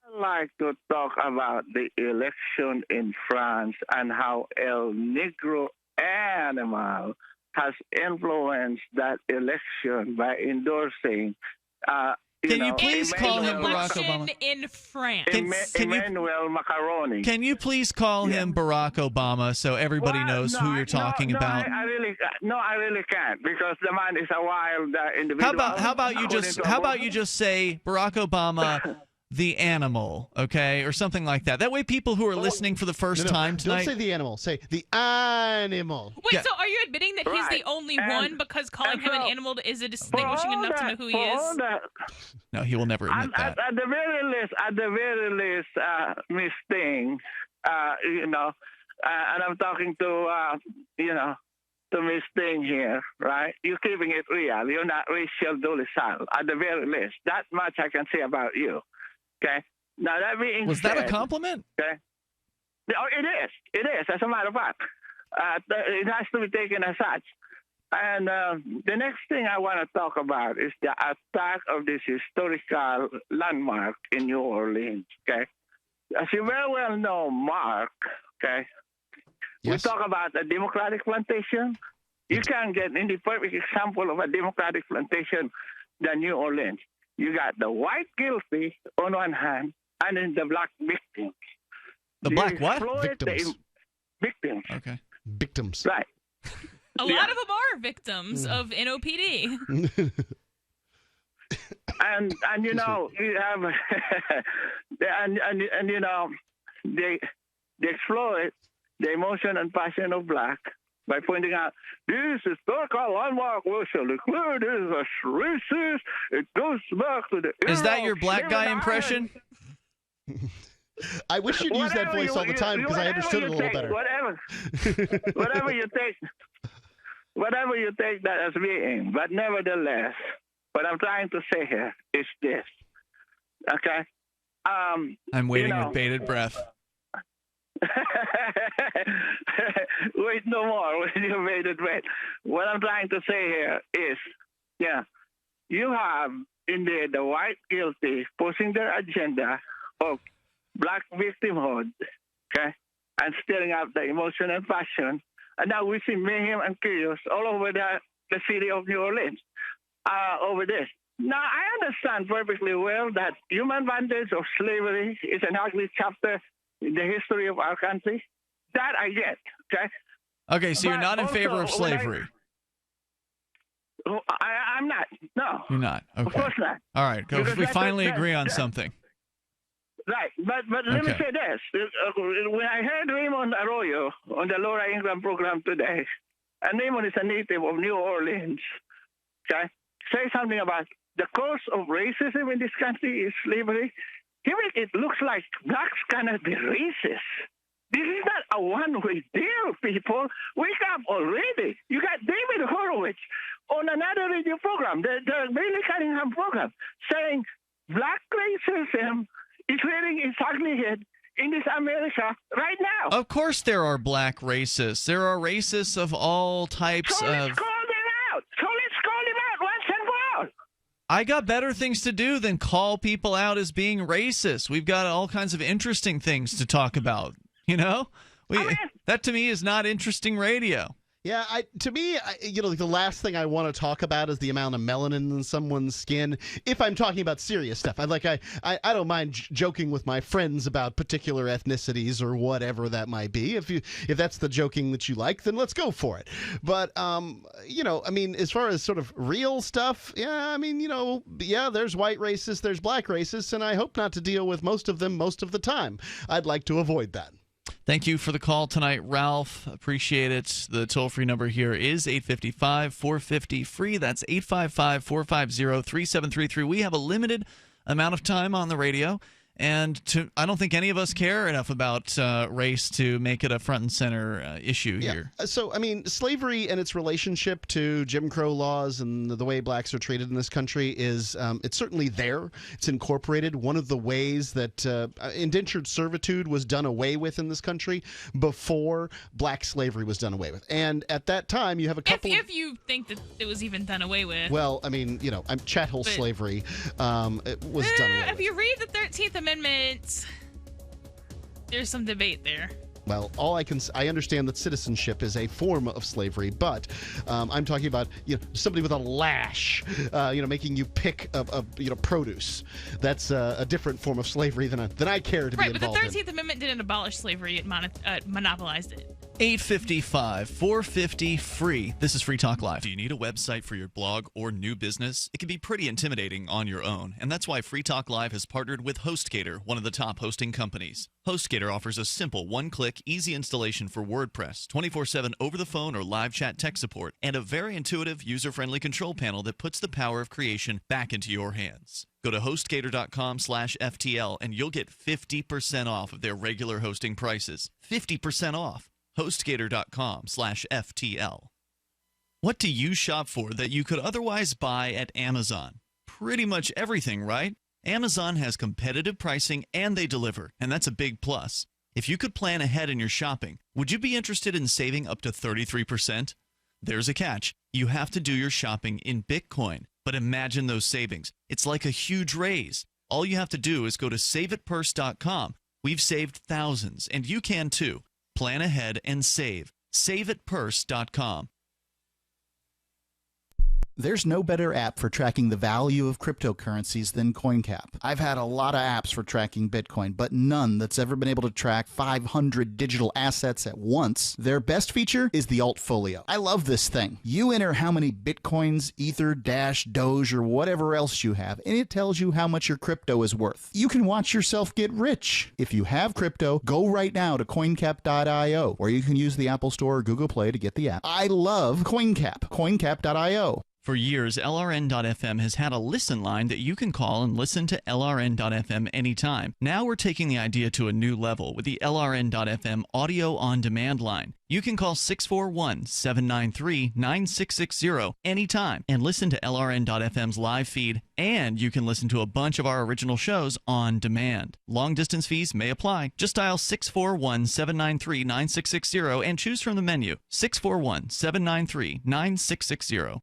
I'd like to talk about the election in France and how El Negro Animal has influenced that election by endorsing Can you please call him Barack Obama? In France. Emmanuel Macaroni. Can you please call him Barack Obama so everybody knows who you're talking about? I really can't, because the man is a wild individual. How about you just say Barack Obama the animal, okay, or something like that. That way people who are listening for the first time tonight... Don't say the animal. Say the animal. Wait, so are you admitting that he's the only one because calling him an animal is distinguishing enough to know who he is? No, he will never admit that. At the very least, Miss Thing, and I'm talking to, to Miss Thing here, right? You're keeping it real. You're not Rachel Dolezal, at the very least. That much I can say about you. Okay? Now, that being Was said, that a compliment? Okay? Oh, it is. It is, as a matter of fact. It has to be taken as such. And the next thing I want to talk about is the attack of this historical landmark in New Orleans, okay? As you very well know, Mark, okay, we talk about a democratic plantation. You can get any perfect example of a democratic plantation than New Orleans. You got the white guilty on one hand, and then the black victims. The black what? Victims. Victims. Okay. Victims. Right. A lot of them are victims of NOPD. and you know you have and you know they exploit the emotion and passion of black by pointing out this historical landmark we shall include is a racist. It goes back to the Is that your black guy impression? I wish you'd use that voice all the time because I understood it a little better. Whatever you take that as being, but nevertheless, what I'm trying to say here is this. Okay? I'm waiting with bated breath. Wait no more when you made it wait. What I'm trying to say here is, you have indeed the white guilty pushing their agenda of black victimhood, okay, and stirring up the emotion and passion. And now we see mayhem and chaos all over the city of New Orleans over this. Now, I understand perfectly well that human bondage or slavery is an ugly chapter in the history of our country. That I get, okay? Okay, so you're not in favor of slavery. I'm not, no. You're not? Okay. Of course not. All right, Because we finally agree on something. Right, but let me say this. When I heard Raymond Arroyo on the Laura Ingram program today, and Raymond is a native of New Orleans, okay, say something about the cause of racism in this country is slavery, it looks like blacks cannot be racist. This is not a one-way deal, people. Wake up already. You got David Horowitz on another radio program, the Bailey Cunningham program, saying black racism is rearing its ugly head in this America right now. Of course there are black racists. There are racists of all types So of... let's call them out. Once and for all. I got better things to do than call people out as being racist. We've got all kinds of interesting things to talk about, you know? That to me is not interesting radio. Yeah, to me, the last thing I want to talk about is the amount of melanin in someone's skin. If I'm talking about serious stuff, I don't mind joking with my friends about particular ethnicities or whatever that might be. If that's the joking that you like, then let's go for it. But as far as sort of real stuff, there's white racists, there's black racists, and I hope not to deal with most of them most of the time. I'd like to avoid that. Thank you for the call tonight, Ralph. Appreciate it. The toll-free number here is 855-450-FREE. That's 855-450-3733. We have a limited amount of time on the radio, and I don't think any of us care enough about race to make it a front and center issue here. So, slavery and its relationship to Jim Crow laws and the way blacks are treated in this country is it's certainly there. It's incorporated. One of the ways that indentured servitude was done away with in this country before black slavery was done away with. And at that time, you have a couple... If you think that it was even done away with. Well, chattel slavery it was done away with. If you read the 13th Amendment, there's some debate there. Well, I understand that citizenship is a form of slavery, but I'm talking about somebody with a lash, making you pick produce. That's a different form of slavery than I care to be involved in. Right, but the 13th Amendment didn't abolish slavery; it monopolized it. 855-450-FREE. This is Free Talk Live. Do you need a website for your blog or new business? It can be pretty intimidating on your own, and that's why Free Talk Live has partnered with HostGator, one of the top hosting companies. HostGator offers a simple one-click, easy installation for WordPress, 24/7 over-the-phone or live chat tech support, and a very intuitive, user-friendly control panel that puts the power of creation back into your hands. Go to HostGator.com/FTL and you'll get 50% off of their regular hosting prices. 50% off. HostGator.com/FTL. What do you shop for that you could otherwise buy at Amazon? Pretty much everything, right? Amazon has competitive pricing and they deliver, and that's a big plus. If you could plan ahead in your shopping, would you be interested in saving up to 33%? There's a catch. You have to do your shopping in Bitcoin. But imagine those savings. It's like a huge raise. All you have to do is go to saveatpurse.com. We've saved thousands, and you can too. Plan ahead and save. Saveatpurse.com. There's no better app for tracking the value of cryptocurrencies than CoinCap. I've had a lot of apps for tracking Bitcoin, but none that's ever been able to track 500 digital assets at once. Their best feature is the Altfolio. I love this thing. You enter how many Bitcoins, Ether, Dash, Doge, or whatever else you have, and it tells you how much your crypto is worth. You can watch yourself get rich. If you have crypto, go right now to coincap.io, or you can use the Apple Store or Google Play to get the app. I love CoinCap. coincap.io. For years, LRN.FM has had a listen line that you can call and listen to LRN.FM anytime. Now we're taking the idea to a new level with the LRN.FM audio on-demand line. You can call 641-793-9660 anytime and listen to LRN.FM's live feed, and you can listen to a bunch of our original shows on demand. Long-distance fees may apply. Just dial 641-793-9660 and choose from the menu. 641-793-9660.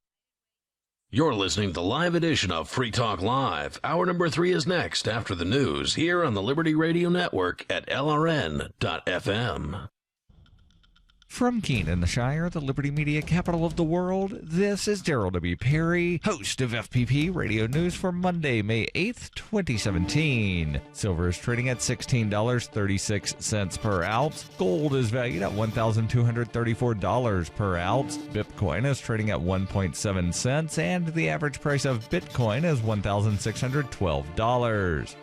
You're listening to the live edition of Free Talk Live. Hour number 3 is next after the news here on the Liberty Radio Network at LRN.FM. From Keene in the Shire, the Liberty Media capital of the world, this is Daryl W. Perry, host of FPP Radio News for Monday, May 8th, 2017. Silver is trading at $16.36 per ounce. Gold is valued at $1,234 per ounce. Bitcoin is trading at 1.7 cents, and the average price of Bitcoin is $1,612.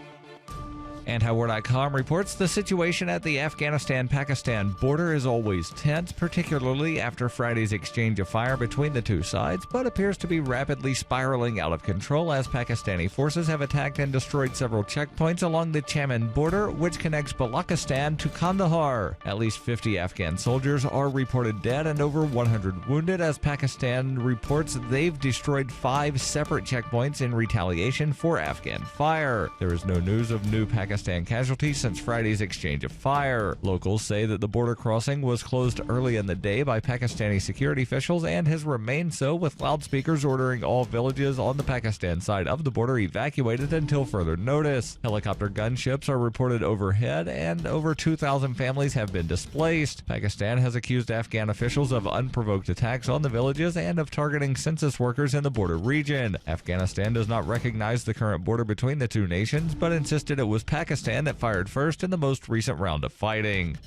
And HowWar.com reports the situation at the Afghanistan-Pakistan border is always tense, particularly after Friday's exchange of fire between the two sides, but appears to be rapidly spiraling out of control as Pakistani forces have attacked and destroyed several checkpoints along the Chaman border, which connects Balochistan to Kandahar. At least 50 Afghan soldiers are reported dead and over 100 wounded as Pakistan reports they've destroyed 5 separate checkpoints in retaliation for Afghan fire. There is no news of new Pakistan casualties since Friday's exchange of fire. Locals say that the border crossing was closed early in the day by Pakistani security officials and has remained so, with loudspeakers ordering all villages on the Pakistan side of the border evacuated until further notice. Helicopter gunships are reported overhead and over 2,000 families have been displaced. Pakistan has accused Afghan officials of unprovoked attacks on the villages and of targeting census workers in the border region. Afghanistan does not recognize the current border between the two nations, but insisted it was Pakistan that fired first in the most recent round of fighting.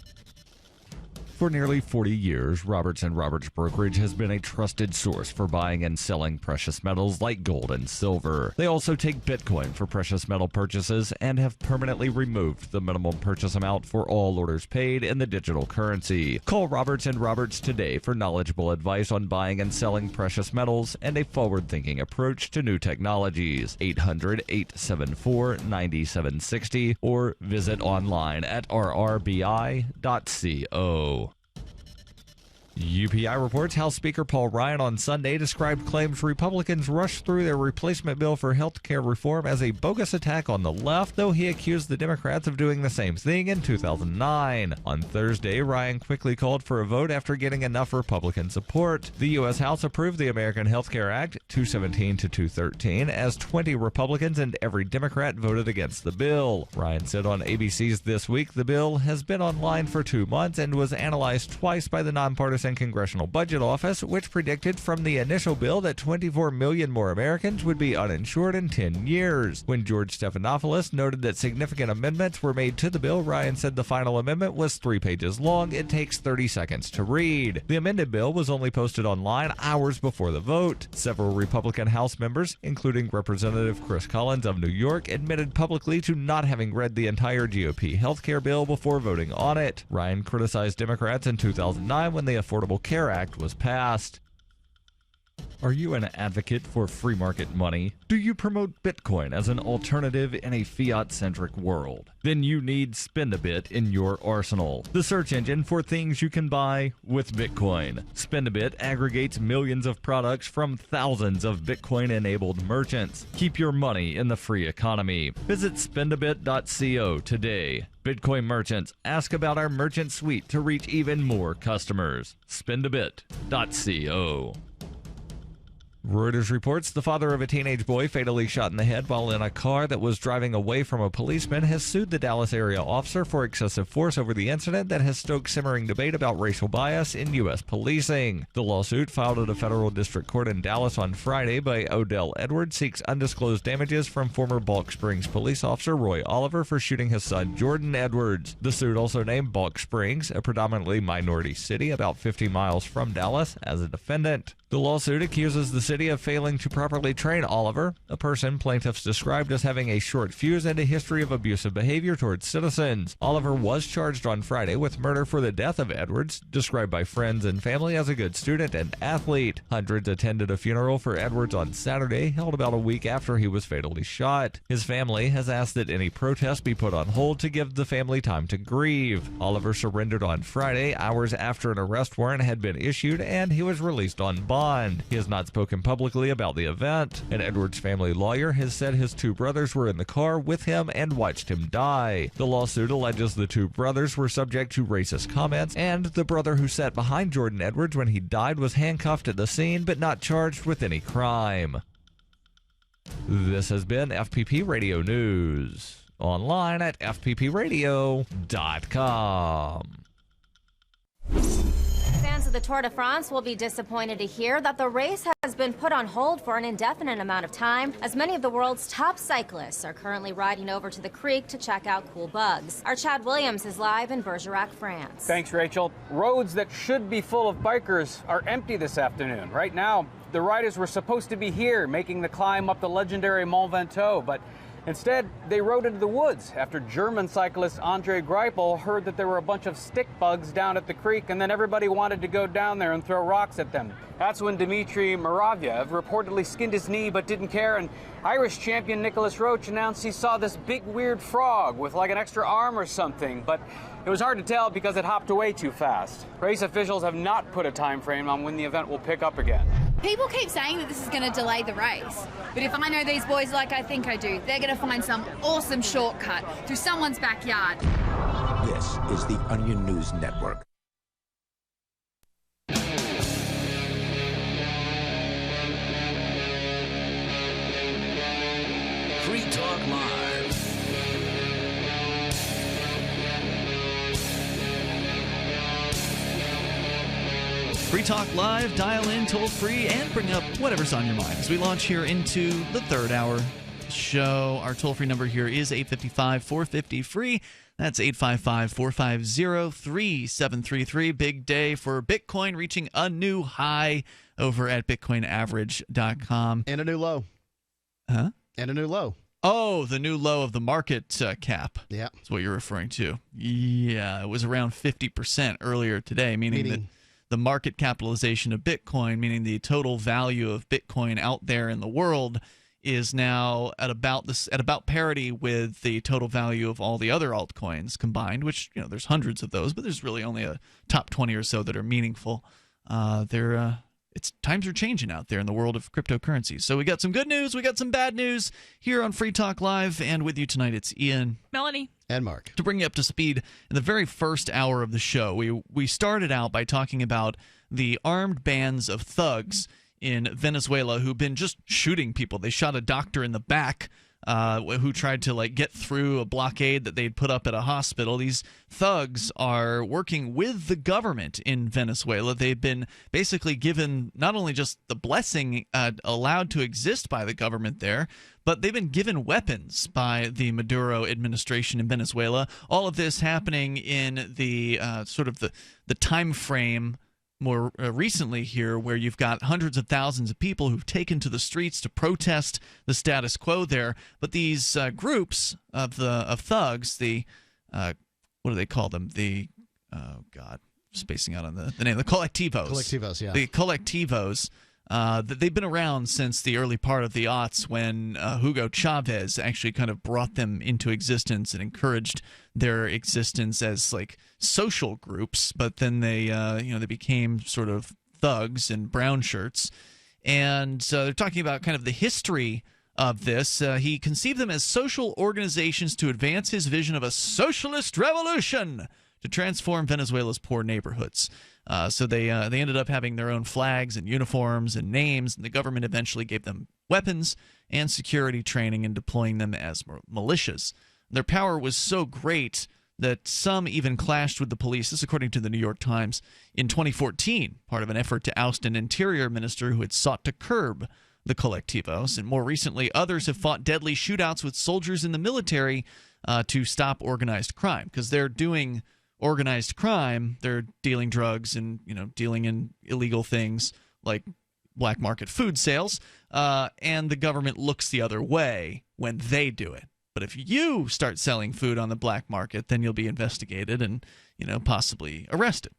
For nearly 40 years, Roberts & Roberts Brokerage has been a trusted source for buying and selling precious metals like gold and silver. They also take Bitcoin for precious metal purchases and have permanently removed the minimum purchase amount for all orders paid in the digital currency. Call Roberts & Roberts today for knowledgeable advice on buying and selling precious metals and a forward-thinking approach to new technologies. 800-874-9760 or visit online at rrbi.co. UPI reports House Speaker Paul Ryan on Sunday described claims Republicans rushed through their replacement bill for health care reform as a bogus attack on the left, though he accused the Democrats of doing the same thing in 2009. On Thursday, Ryan quickly called for a vote after getting enough Republican support. The U.S. House approved the American Health Care Act 217 to 213 as 20 Republicans and every Democrat voted against the bill. Ryan said on ABC's This Week the bill has been online for 2 months and was analyzed twice by the nonpartisan Congressional Budget Office, which predicted from the initial bill that 24 million more Americans would be uninsured in 10 years. When George Stephanopoulos noted that significant amendments were made to the bill, Ryan said the final amendment was 3 pages long. It takes 30 seconds to read. The amended bill was only posted online hours before the vote. Several Republican House members, including Representative Chris Collins of New York, admitted publicly to not having read the entire GOP health care bill before voting on it. Ryan criticized Democrats in 2009 when the Affordable Care Act was passed. Are you an advocate for free market money? Do you promote Bitcoin as an alternative in a fiat-centric world? Then you need Spendabit in your arsenal, the search engine for things you can buy with Bitcoin. Spendabit aggregates millions of products from thousands of Bitcoin-enabled merchants. Keep your money in the free economy. Visit spendabit.co today. Bitcoin merchants, ask about our merchant suite to reach even more customers. Spendabit.co. Reuters reports the father of a teenage boy fatally shot in the head while in a car that was driving away from a policeman has sued the Dallas area officer for excessive force over the incident that has stoked simmering debate about racial bias in U.S. policing. The lawsuit, filed at a federal district court in Dallas on Friday by Odell Edwards, seeks undisclosed damages from former Balk Springs police officer Roy Oliver for shooting his son Jordan Edwards. The suit also named Balk Springs, a predominantly minority city about 50 miles from Dallas, as a defendant. The lawsuit accuses the city of failing to properly train Oliver, a person plaintiffs described as having a short fuse and a history of abusive behavior towards citizens. Oliver was charged on Friday with murder for the death of Edwards, described by friends and family as a good student and athlete. Hundreds attended a funeral for Edwards on Saturday, held about a week after he was fatally shot. His family has asked that any protest be put on hold to give the family time to grieve. Oliver surrendered on Friday, hours after an arrest warrant had been issued, and he was released on bond. He has not spoken publicly about the event. An Edwards family lawyer has said his two brothers were in the car with him and watched him die. The lawsuit alleges the two brothers were subject to racist comments, and the brother who sat behind Jordan Edwards when he died was handcuffed at the scene but not charged with any crime. This has been FPP Radio News. Online at fppradio.com. Fans of the Tour de France will be disappointed to hear that the race has been put on hold for an indefinite amount of time, as many of the world's top cyclists are currently riding over to the creek to check out cool bugs. Our Chad Williams is live in Bergerac, France. Thanks, Rachel. Roads that should be full of bikers are empty this afternoon. Right now, the riders were supposed to be here making the climb up the legendary Mont Ventoux, but instead, they rode into the woods after German cyclist Andre Greipel heard that there were a bunch of stick bugs down at the creek, and then everybody wanted to go down there and throw rocks at them. That's when Dmitry Muravyev reportedly skinned his knee but didn't care, and Irish champion Nicholas Roach announced he saw this big weird frog with like an extra arm or something, but it was hard to tell because it hopped away too fast. Race officials have not put a time frame on when the event will pick up again. People keep saying that this is going to delay the race, but if I know these boys like I think I do, they're going to find some awesome shortcut through someone's backyard. This is the Onion News Network. Free Talk Live. Free Talk Live, dial in toll free, and bring up whatever's on your mind as we launch here into the third hour show. Our toll free number here is 855-450-FREE. That's 855-450-3733. Big day for Bitcoin, reaching a new high over at bitcoinaverage.com. And a new low. Huh? And a new low. Oh, the new low of the market cap. Yeah. That's what you're referring to. Yeah, it was around 50% earlier today, meaning that the market capitalization of Bitcoin, meaning the total value of Bitcoin out there in the world, is now at about parity with the total value of all the other altcoins combined, which, you know, there's hundreds of those, but there's really only a top 20 or so that are meaningful. Times are changing out there in the world of cryptocurrencies. So we got some good news, we got some bad news here on Free Talk Live, and with you tonight it's Ian, Melanie, and Mark. To bring you up to speed, in the very first hour of the show, we started out by talking about the armed bands of thugs in Venezuela who've been just shooting people. They shot a doctor in the back who tried to get through a blockade that they'd put up at a hospital. These thugs are working with the government in Venezuela. They've been basically given not only just the blessing allowed to exist by the government there, but they've been given weapons by the Maduro administration in Venezuela. All of this happening in the sort of the time frame more recently here, where you've got hundreds of thousands of people who've taken to the streets to protest the status quo there. But these groups of thugs, the what do they call them? Spacing out on the name, the Collectivos. Collectivos, yeah. The Collectivos They've been around since the early part of the aughts when Hugo Chavez actually kind of brought them into existence and encouraged their existence as like social groups. But then they became sort of thugs and brownshirts. And they're talking about kind of the history of this. He conceived them as social organizations to advance his vision of a socialist revolution to transform Venezuela's poor neighborhoods. So they ended up having their own flags and uniforms and names, and the government eventually gave them weapons and security training and deploying them as militias. Their power was so great that some even clashed with the police. This according to the New York Times. In 2014, part of an effort to oust an interior minister who had sought to curb the Collectivos. And more recently, others have fought deadly shootouts with soldiers in the military to stop organized crime, because they're doing organized crime. They're dealing drugs and dealing in illegal things like black market food sales, and the government looks the other way when they do it. But if you start selling food on the black market, then you'll be investigated and possibly arrested.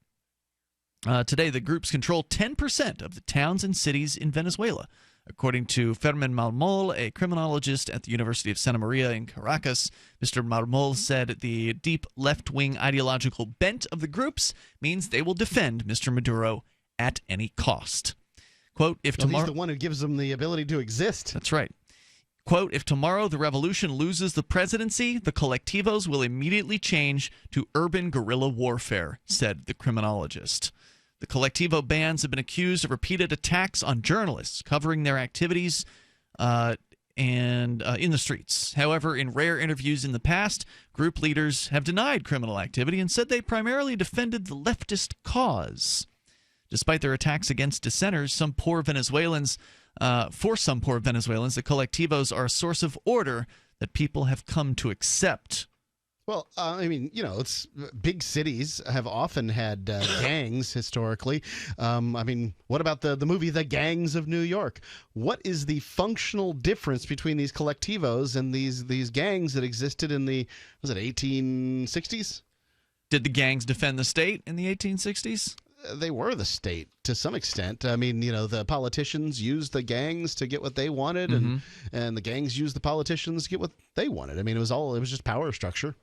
Today, the groups control 10% of the towns and cities in Venezuela. According to Fermin Marmol, a criminologist at the University of Santa Maria in Caracas, Mr. Marmol said the deep left-wing ideological bent of the groups means they will defend Mr. Maduro at any cost. Quote, if tomorrow... He's the one who gives them the ability to exist. That's right. Quote, if tomorrow the revolution loses the presidency, the Collectivos will immediately change to urban guerrilla warfare, said the criminologist. The Collectivo bands have been accused of repeated attacks on journalists covering their activities and in the streets. However, in rare interviews in the past, group leaders have denied criminal activity and said they primarily defended the leftist cause. Despite their attacks against dissenters, the Collectivos are a source of order that people have come to accept. Well, it's big cities have often had gangs historically. What about the movie The Gangs of New York? What is the functional difference between these collectivos and these gangs that existed in the 1860s? Did the gangs defend the state in the 1860s? They were the state to some extent. The politicians used the gangs to get what they wanted, and the gangs used the politicians to get what they wanted. It was just power structure.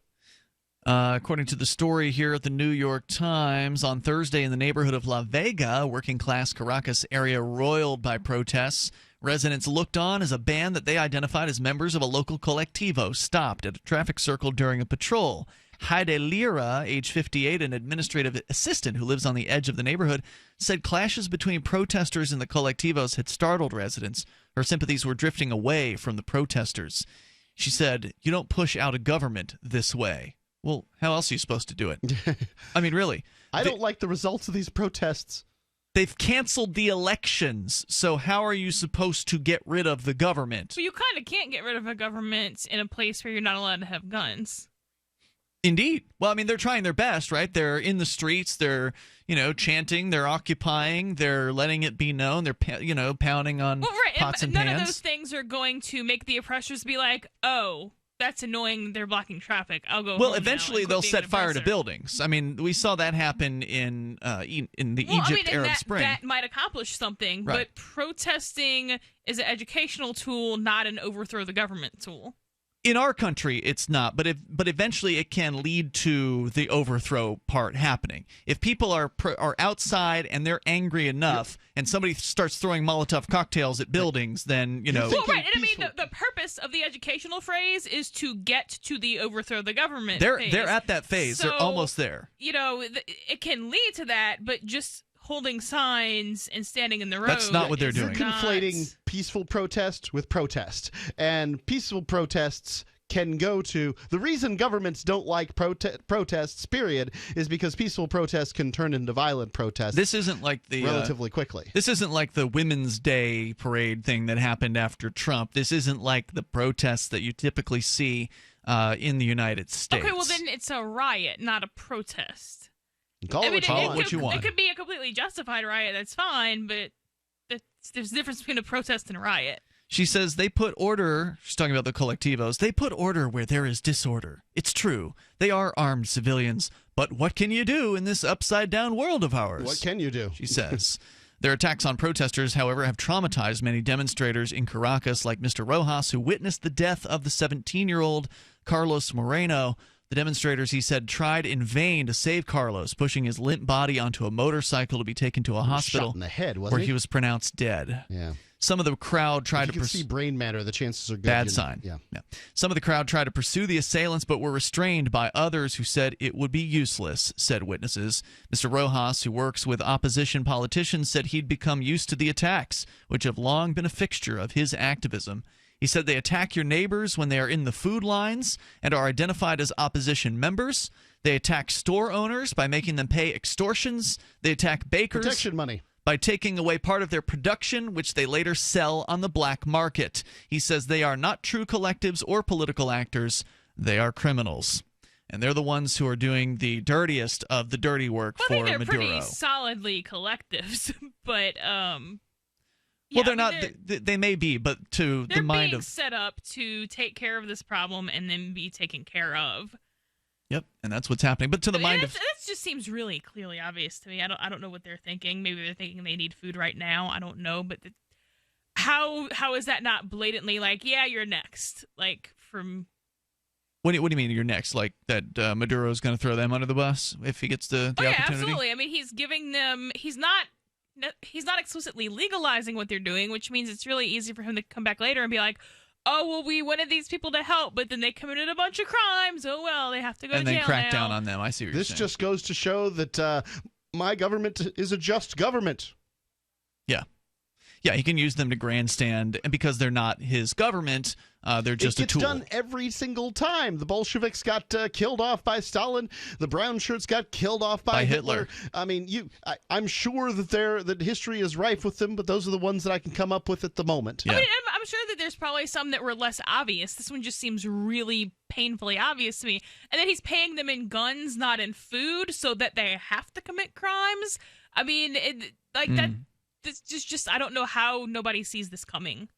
According to the story here at the New York Times, on Thursday in the neighborhood of La Vega, working-class Caracas area roiled by protests, residents looked on as a band that they identified as members of a local collectivo stopped at a traffic circle during a patrol. Heide Lira, age 58, an administrative assistant who lives on the edge of the neighborhood, said clashes between protesters and the collectivos had startled residents. Her sympathies were drifting away from the protesters. She said, "You don't push out a government this way." Well, how else are you supposed to do it? Really. I don't like the results of these protests. They've canceled the elections, so how are you supposed to get rid of the government? Well, you kind of can't get rid of a government in a place where you're not allowed to have guns. Indeed. Well, they're trying their best, right? They're in the streets. They're, chanting. They're occupying. They're letting it be known. They're, pounding on pots and pans. None of those things are going to make the oppressors be like, oh, that's annoying. They're blocking traffic. I'll go. Well, eventually they'll set fire to buildings. We saw that happen in the Egypt Arab Spring. That might accomplish something, right. But protesting is an educational tool, not an overthrow the government tool. In our country, it's not, but eventually it can lead to the overthrow part happening. If people are outside and they're angry enough, and somebody starts throwing Molotov cocktails at buildings, then Well, right, and the purpose of the educational phrase is to get to the overthrow the government. They're phase. at that phase. So, they're almost there. It can lead to that, but just holding signs and standing in the road. That's not what they're doing. You're conflating peaceful protest with protest. And peaceful protests can go to... The reason governments don't like protests, period, is because peaceful protests can turn into violent protests. This isn't like the... relatively quickly. This isn't like the Women's Day parade thing that happened after Trump. This isn't like the protests that you typically see in the United States. Okay, well then it's a riot, not a protest. Call it what you want. It could be a completely justified riot, that's fine, but there's a difference between a protest and a riot. She says they put order, she's talking about the collectivos, they put order where there is disorder. It's true. They are armed civilians. But what can you do in this upside-down world of ours? What can you do? She says. Their attacks on protesters, however, have traumatized many demonstrators in Caracas, like Mr. Rojas, who witnessed the death of the 17-year-old Carlos Moreno. The demonstrators, he said, tried in vain to save Carlos, pushing his limp body onto a motorcycle to be taken to a hospital shot in the head, wasn't where he? he was pronounced dead. Yeah. Some of the crowd tried if to you can see brain matter, the chances are good. Bad sign. Yeah. Some of the crowd tried to pursue the assailants, but were restrained by others who said it would be useless, said witnesses. Mr. Rojas, who works with opposition politicians, said he'd become used to the attacks, which have long been a fixture of his activism. He said they attack your neighbors when they are in the food lines and are identified as opposition members. They attack store owners by making them pay extortions. They attack bakers. Protection money. By taking away part of their production, which they later sell on the black market. He says they are not true collectives or political actors. They are criminals. And they're the ones who are doing the dirtiest of the dirty work for I think they're Maduro. pretty solidly collectives, but well, they're not. They may be, but to they're the mind being of set up to take care of this problem and then be taken care of. Yep, and that's what's happening. But to the mind of that just seems really clearly obvious to me. I don't know what they're thinking. Maybe they're thinking they need food right now. I don't know, but how is that not blatantly like, yeah, you're next? Like from what do you mean you're next? Like that Maduro's going to throw them under the bus if he gets the opportunity? Absolutely. I mean, he's giving them. He's not explicitly legalizing what they're doing, which means it's really easy for him to come back later and be like, oh, well, we wanted these people to help, but then they committed a bunch of crimes. Oh, well, they have to go to jail and then crack now. down on them. I see what you're saying. This just goes to show that my government is a just government. Yeah. Yeah, he can use them to grandstand, and because they're not his government, they're just a tool. It gets done every single time. The Bolsheviks got killed off by Stalin. The Brownshirts got killed off by Hitler. I mean, I'm sure that history is rife with them, but those are the ones that I can come up with at the moment. Yeah. I mean, I'm sure that there's probably some that were less obvious. This one just seems really painfully obvious to me. And then he's paying them in guns, not in food, so that they have to commit crimes. I mean, that. This just I don't know how nobody sees this coming.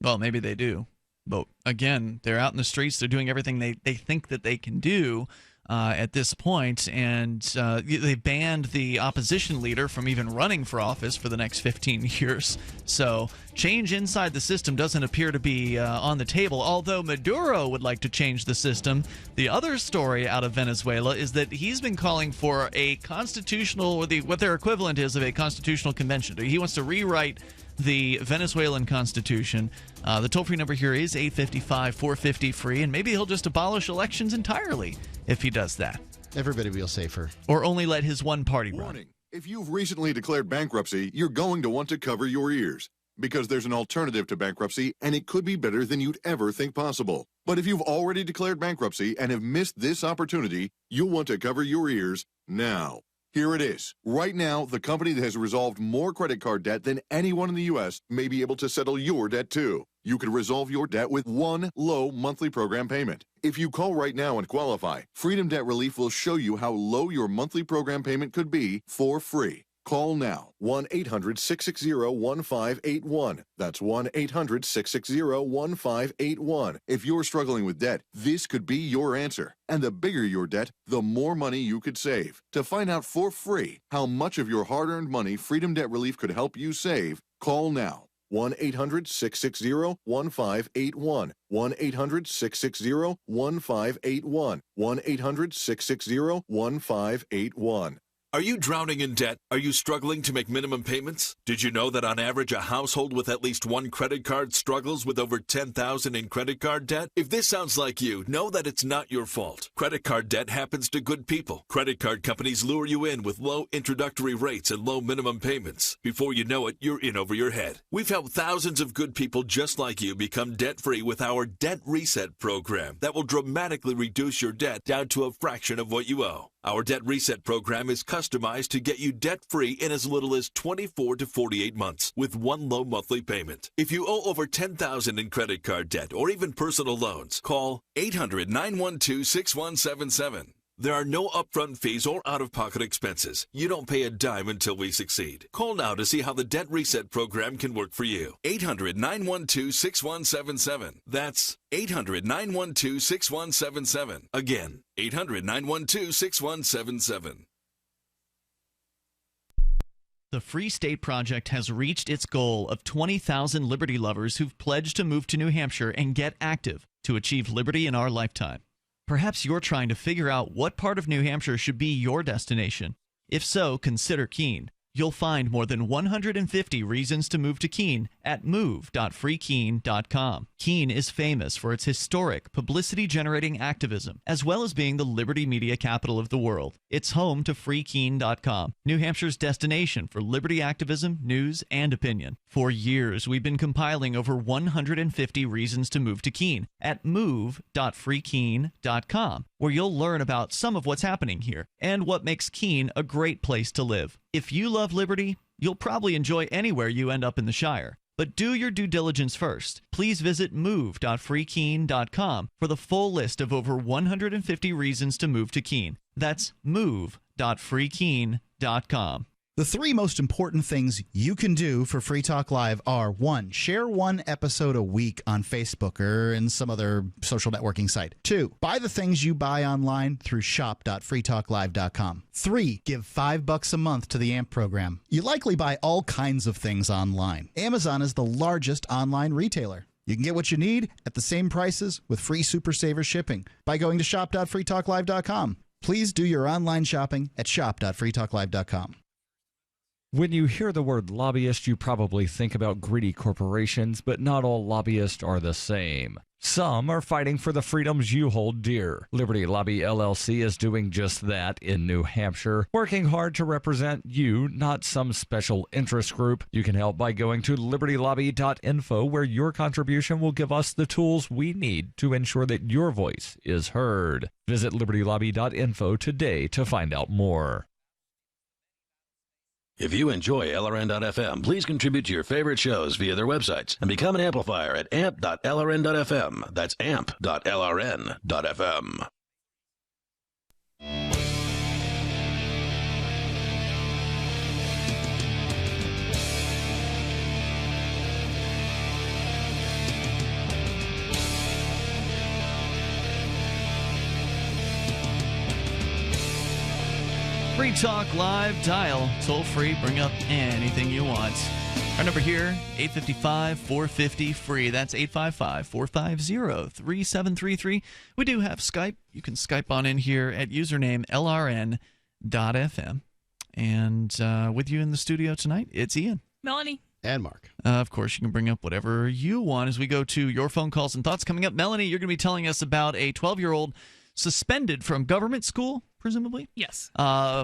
Well, maybe they do. But again, they're out in the streets. They're doing everything they think that they can do at this point. And they banned the opposition leader from even running for office for the next 15 years. So change inside the system doesn't appear to be on the table, although Maduro would like to change the system. The other story out of Venezuela is that he's been calling for a constitutional, or what their equivalent is of a constitutional convention. He wants to rewrite the Venezuelan Constitution. The toll-free number here is 855-450-FREE, and maybe he'll just abolish elections entirely if he does that. Everybody will be safer. Or only let his one party run. If you've recently declared bankruptcy, you're going to want to cover your ears, because there's an alternative to bankruptcy, and it could be better than you'd ever think possible. But if you've already declared bankruptcy and have missed this opportunity, you'll want to cover your ears now. Here it is. Right now, the company that has resolved more credit card debt than anyone in the U.S. may be able to settle your debt, too. You could resolve your debt with one low monthly program payment. If you call right now and qualify, Freedom Debt Relief will show you how low your monthly program payment could be for free. Call now, 1-800-660-1581. That's 1-800-660-1581. If you're struggling with debt, this could be your answer. And the bigger your debt, the more money you could save. To find out for free how much of your hard-earned money Freedom Debt Relief could help you save, call now. 1-800-660-1581. 1-800-660-1581. 1-800-660-1581. Are you drowning in debt? Are you struggling to make minimum payments? Did you know that on average a household with at least one credit card struggles with over $10,000 in credit card debt? If this sounds like you, know that it's not your fault. Credit card debt happens to good people. Credit card companies lure you in with low introductory rates and low minimum payments. Before you know it, you're in over your head. We've helped thousands of good people just like you become debt-free with our Debt Reset program that will dramatically reduce your debt down to a fraction of what you owe. Our Debt Reset program is customized to get you debt-free in as little as 24 to 48 months with one low monthly payment. If you owe over $10,000 in credit card debt or even personal loans, call 800-912-6177. There are no upfront fees or out-of-pocket expenses. You don't pay a dime until we succeed. Call now to see how the Debt Reset program can work for you. 800-912-6177. That's 800-912-6177. Again, 800-912-6177. the Free State Project has reached its goal of 20,000 liberty lovers who've pledged to move to New Hampshire and get active to achieve liberty in our lifetime. Perhaps you're trying to figure out what part of New Hampshire should be your destination. If so, consider Keene. You'll find more than 150 reasons to move to Keene at move.freekeene.com. Keene is famous for its historic, publicity-generating activism, as well as being the liberty media capital of the world. It's home to freekeene.com, New Hampshire's destination for liberty activism, news, and opinion. For years, we've been compiling over 150 reasons to move to Keene at move.freekeene.com, where you'll learn about some of what's happening here and what makes Keene a great place to live. If you love liberty, you'll probably enjoy anywhere you end up in the Shire. But do your due diligence first. Please visit move.freekeene.com for the full list of over 150 reasons to move to Keene. That's move.freekeene.com. The three most important things you can do for Free Talk Live are: 1, share one episode a week on Facebook or in some other social networking site. 2, buy the things you buy online through shop.freetalklive.com. 3, give $5 a month to the AMP program. You likely buy all kinds of things online. Amazon is the largest online retailer. You can get what you need at the same prices with free Super Saver shipping by going to shop.freetalklive.com. Please do your online shopping at shop.freetalklive.com. When you hear the word lobbyist, you probably think about greedy corporations, but not all lobbyists are the same. Some are fighting for the freedoms you hold dear. Liberty Lobby LLC is doing just that in New Hampshire, working hard to represent you, not some special interest group. You can help by going to libertylobby.info, where your contribution will give us the tools we need to ensure that your voice is heard. Visit libertylobby.info today to find out more. If you enjoy LRN.FM, please contribute to your favorite shows via their websites and become an amplifier at amp.lrn.fm. That's amp.lrn.fm. Free Talk Live, dial toll free, bring up anything you want. Our number here, 855-450-FREE. That's 855-450-3733. We do have Skype. You can Skype on in here at username LRN.FM. And with you in the studio tonight, it's Ian. Melanie. And Mark. Of course, you can bring up whatever you want as we go to your phone calls and thoughts. Coming up, Melanie, you're going to be telling us about a 12-year-old suspended from government school, presumably? Yes.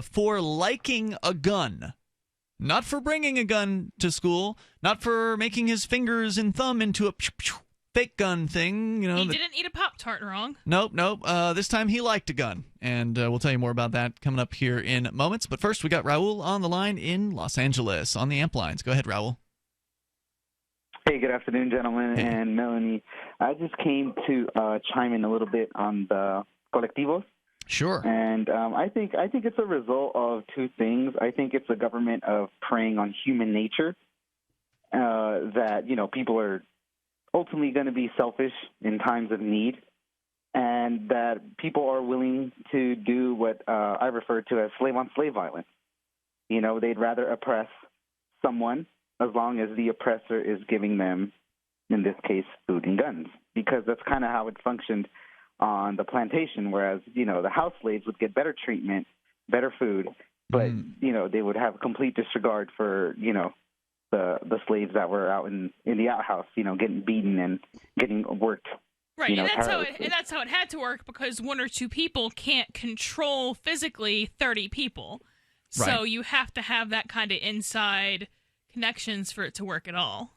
For liking a gun. Not for bringing a gun to school, not for making his fingers and thumb into a fake gun thing. You know, he didn't eat a Pop-Tart wrong. Nope. This time he liked a gun. And we'll tell you more about that coming up here in moments. But first, we got Raul on the line in Los Angeles on the amp lines. Go ahead, Raul. Hey, good afternoon, gentlemen, and Melanie. I just came to chime in a little bit on the Collectivos. Sure. And I think it's a result of two things. I think it's a government of preying on human nature, that, you know, people are ultimately going to be selfish in times of need, and that people are willing to do what I refer to as slave-on-slave violence. You know, they'd rather oppress someone as long as the oppressor is giving them, in this case, food and guns, because that's kind of how it functioned on the plantation, whereas, you know, the house slaves would get better treatment, better food, but, you know, they would have complete disregard for, you know, the slaves that were out in the outhouse, you know, getting beaten and getting worked. Right, you know, and that's how it had to work, because one or two people can't control physically 30 people. Right. So you have to have that kind of inside connections for it to work at all.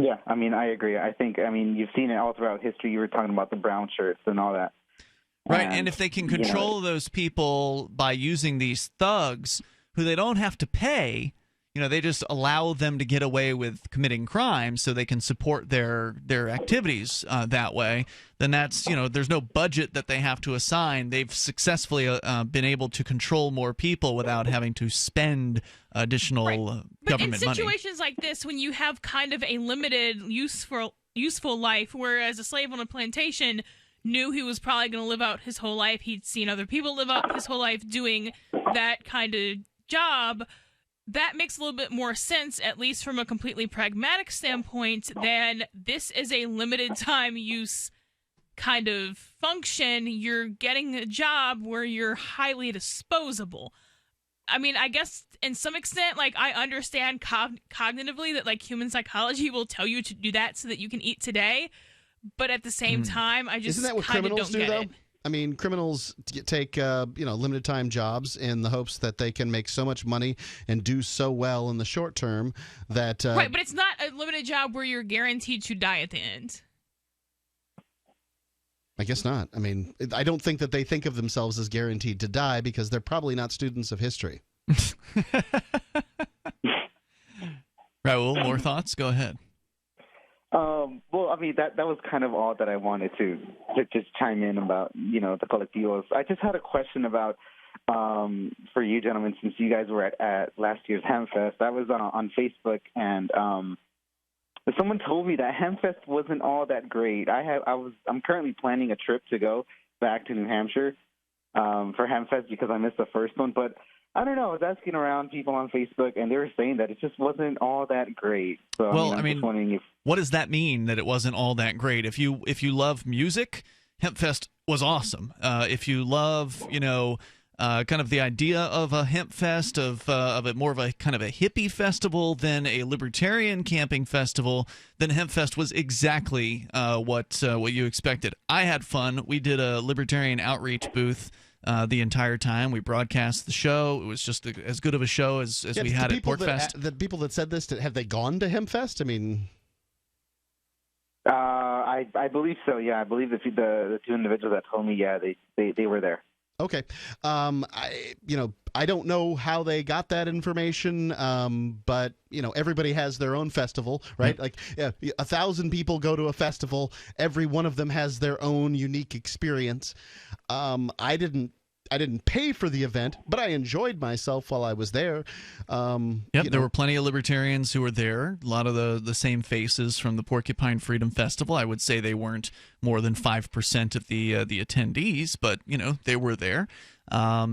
Yeah, I mean, I agree. I think, I mean, you've seen it all throughout history. You were talking about the Brownshirts and all that. Right, and if they can control those people by using these thugs who they don't have to pay, you know, they just allow them to get away with committing crimes so they can support their activities that way, then that's, you know, there's no budget that they have to assign. They've successfully been able to control more people without having to spend additional government money. But in situations like this, when you have kind of a limited useful life, whereas a slave on a plantation knew he was probably going to live out his whole life, he'd seen other people live out his whole life doing that kind of job, that makes a little bit more sense, at least from a completely pragmatic standpoint, than this is a limited time use kind of function. You're getting a job where you're highly disposable. I mean, I guess in some extent, like, I understand cognitively that, like, human psychology will tell you to do that so that you can eat today. But at the same time, I just Isn't that what kind of criminals don't do, get though? it. I mean, criminals take limited time jobs in the hopes that they can make so much money and do so well in the short term that Right, but it's not a limited job where you're guaranteed to die at the end. I guess not. I mean, I don't think that they think of themselves as guaranteed to die because they're probably not students of history. Raul, more thoughts? Go ahead. Well, I mean, that was kind of all that I wanted to just chime in about, the Collectivos. I just had a question about, for you gentlemen, since you guys were at last year's Hempfest. I was on Facebook, and someone told me that Hempfest wasn't all that great. I'm currently planning a trip to go back to New Hampshire for Hempfest because I missed the first one, but I don't know. I was asking around people on Facebook, and they were saying that it just wasn't all that great. So, Well, I'm just wondering if... what does that mean, that it wasn't all that great? If you love music, Hempfest was awesome. If you love, kind of the idea of a Hempfest, of it more of a kind of a hippie festival than a libertarian camping festival, then Hempfest was exactly what you expected. I had fun. We did a libertarian outreach booth the entire time. We broadcast the show. It was just as good of a show as we had at Porkfest. The people that said this, have they gone to Hempfest? I mean... I believe so, yeah. I believe the two individuals that told me, yeah, they were there. Okay. I don't know how they got that information, but, everybody has their own festival, right? Mm-hmm. Like, 1,000 people go to a festival. Every one of them has their own unique experience. I didn't pay for the event, but I enjoyed myself while I was there. There were plenty of libertarians who were there. A lot of the same faces from the Porcupine Freedom Festival. I would say they weren't more than 5% of the attendees, but they were there. I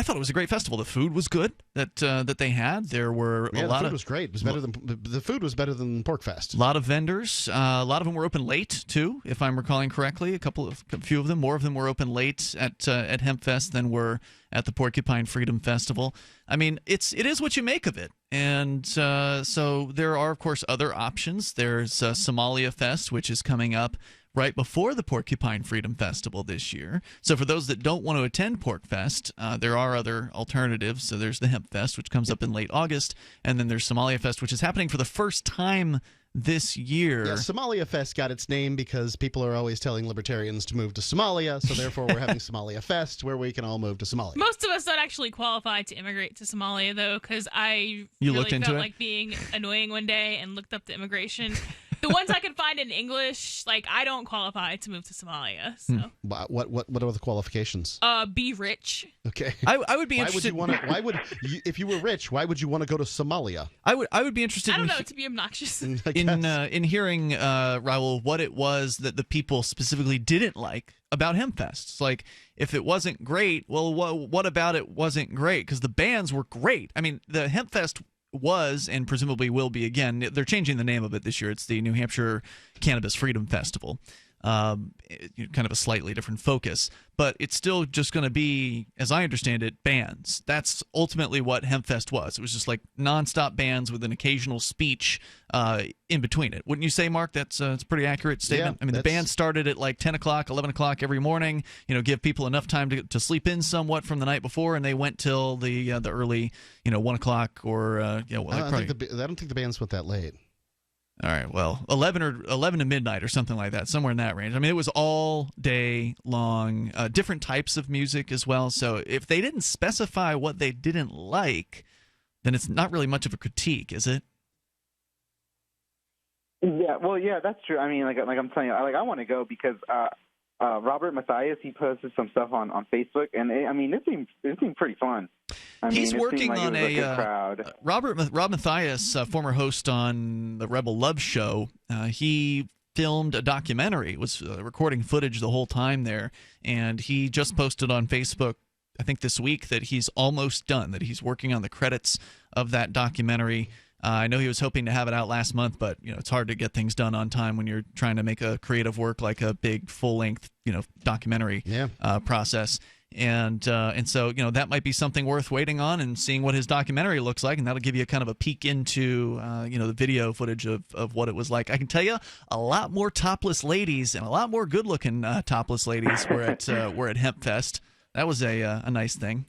thought it was a great festival. The food was good that they had. There were the food was great. It was better than the food was better than Porkfest. A lot of vendors. A lot of them were open late too, if I'm recalling correctly. A few of them, more of them were open late at Hempfest than were at the Porcupine Freedom Festival. I mean, it is what you make of it. And so there are, of course, other options. There's Somalia Fest, which is coming up right before the Porcupine Freedom Festival this year. So for those that don't want to attend Porkfest, there are other alternatives. So there's the Hemp Fest, which comes up in late August, and then there's Somalia Fest, which is happening for the first time this year. Yeah, Somalia Fest got its name because people are always telling libertarians to move to Somalia, so therefore we're having Somalia Fest, where we can all move to Somalia. Most of us don't actually qualify to immigrate to Somalia, though, because I looked into felt it? like being annoying one day and looked up the immigration. The ones I can find in English, I don't qualify to move to Somalia. So. What are the qualifications? Be rich. Okay. I would be interested. If you were rich, why would you want to go to Somalia? I would be interested. I don't know, to be obnoxious. In hearing Raul, what it was that the people specifically didn't like about Hempfest. Like, if it wasn't great, well, what about it wasn't great? Because the bands were great. I mean, the Hempfest was and presumably will be again. They're changing the name of it this year. It's the New Hampshire Cannabis Freedom Festival. Kind of a slightly different focus, but it's still just going to be, as I understand it, bands. That's ultimately what Hempfest was. It was just like nonstop bands with an occasional speech in between it. Wouldn't you say, Mark? That's a pretty accurate statement. Yeah, I mean, the band started at like 10 o'clock, 11 o'clock every morning. Give people enough time to sleep in somewhat from the night before, and they went till the early 1 o'clock or I don't think the bands went that late. All right, well, 11 to midnight or something like that, somewhere in that range. I mean, it was all day long, different types of music as well. So if they didn't specify what they didn't like, then it's not really much of a critique, is it? Yeah, well, yeah, that's true. I mean, like I'm telling you, I want to go because Robert Matthias, he posted some stuff on Facebook, and it seemed pretty fun. He's working on a crowd. Rob Matthias, former host on the Rebel Love Show, he filmed a documentary, was recording footage the whole time there, and he just posted on Facebook I think this week that he's almost done, that he's working on the credits of that documentary. I know he was hoping to have it out last month, but it's hard to get things done on time when you're trying to make a creative work like a big full-length documentary process. And so that might be something worth waiting on and seeing what his documentary looks like, and that'll give you kind of a peek into the video footage of what it was like. I can tell you a lot more topless ladies and a lot more good-looking topless ladies were at HempFest. That was a nice thing.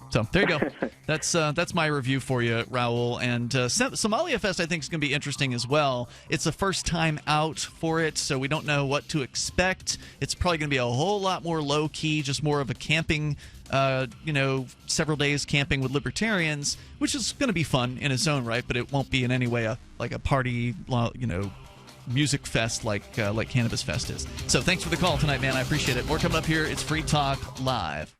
So there you go. That's my review for you, Raul. And Somalia Fest, I think, is going to be interesting as well. It's the first time out for it, so we don't know what to expect. It's probably going to be a whole lot more low-key, just more of a camping, several days camping with libertarians, which is going to be fun in its own right, but it won't be in any way like a party, music fest like Cannabis Fest is. So thanks for the call tonight, man. I appreciate it. More coming up here. It's Free Talk Live.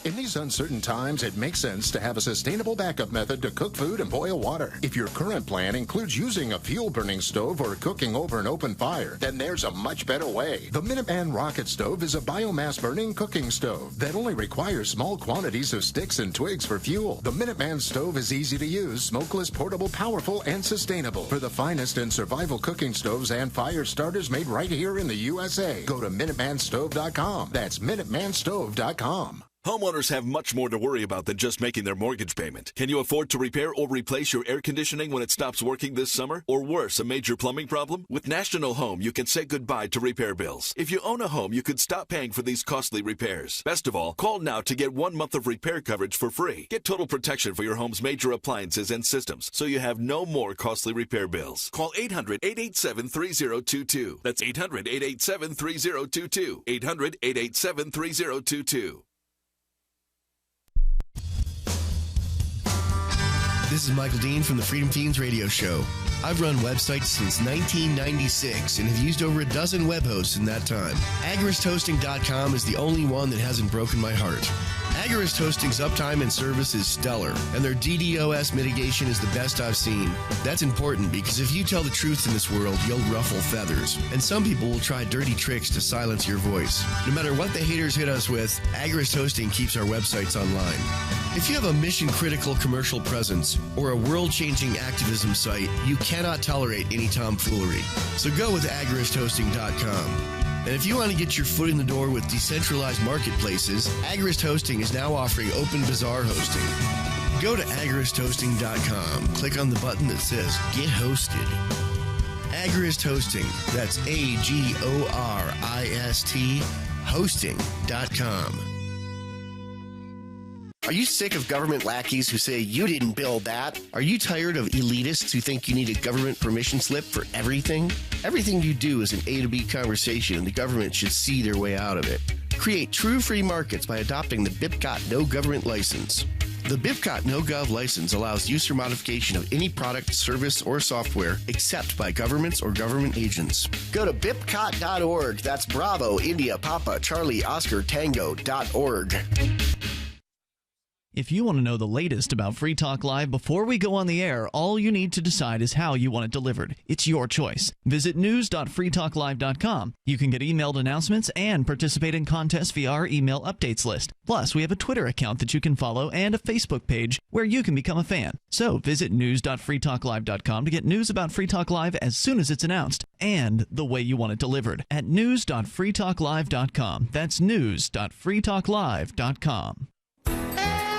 In these uncertain times, it makes sense to have a sustainable backup method to cook food and boil water. If your current plan includes using a fuel-burning stove or cooking over an open fire, then there's a much better way. The Minuteman Rocket Stove is a biomass-burning cooking stove that only requires small quantities of sticks and twigs for fuel. The Minuteman Stove is easy to use, smokeless, portable, powerful, and sustainable. For the finest in survival cooking stoves and fire starters made right here in the USA, go to MinutemanStove.com. That's MinutemanStove.com. Homeowners have much more to worry about than just making their mortgage payment. Can you afford to repair or replace your air conditioning when it stops working this summer? Or worse, a major plumbing problem? With National Home, you can say goodbye to repair bills. If you own a home, you could stop paying for these costly repairs. Best of all, call now to get 1 month of repair coverage for free. Get total protection for your home's major appliances and systems, so you have no more costly repair bills. Call 800-887-3022. That's 800-887-3022. 800-887-3022. This is Michael Dean from the Freedom Fiends radio show. I've run websites since 1996 and have used over a dozen web hosts in that time. AgoristHosting.com is the only one that hasn't broken my heart. Agorist Hosting's uptime and service is stellar, and their DDoS mitigation is the best I've seen. That's important because if you tell the truth in this world, you'll ruffle feathers. And some people will try dirty tricks to silence your voice. No matter what the haters hit us with, Agorist Hosting keeps our websites online. If you have a mission-critical commercial presence or a world-changing activism site, you cannot tolerate any tomfoolery. So go with AgoristHosting.com. And if you want to get your foot in the door with decentralized marketplaces, Agorist Hosting is now offering Open Bazaar hosting. Go to AgoristHosting.com. Click on the button that says Get Hosted. Agorist Hosting. That's AGORIST hosting.com. Are you sick of government lackeys who say you didn't build that? Are you tired of elitists who think you need a government permission slip for everything? Everything you do is an A to B conversation, and the government should see their way out of it. Create true free markets by adopting the BIPCOT No Government License. The BIPCOT No Gov license allows use or modification of any product, service, or software except by governments or government agents. Go to BIPCOT.org. That's Bravo, India, Papa, Charlie, Oscar, Tango.org. If you want to know the latest about Free Talk Live before we go on the air, all you need to decide is how you want it delivered. It's your choice. Visit news.freetalklive.com. You can get emailed announcements and participate in contests via our email updates list. Plus, we have a Twitter account that you can follow and a Facebook page where you can become a fan. So visit news.freetalklive.com to get news about Free Talk Live as soon as it's announced and the way you want it delivered at news.freetalklive.com. That's news.freetalklive.com.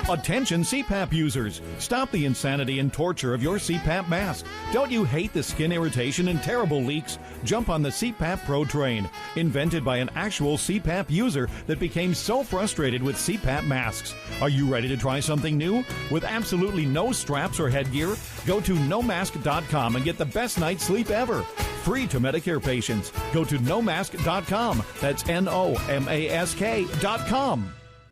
Attention CPAP users, stop the insanity and torture of your CPAP mask. Don't you hate the skin irritation and terrible leaks? Jump on the CPAP Pro train, invented by an actual CPAP user that became so frustrated with CPAP masks. Are you ready to try something new? With absolutely no straps or headgear? Go to nomask.com and get the best night's sleep ever. Free to Medicare patients. Go to nomask.com. That's NOMASK.com.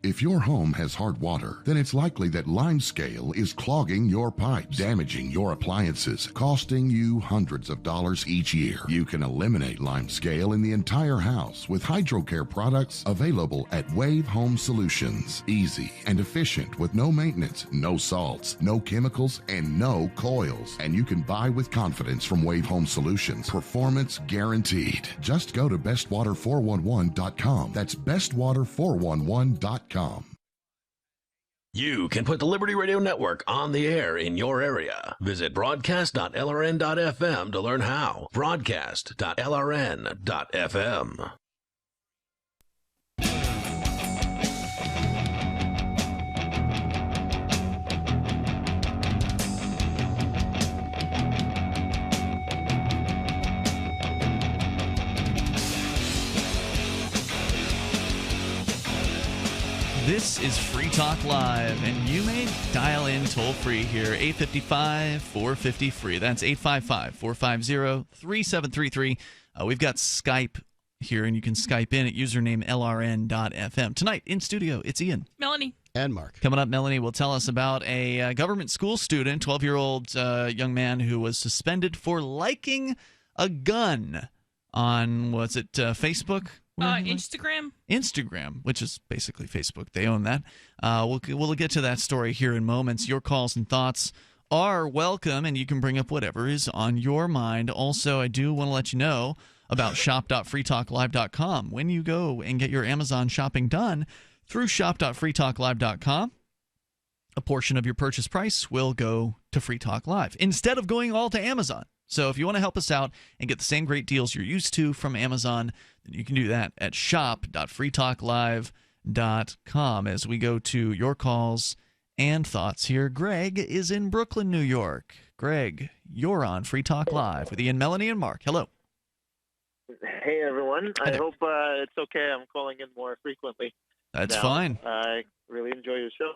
If your home has hard water, then it's likely that limescale is clogging your pipes, damaging your appliances, costing you hundreds of dollars each year. You can eliminate limescale in the entire house with HydroCare products available at Wave Home Solutions. Easy and efficient with no maintenance, no salts, no chemicals, and no coils. And you can buy with confidence from Wave Home Solutions. Performance guaranteed. Just go to bestwater411.com. That's bestwater411.com. LRN.FM.com. You can put the Liberty Radio Network on the air in your area. Visit broadcast.lrn.fm to learn how. Broadcast.lrn.fm. This is Free Talk Live, and you may dial in toll-free here, 855-450-FREE. That's 855-450-3733. We've got Skype here, and you can Skype in at username LRN.FM. Tonight, in studio, it's Ian. Melanie. And Mark. Coming up, Melanie will tell us about a government school student, 12-year-old young man who was suspended for liking a gun on, Facebook? Instagram, which is basically Facebook. They own that. We'll get to that story here in moments. Your calls and thoughts are welcome, and you can bring up whatever is on your mind. Also, I do want to let you know about shop.freetalklive.com. When you go and get your Amazon shopping done through shop.freetalklive.com, a portion of your purchase price will go to Free Talk Live instead of going all to Amazon. So if you want to help us out and get the same great deals you're used to from Amazon, then you can do that at shop.freetalklive.com. As we go to your calls and thoughts here, Greg is in Brooklyn, New York. Greg, you're on Free Talk Live with Ian, Melanie, and Mark. Hello. Hey, everyone. I hope it's okay. I'm calling in more frequently. That's fine. I really enjoy your show.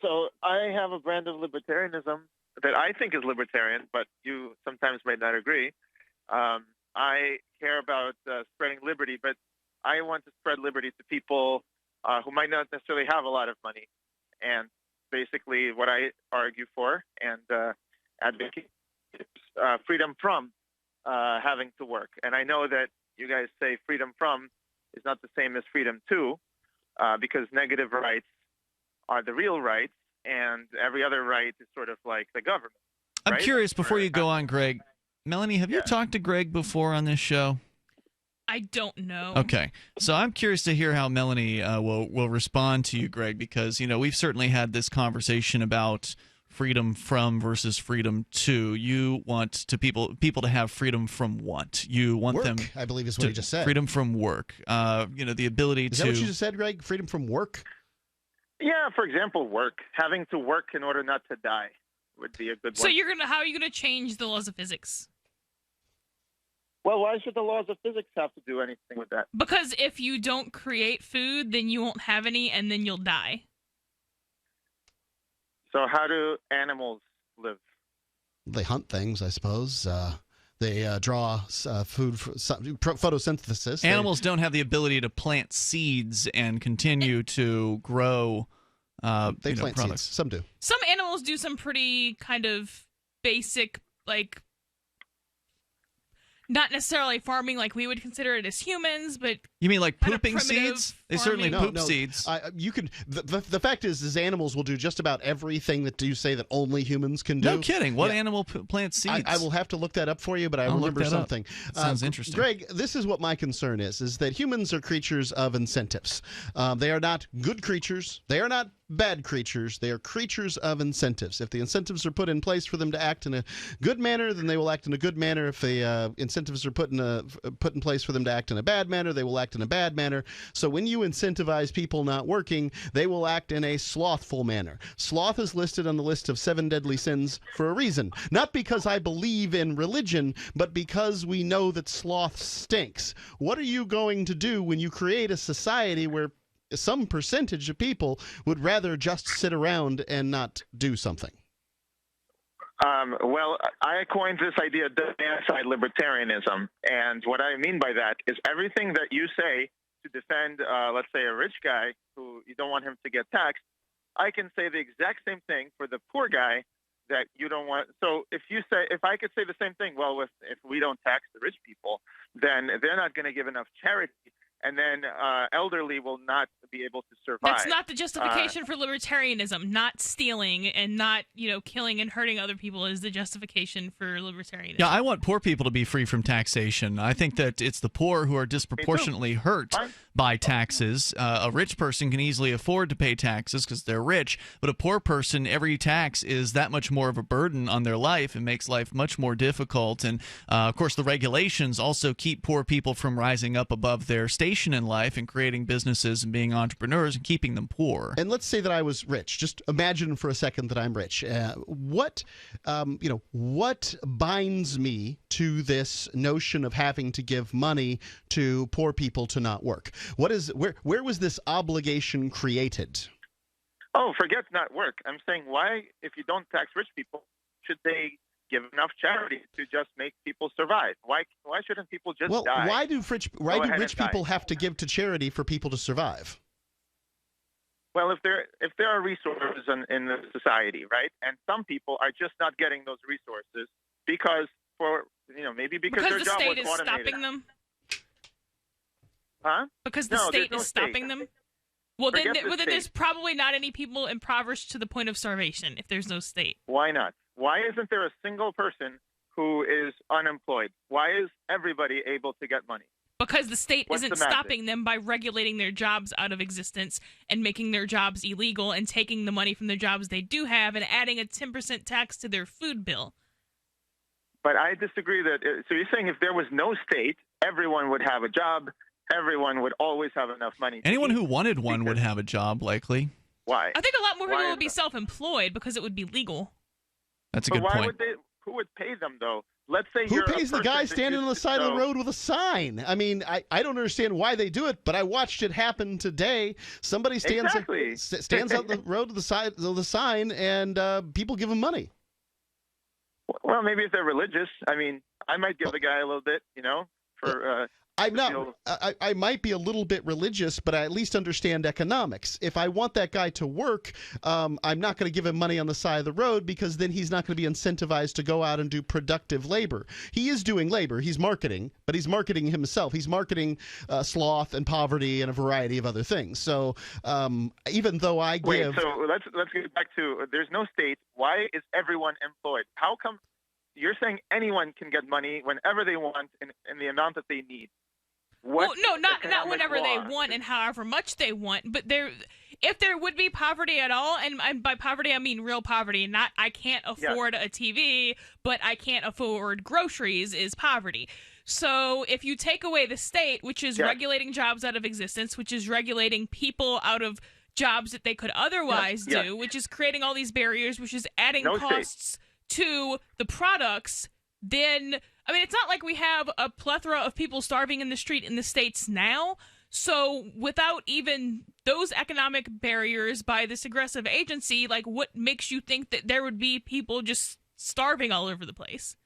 So I have a brand of libertarianism that I think is libertarian, but you sometimes may not agree. I care about spreading liberty, but I want to spread liberty to people who might not necessarily have a lot of money. And basically what I argue for and advocate is freedom from having to work. And I know that you guys say freedom from is not the same as freedom to, because negative rights are the real rights, and every other right is sort of like the government. I'm right? curious, before you go on, Greg, Melanie, have you talked to Greg before on this show? I don't know. Okay. So I'm curious to hear how Melanie will respond to you, Greg, because, we've certainly had this conversation about freedom from versus freedom to. You want people to have freedom from what? You want work, them, I believe is what he just said. Freedom from work. The ability Is to. that what you just said, Greg? Freedom from work? Yeah, for example, work. Having to work in order not to die would be a good one. So how are you gonna change the laws of physics? Well, why should the laws of physics have to do anything with that? Because if you don't create food, then you won't have any, and then you'll die. So how do animals live? They hunt things, I suppose. They draw food for photosynthesis. Animals don't have the ability to plant seeds and continue to grow. They plant products. seeds. Some do. Some animals do some pretty kind of basic, not necessarily farming like we would consider it as humans, but you mean like kind of pooping primitive seeds? They certainly farming. poop seeds. You can. The fact is animals will do just about everything that you say that only humans can do. No kidding. What animal plants seeds? I will have to look that up for you, but I'll remember look that something. Up. Sounds interesting. Greg, this is what my concern is that humans are creatures of incentives. They are not good creatures. They are not bad creatures. They are creatures of incentives. If the incentives are put in place for them to act in a good manner, then they will act in a good manner. If the incentives are put in place for them to act in a bad manner, they will act in a bad manner. So when you incentivize people not working, they will act in a slothful manner. Sloth is listed on the list of 7 deadly sins for a reason. Not because I believe in religion, but because we know that sloth stinks. What are you going to do when you create a society where some percentage of people would rather just sit around and not do something? Well, I coined this idea of anti-libertarianism, and what I mean by that is everything that you say to defend, let's say, a rich guy who you don't want him to get taxed, I can say the exact same thing for the poor guy that you don't want. So if I could say the same thing, well, if we don't tax the rich people, then they're not going to give enough charity, and then elderly will not be able to survive. That's not the justification for libertarianism. Not stealing and not, killing and hurting other people is the justification for libertarianism. Yeah, I want poor people to be free from taxation. I think that it's the poor who are disproportionately hurt by taxes. A rich person can easily afford to pay taxes because they're rich, but a poor person, every tax is that much more of a burden on their life and makes life much more difficult. And, of course, the regulations also keep poor people from rising up above their station in life and creating businesses and being entrepreneurs and keeping them poor. And let's say that I was rich. Just imagine for a second that I'm rich. What binds me to this notion of having to give money to poor people to not work? Where was this obligation created? Oh, forget not work. I'm saying, why, if you don't tax rich people, should they give enough charity to just make people survive? Why shouldn't people just die? Why do rich people have to give to charity for people to survive? Well, if there are resources in the society, right, and some people are just not getting those resources because maybe because their the job state was is automated. stopping them. Huh? Because the state is stopping them. Well, then there's probably not any people impoverished to the point of starvation if there's no state. Why not? Why isn't there a single person who is unemployed? Why is everybody able to get money? Because the state What's isn't the magic? stopping them by regulating their jobs out of existence and making their jobs illegal and taking the money from the jobs they do have and adding a 10% tax to their food bill. But I disagree that. So you're saying if there was no state, everyone would have a job, everyone would always have enough money. Anyone who wanted one would have a job, likely. Why? I think a lot more people would be self-employed because it would be legal. That's a But good why point. would they? Who would pay them though? Let's say Who you're a pays the person guy that standing on the used side to of the know- road with a sign? I mean, I don't understand why they do it, but I watched it happen today. Somebody stands out the road to the side of the sign, and people give him money. Well, maybe if they're religious. I mean, I might give the guy a little bit, for. I'm not. I might be a little bit religious, but I at least understand economics. If I want that guy to work, I'm not going to give him money on the side of the road because then he's not going to be incentivized to go out and do productive labor. He is doing labor. He's marketing, but he's marketing himself. He's marketing sloth and poverty and a variety of other things. So even though I give, Wait, so let's get back to there's no state. Why is everyone employed? How come you're saying anyone can get money whenever they want in the amount that they need? Well, no, not whenever they want and however much they want, but if there would be poverty at all, and by poverty I mean real poverty, not I can't afford a TV, but I can't afford groceries is poverty. So if you take away the state, which is regulating jobs out of existence, which is regulating people out of jobs that they could otherwise do, which is creating all these barriers, which is adding costs to the products, then, I mean, it's not like we have a plethora of people starving in the street in the States now. So without even those economic barriers by this aggressive agency, like what makes you think that there would be people just starving all over the place?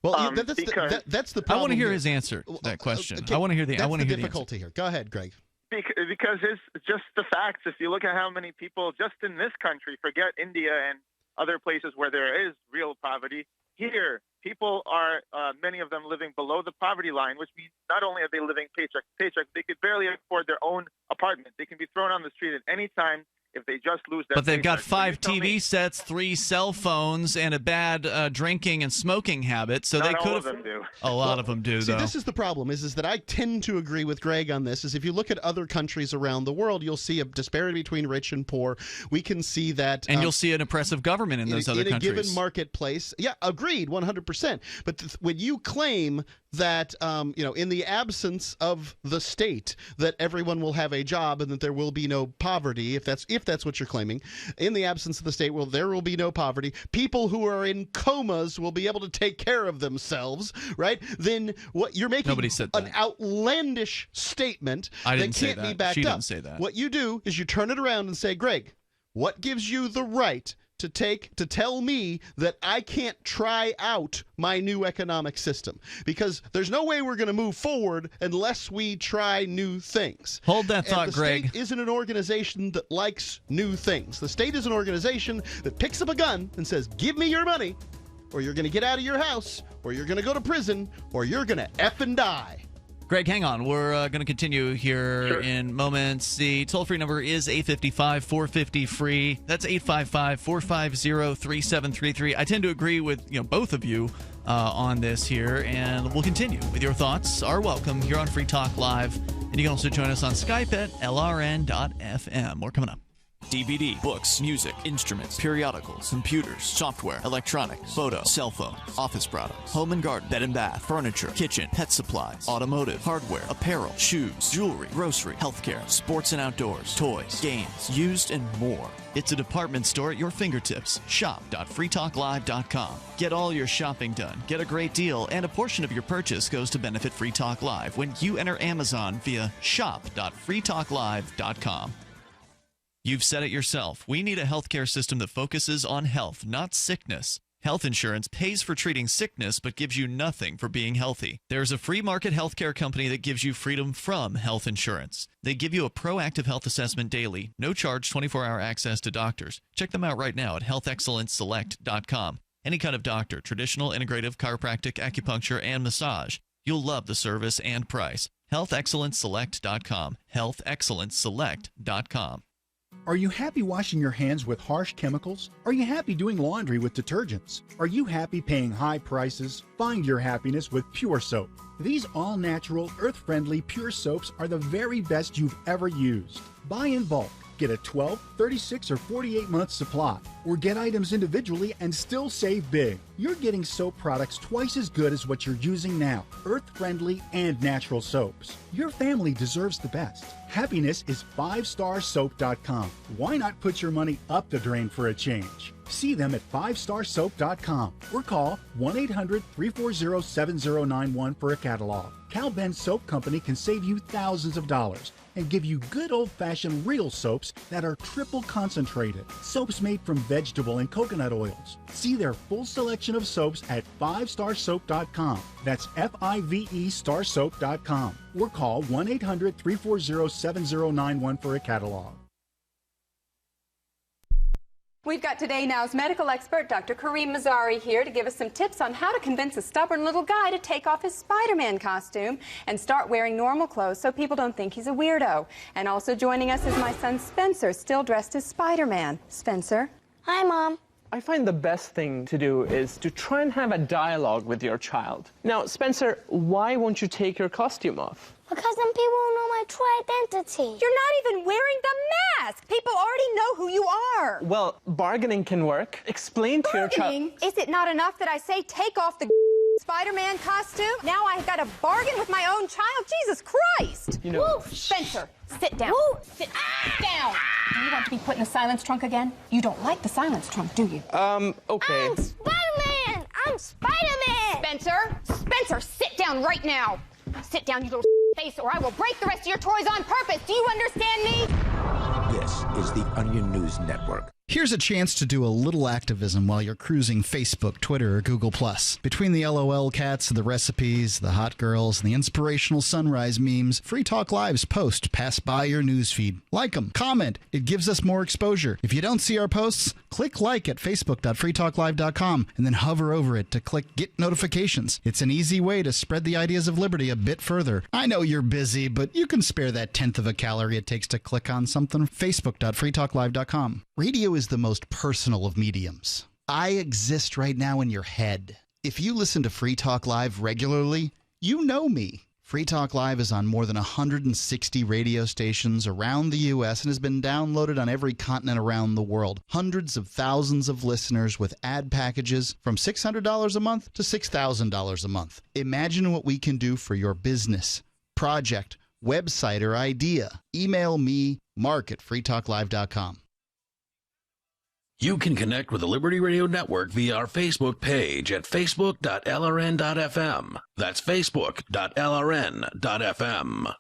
Well, that's the problem. I want to hear his answer to that question. I want to hear the. I want to hear the difficulty here. Go ahead, Greg. Because it's just the facts. If you look at how many people just in this country, forget India and other places where there is real poverty, here people are, many of them living below the poverty line, which means not only are they living paycheck to paycheck, they could barely afford their own apartment. They can be thrown on the street at any time if they just lose their But they've got paycheck. 5 TV sets, 3 cell phones, and a bad drinking and smoking habit. So Not they could all have. of them do. A lot of them do, See, though. this is the problem, is that I tend to agree with Greg on this, is if you look at other countries around the world, you'll see a disparity between rich and poor. We can see that... And you'll see an oppressive government in those other countries. In a given marketplace. Yeah, agreed, 100%. But when you claim that, in the absence of the state, that everyone will have a job and that there will be no poverty, if that's what you're claiming, in the absence of the state, well, there will be no poverty. People who are in comas will be able to take care of themselves, right? Then what you're making an outlandish statement that can't be backed up. She didn't say that. What you do is you turn it around and say, Greg, what gives you the right to tell me that I can't try out my new economic system? Because there's no way we're going to move forward unless we try new things. Hold that thought, Greg. The state isn't an organization that likes new things. The state is an organization that picks up a gun and says, give me your money, or you're going to get out of your house, or you're going to go to prison, or you're going to effing die. Greg, hang on. We're going to continue here in moments. The toll-free number is 855-450-FREE. That's 855-450-3733. I tend to agree with both of you on this here, and we'll continue with your thoughts. Are welcome here on Free Talk Live. And you can also join us on Skype at lrn.fm. More coming up. DVD, books, music, instruments, periodicals, computers, software, electronics, photo, cell phones, office products, home and garden, bed and bath, furniture, kitchen, pet supplies, automotive, hardware, apparel, shoes, jewelry, grocery, healthcare, sports and outdoors, toys, games, used, and more. It's a department store at your fingertips. Shop.freetalklive.com. Get all your shopping done, get a great deal, and a portion of your purchase goes to benefit Free Talk Live when you enter Amazon via shop.freetalklive.com. You've said it yourself. We need a healthcare system that focuses on health, not sickness. Health insurance pays for treating sickness but gives you nothing for being healthy. There's a free market healthcare company that gives you freedom from health insurance. They give you a proactive health assessment daily, no charge 24-hour access to doctors. Check them out right now at healthexcellenceselect.com. Any kind of doctor, traditional, integrative, chiropractic, acupuncture, and massage. You'll love the service and price. healthexcellenceselect.com. healthexcellenceselect.com. Are you happy washing your hands with harsh chemicals? Are you happy doing laundry with detergents? Are you happy paying high prices? Find your happiness with Pure Soap. These all-natural, earth-friendly Pure Soaps are the very best you've ever used. Buy in bulk. Get a 12, 36, or 48-month supply. Or get items individually and still save big. You're getting soap products twice as good as what you're using now. Earth-friendly and natural soaps. Your family deserves the best. Happiness is 5starsoap.com. Why not put your money up the drain for a change? See them at 5starsoap.com or call 1-800-340-7091 for a catalog. Cal Ben Soap Company can save you thousands of dollars and give you good old-fashioned real soaps that are triple concentrated. Soaps made from vegetable and coconut oils. See their full selection of soaps at 5starsoap.com. That's F-I-V-E starsoap.com. Or call 1-800-340-7091 for a catalog. We've got Today Now's medical expert, Dr. Kareem Mazari, here to give us some tips on how to convince a stubborn little guy to take off his Spider-Man costume and start wearing normal clothes so people don't think he's a weirdo. And also joining us is my son Spencer, still dressed as Spider-Man. Spencer? Hi, Mom. I find the best thing to do is to try and have a dialogue with your child. Now, Spencer, why won't you take your costume off? Because then people will know my true identity. You're not even wearing the mask. People already know who you are. Well, bargaining can work. Explain to your child. Is it not enough that I say take off the Spider-Man costume? Now I've got to bargain with my own child? Jesus Christ. You know... Spencer, sit down. Sit down. Do you want to be put in the silence trunk again? You don't like the silence trunk, do you? Okay. I'm Spider-Man. I'm Spider-Man. Spencer, sit down right now. Sit down, you little face, or I will break the rest of your toys on purpose. Do you understand me? This is the Onion News Network. Here's a chance to do a little activism while you're cruising Facebook, Twitter, or Google+. Between the LOL cats, the recipes, the hot girls, and the inspirational sunrise memes, Free Talk Live's posts pass by your newsfeed. Like them, comment. It gives us more exposure. If you don't see our posts, click like at facebook.freetalklive.com and then hover over it to click Get Notifications. It's an easy way to spread the ideas of liberty a bit further. I know you're busy, but you can spare that tenth of a calorie it takes to click on something. Facebook.freetalklive.com. Radio is the most personal of mediums. I exist right now in your head. If you listen to Free Talk Live regularly, you know me. Free Talk Live is on more than 160 radio stations around the U.S. and has been downloaded on every continent around the world. Hundreds of thousands of listeners with ad packages from $600 a month to $6,000 a month. Imagine what we can do for your business, project, website, or idea. Email me, mark@freetalklive.com. You can connect with the Liberty Radio Network via our Facebook page at facebook.lrn.fm. That's facebook.lrn.fm.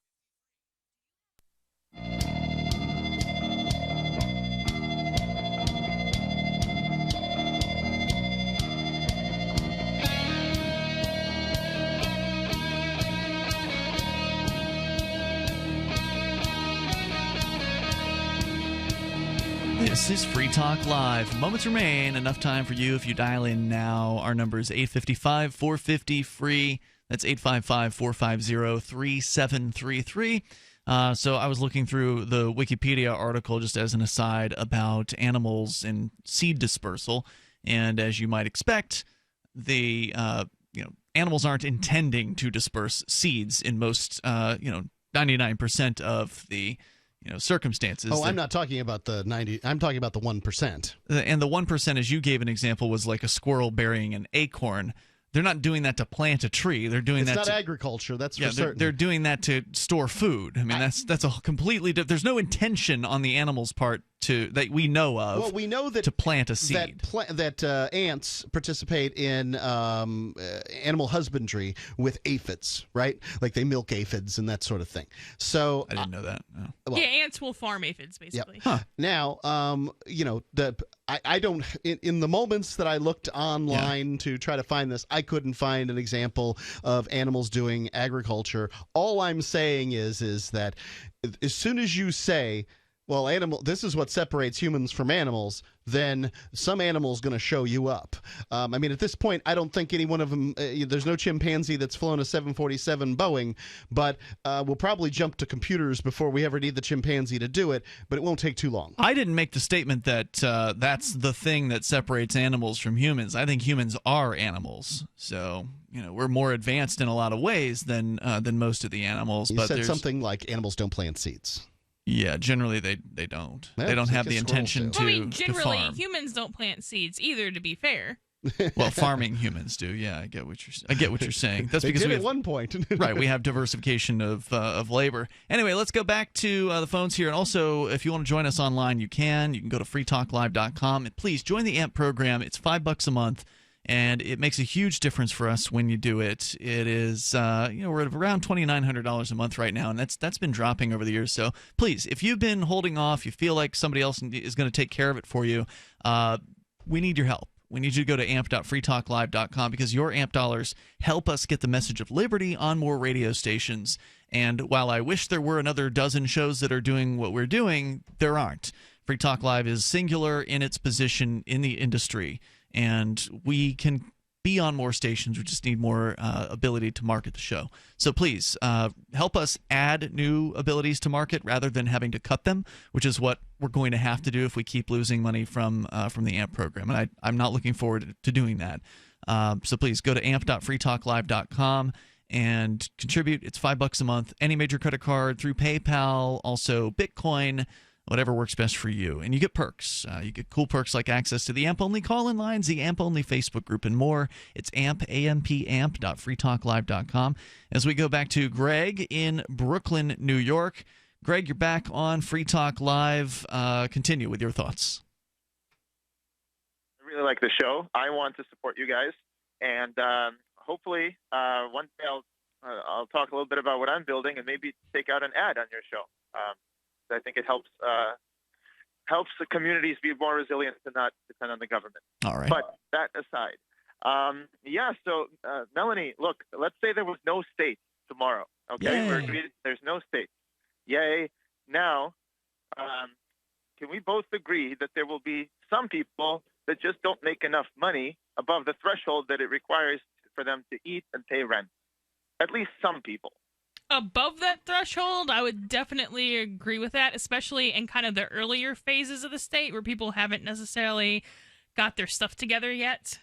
This is Free Talk Live. Moments remain. Enough time for you if you dial in now. Our number is 855-450-FREE. That's 855-450-3733. So I was looking through the Wikipedia article just as an aside about animals and seed dispersal. And as you might expect, animals aren't intending to disperse seeds in most 99% of the circumstances. Oh, I'm not talking about the 90. I'm talking about the 1%. And the 1%, as you gave an example, was like a squirrel burying an acorn. They're not doing that to plant a tree. They're doing that. It's not agriculture. That's for certain. They're doing that to store food. I mean, that's a completely. There's no intention on the animal's part that we know of. Well, we know that to plant a seed. That ants participate in animal husbandry with aphids, right? Like they milk aphids and that sort of thing. So I didn't know that. No. Well, yeah, ants will farm aphids basically. Yep. Huh. Now, I don't. In the moments that I looked online to try to find this, I couldn't find an example of animals doing agriculture. All I'm saying is that as soon as you say, well, this is what separates humans from animals, then some animal's going to show you up. I mean, at this point, I don't think any one of them, there's no chimpanzee that's flown a 747 Boeing, but we'll probably jump to computers before we ever need the chimpanzee to do it, but it won't take too long. I didn't make the statement that that's the thing that separates animals from humans. I think humans are animals. So, we're more advanced in a lot of ways than most of the animals. You said something like animals don't plant seeds. Yeah, generally they don't. Yeah, they don't have the intention to, I mean, generally, to farm. humans don't plant seeds either, to be fair. Well, farming humans do. Yeah, I get what you're saying. That's they because did we at one point. Right, we have diversification of labor. Anyway, let's go back to the phones here. And also, if you want to join us online, you can. You can go to freetalklive.com. And please join the AMP program. It's $5 a month. And it makes a huge difference for us when you do it. It is, we're at around $2,900 a month right now, and that's been dropping over the years. So please, if you've been holding off, you feel like somebody else is going to take care of it for you, we need your help. We need you to go to amp.freetalklive.com because your AMP dollars help us get the message of liberty on more radio stations. And while I wish there were another dozen shows that are doing what we're doing, there aren't. Free Talk Live is singular in its position in the industry. And we can be on more stations. We just need more ability to market the show. So please help us add new abilities to market rather than having to cut them, which is what we're going to have to do if we keep losing money from the AMP program. And I'm not looking forward to doing that. So please go to amp.freetalklive.com and contribute. It's $5 a month. Any major credit card through PayPal, also Bitcoin. Whatever works best for you. And you get perks. You get cool perks like access to the AMP-only call-in lines, the AMP-only Facebook group, and more. It's amp.freetalklive.com. As we go back to Greg in Brooklyn, New York. Greg, you're back on Free Talk Live. Continue with your thoughts. I really like the show. I want to support you guys. And hopefully one day I'll talk a little bit about what I'm building and maybe take out an ad on your show. I think it helps the communities be more resilient to not depend on the government. All right. But that aside, so Melanie, look, let's say there was no state tomorrow. Okay, Yay. we're agreed. There's no state. Yay! Now, can we both agree that there will be some people that just don't make enough money above the threshold that it requires for them to eat and pay rent? At least some people. Above that threshold, I would definitely agree with that, especially in kind of the earlier phases of the state where people haven't necessarily got their stuff together yet,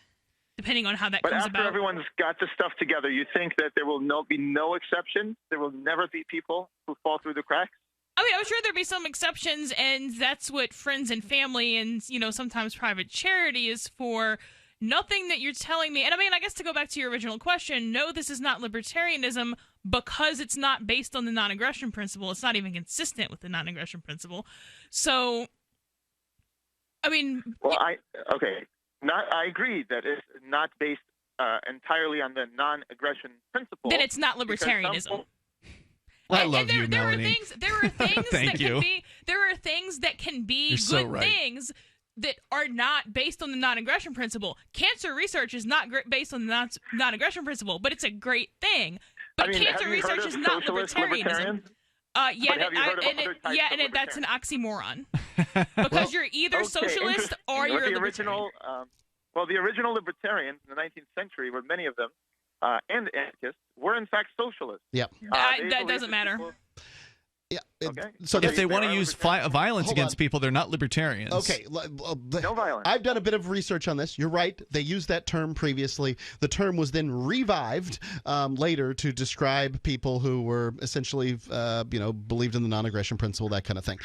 depending on how that comes But about. after everyone's got the stuff together, you think that there will be no exception? There will never be people who fall through the cracks? I mean, I'm sure there'll be some exceptions, and that's what friends and family and, sometimes private charity is for. Nothing that you're telling me, and I mean, I guess to go back to your original question, no, this is not libertarianism because it's not based on the non-aggression principle. It's not even consistent with the non-aggression principle. So, I mean... Well, I agree that it's not based entirely on the non-aggression principle. Then it's not libertarianism. I love you, Melanie. There are things Thank you. There are things that can be You're good so right. things that are not based on the non-aggression principle. Cancer research is not based on the non-aggression principle, but it's a great thing. But cancer research is not libertarianism. That's an oxymoron. Because you're either socialist or you're a libertarian. The original libertarians in the 19th century, were many of them, and anarchists, were in fact socialists. Yep. That doesn't matter. Yeah. Okay. So if they want to use violence Hold against on. people, they're not libertarians. Okay. No violence. I've done a bit of research on this. You're right. They used that term previously. The term was then revived later to describe people who were essentially, believed in the non-aggression principle, that kind of thing.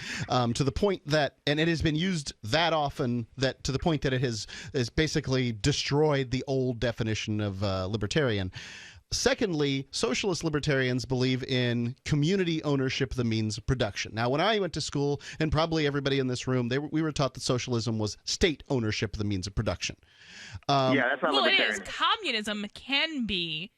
To the point that, and it has been used that often that to the point that it has basically destroyed the old definition of libertarian. Secondly, socialist libertarians believe in community ownership of the means of production. Now, when I went to school, and probably everybody in this room, we were taught that socialism was state ownership of the means of production. That's not well, libertarian. it is. Communism can be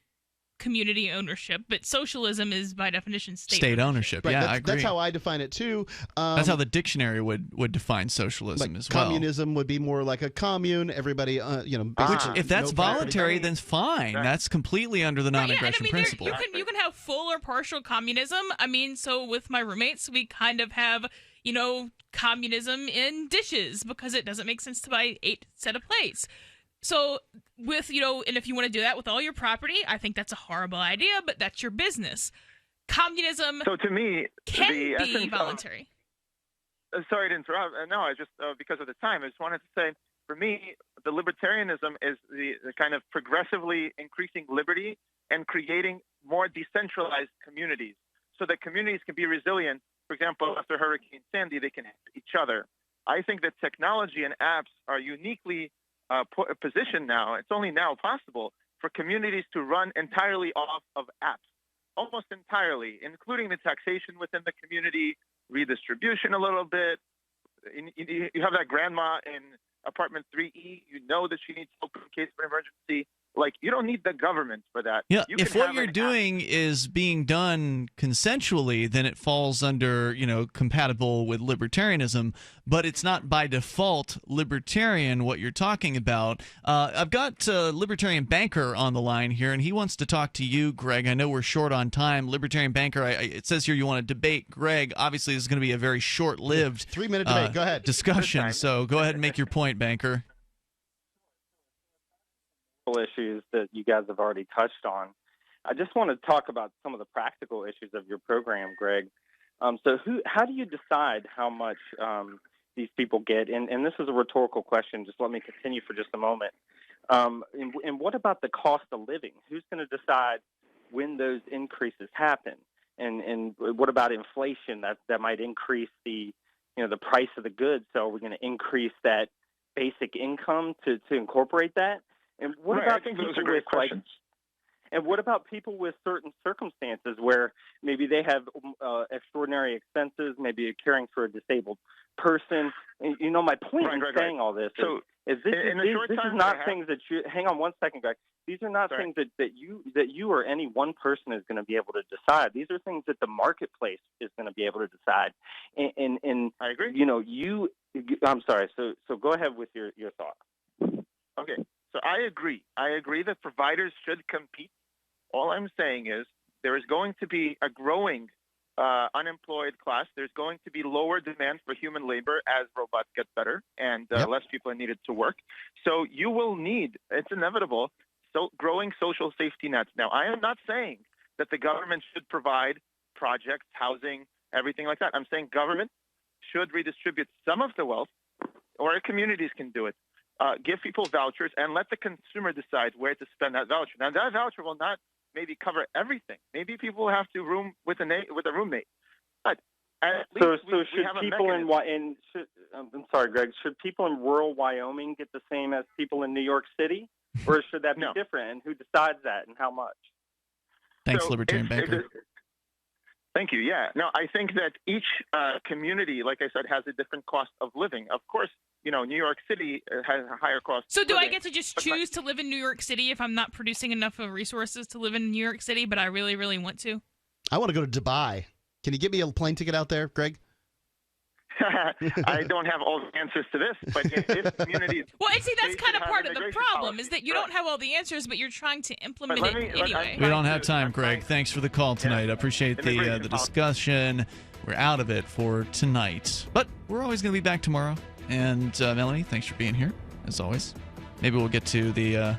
community ownership, but socialism is by definition state ownership. Right, Yeah, I agree. That's how I define it too. That's how the dictionary would define socialism as well. Communism would be more like a commune. Everybody, basically, If that's no voluntary, property. then fine. That's completely under the non-aggression principle. You can have full or partial communism. I mean, so with my roommates, we kind of have, communism in dishes because it doesn't make sense to buy 8 set of plates. So with, and if you want to do that with all your property, I think that's a horrible idea, but that's your business. Communism So to me, can the be essence voluntary. Sorry to interrupt. No, I just, because of the time, I just wanted to say, for me, the libertarianism is the kind of progressively increasing liberty and creating more decentralized communities so that communities can be resilient. For example, after Hurricane Sandy, they can help each other. I think that technology and apps are uniquely position now. It's only now possible for communities to run entirely off of apps, almost entirely, including the taxation within the community, redistribution a little bit. You have that grandma in apartment 3E. You know that she needs help in case of an emergency. Like, you don't need the government for that. Yeah, You if can what have you're an doing is being done consensually, then it falls under, compatible with libertarianism, but it's not by default libertarian what you're talking about. I've got a libertarian banker on the line here, and he wants to talk to you, Greg. I know we're short on time. Libertarian banker, it says here you want to debate Greg. Obviously, this is going to be a very short-lived 3-minute debate. Go ahead. discussion, so go ahead and make your point, banker. Issues that you guys have already touched on. I just want to talk about some of the practical issues of your program, Greg. How do you decide how much these people get? And this is a rhetorical question. Just let me continue for just a moment. And what about the cost of living? Who's going to decide when those increases happen? And what about inflation that might increase the price of the goods? So are we going to increase that basic income to incorporate that? And what Right, about I think people those are great with questions. and what about people with certain circumstances where maybe they have extraordinary expenses, maybe caring for a disabled person? And, my point in saying all this is this is not things that you. Hang on one second, Greg. These are not things that you or any one person is going to be able to decide. These are things that the marketplace is going to be able to decide. And I agree. I'm sorry. So go ahead with your thought. Okay. So I agree. I agree that providers should compete. All I'm saying is there is going to be a growing unemployed class. There's going to be lower demand for human labor as robots get better and less people are needed to work. So you will need, it's inevitable, growing social safety nets. Now, I am not saying that the government should provide projects, housing, everything like that. I'm saying government should redistribute some of the wealth, or communities can do it. Give people vouchers and let the consumer decide where to spend that voucher. Now, that voucher will not maybe cover everything. Maybe people will have to room with a roommate. But at least we should have a people mechanism. I'm sorry, Greg. Should people in rural Wyoming get the same as people in New York City, or should that be different? And who decides that, and how much? Thanks, Libertarian Banker. Thank you. Yeah. No, I think that each community, like I said, has a different cost of living. Of course, New York City has a higher cost. So do I get to just choose to live in New York City if I'm not producing enough of resources to live in New York City, but I really, really want to? I want to go to Dubai. Can you get me a plane ticket out there, Greg? I don't have all the answers to this, but in this community... Well, and see, that's kind of part of the problem, is that you don't have all the answers, but you're trying to implement it anyway. We don't have time, Greg. Thanks for the call tonight. I appreciate the discussion. We're out of it for tonight. But we're always going to be back tomorrow. And Melanie, thanks for being here, as always. Maybe we'll get to the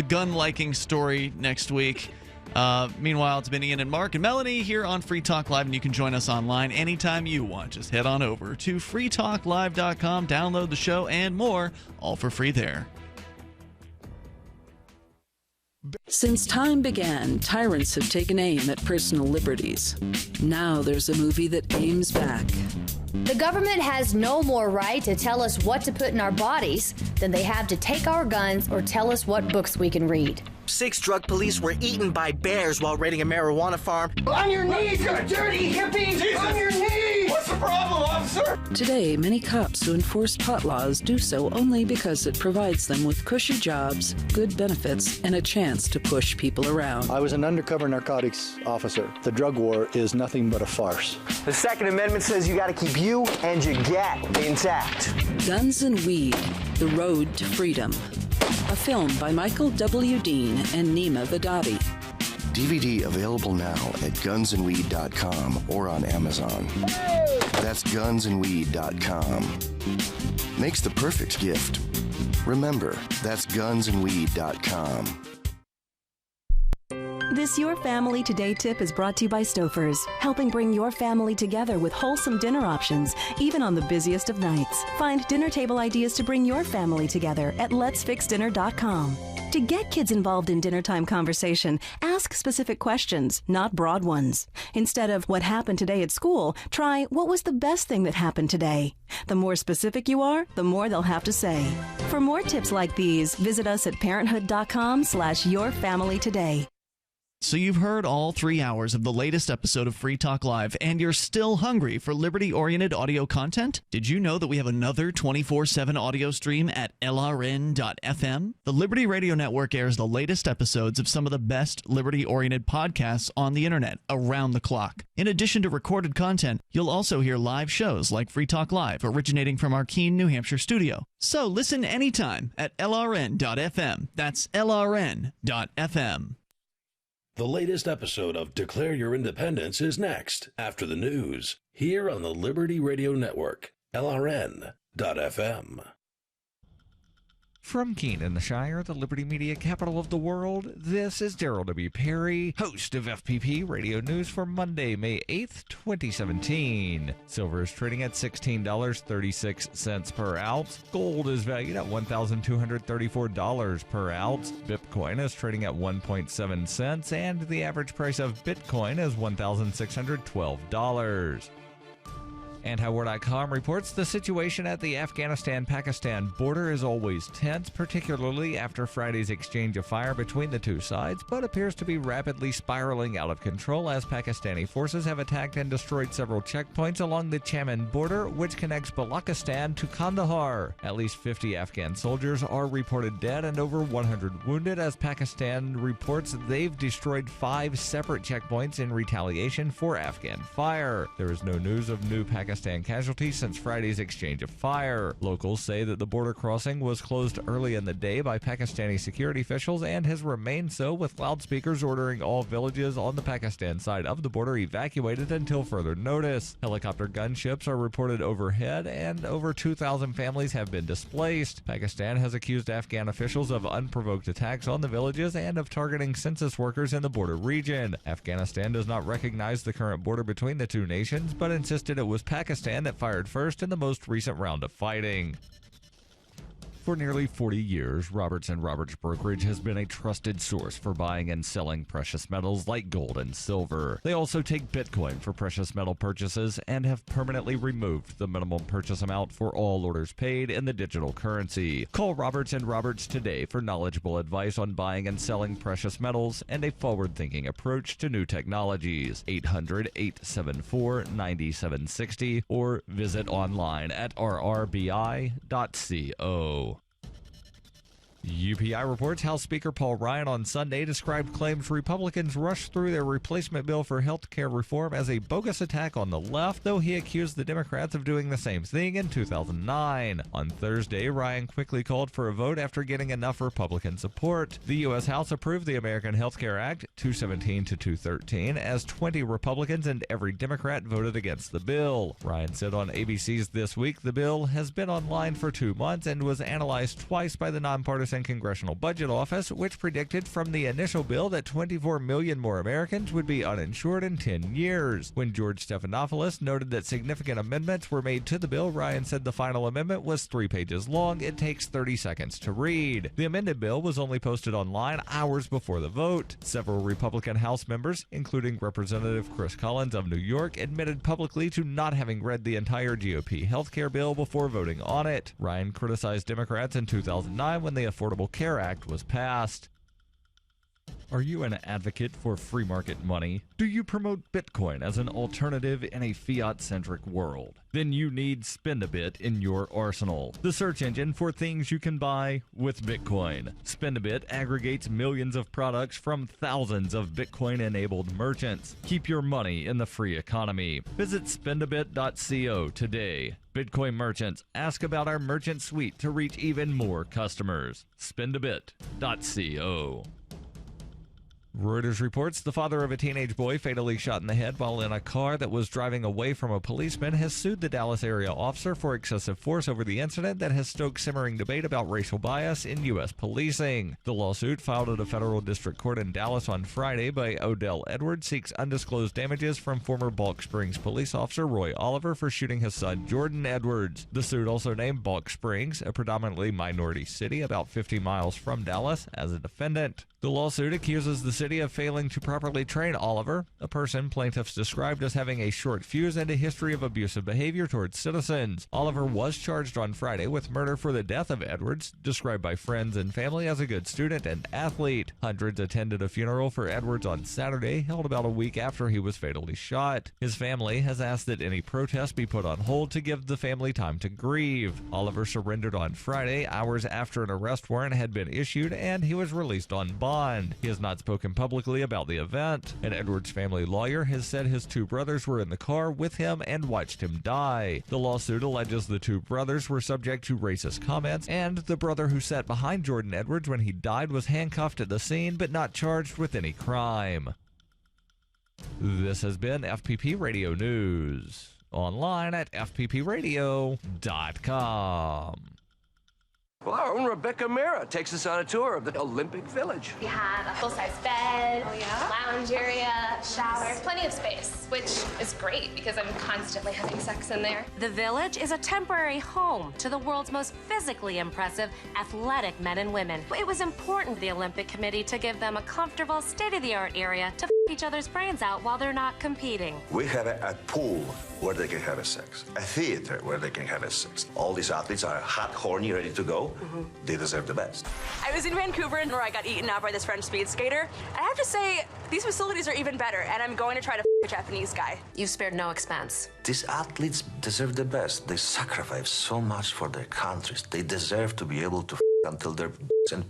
gun-liking story next week. Meanwhile, it's been Ian and Mark and Melanie here on Free Talk Live, and you can join us online anytime you want. Just head on over to freetalklive.com, download the show and more, all for free there. Since time began, tyrants have taken aim at personal liberties. Now there's a movie that aims back. The government has no more right to tell us what to put in our bodies than they have to take our guns or tell us what books we can read. 6 drug police were eaten by bears while raiding a marijuana farm. On your knees, you dirty hippies! Jesus. On your knees! What's the problem, officer? Today, many cops who enforce pot laws do so only because it provides them with cushy jobs, good benefits, and a chance to push people around. I was an undercover narcotics officer. The drug war is nothing but a farce. The Second Amendment says you gotta keep you and your gat intact. Guns and Weed, The Road to Freedom. A film by Michael W. Dean and Nima Vadadi. DVD available now at gunsandweed.com or on Amazon. That's gunsandweed.com. Makes the perfect gift. Remember, that's gunsandweed.com. This Your Family Today tip is brought to you by Stouffer's, helping bring your family together with wholesome dinner options, even on the busiest of nights. Find dinner table ideas to bring your family together at letsfixdinner.com. To get kids involved in dinnertime conversation, ask specific questions, not broad ones. Instead of what happened today at school, try what was the best thing that happened today. The more specific you are, the more they'll have to say. For more tips like these, visit us at parenthood.com/yourfamilytoday. So you've heard all 3 hours of the latest episode of Free Talk Live, and you're still hungry for liberty-oriented audio content? Did you know that we have another 24/7 audio stream at LRN.FM? The Liberty Radio Network airs the latest episodes of some of the best liberty-oriented podcasts on the internet around the clock. In addition to recorded content, you'll also hear live shows like Free Talk Live, originating from our Keene, New Hampshire studio. So listen anytime at LRN.FM. That's LRN.FM. The latest episode of Declare Your Independence is next, after the news, here on the Liberty Radio Network, LRN.FM. From Keene in the Shire, the Liberty Media capital of the world, this is Daryl W. Perry, host of FPP Radio News for Monday, May 8th, 2017. Silver is trading at $16.36 per ounce. Gold is valued at $1,234 per ounce. Bitcoin is trading at 1.7 cents, and the average price of Bitcoin is $1,612. And Howard.com reports the situation at the Afghanistan-Pakistan border is always tense, particularly after Friday's exchange of fire between the two sides, but appears to be rapidly spiraling out of control as Pakistani forces have attacked and destroyed several checkpoints along the Chaman border, which connects Balochistan to Kandahar. At least 50 Afghan soldiers are reported dead and over 100 wounded, as Pakistan reports they've destroyed 5 separate checkpoints in retaliation for Afghan fire. There is no news of new Pakistan casualties since Friday's exchange of fire. Locals say that the border crossing was closed early in the day by Pakistani security officials and has remained so, with loudspeakers ordering all villages on the Pakistan side of the border evacuated until further notice. Helicopter gunships are reported overhead, and over 2,000 families have been displaced. Pakistan has accused Afghan officials of unprovoked attacks on the villages and of targeting census workers in the border region. Afghanistan does not recognize the current border between the two nations, but insisted it was Pakistan that fired first in the most recent round of fighting. For nearly 40 years, Roberts & Roberts Brokerage has been a trusted source for buying and selling precious metals like gold and silver. They also take Bitcoin for precious metal purchases and have permanently removed the minimum purchase amount for all orders paid in the digital currency. Call Roberts & Roberts today for knowledgeable advice on buying and selling precious metals and a forward-thinking approach to new technologies. 800-874-9760 or visit online at rrbi.co. UPI reports House Speaker Paul Ryan on Sunday described claims Republicans rushed through their replacement bill for health care reform as a bogus attack on the left, though he accused the Democrats of doing the same thing in 2009. On Thursday, Ryan quickly called for a vote after getting enough Republican support. The U.S. House approved the American Health Care Act 217 to 213 as 20 Republicans and every Democrat voted against the bill. Ryan said on ABC's This Week the bill has been online for 2 months and was analyzed twice by the nonpartisan Bipartisan Congressional Budget Office, which predicted from the initial bill that 24 million more Americans would be uninsured in 10 years. When George Stephanopoulos noted that significant amendments were made to the bill, Ryan said the final amendment was 3 pages long. It takes 30 seconds to read. The amended bill was only posted online hours before the vote. Several Republican House members, including Representative Chris Collins of New York, admitted publicly to not having read the entire GOP healthcare bill before voting on it. Ryan criticized Democrats in 2009 when the Affordable Care Act was passed. Are you an advocate for free market money? Do you promote Bitcoin as an alternative in a fiat-centric world? Then you need Spendabit in your arsenal, the search engine for things you can buy with Bitcoin. Spendabit aggregates millions of products from thousands of Bitcoin-enabled merchants. Keep your money in the free economy. Visit spendabit.co today. Bitcoin merchants, ask about our merchant suite to reach even more customers. Spendabit.co. Reuters reports the father of a teenage boy fatally shot in the head while in a car that was driving away from a policeman has sued the Dallas area officer for excessive force over the incident that has stoked simmering debate about racial bias in U.S. policing. The lawsuit, filed at a federal district court in Dallas on Friday by Odell Edwards, seeks undisclosed damages from former Balk Springs police officer Roy Oliver for shooting his son Jordan Edwards. The suit also named Balk Springs, a predominantly minority city about 50 miles from Dallas, as a defendant. The lawsuit accuses the city of failing to properly train Oliver, a person plaintiffs described as having a short fuse and a history of abusive behavior towards citizens. Oliver was charged on Friday with murder for the death of Edwards, described by friends and family as a good student and athlete. Hundreds attended a funeral for Edwards on Saturday, held about a week after he was fatally shot. His family has asked that any protest be put on hold to give the family time to grieve. Oliver surrendered on Friday, hours after an arrest warrant had been issued, and he was released on bond. He has not spoken publicly about the event. An Edwards family lawyer has said his two brothers were in the car with him and watched him die. The lawsuit alleges the two brothers were subject to racist comments, and the brother who sat behind Jordan Edwards when he died was handcuffed at the scene but not charged with any crime. This has been FPP Radio News. Online at fppradio.com. Well, our own Rebecca Mira takes us on a tour of the Olympic Village. We have a full-size bed, lounge area, shower, plenty of space, which is great because I'm constantly having sex in there. The Village is a temporary home to the world's most physically impressive athletic men and women. It was important to the Olympic Committee to give them a comfortable, state-of-the-art area to each other's brains out while they're not competing. We have a pool where they can have a sex, a theater where they can have a sex. All these athletes are hot, horny, ready to go. They deserve the best. I was in Vancouver where I got eaten up by this French speed skater. I have to say, these facilities are even better, and I'm going to try to a Japanese guy. You spared no expense. These athletes deserve the best. They sacrifice so much for their countries. They deserve to be able to until their and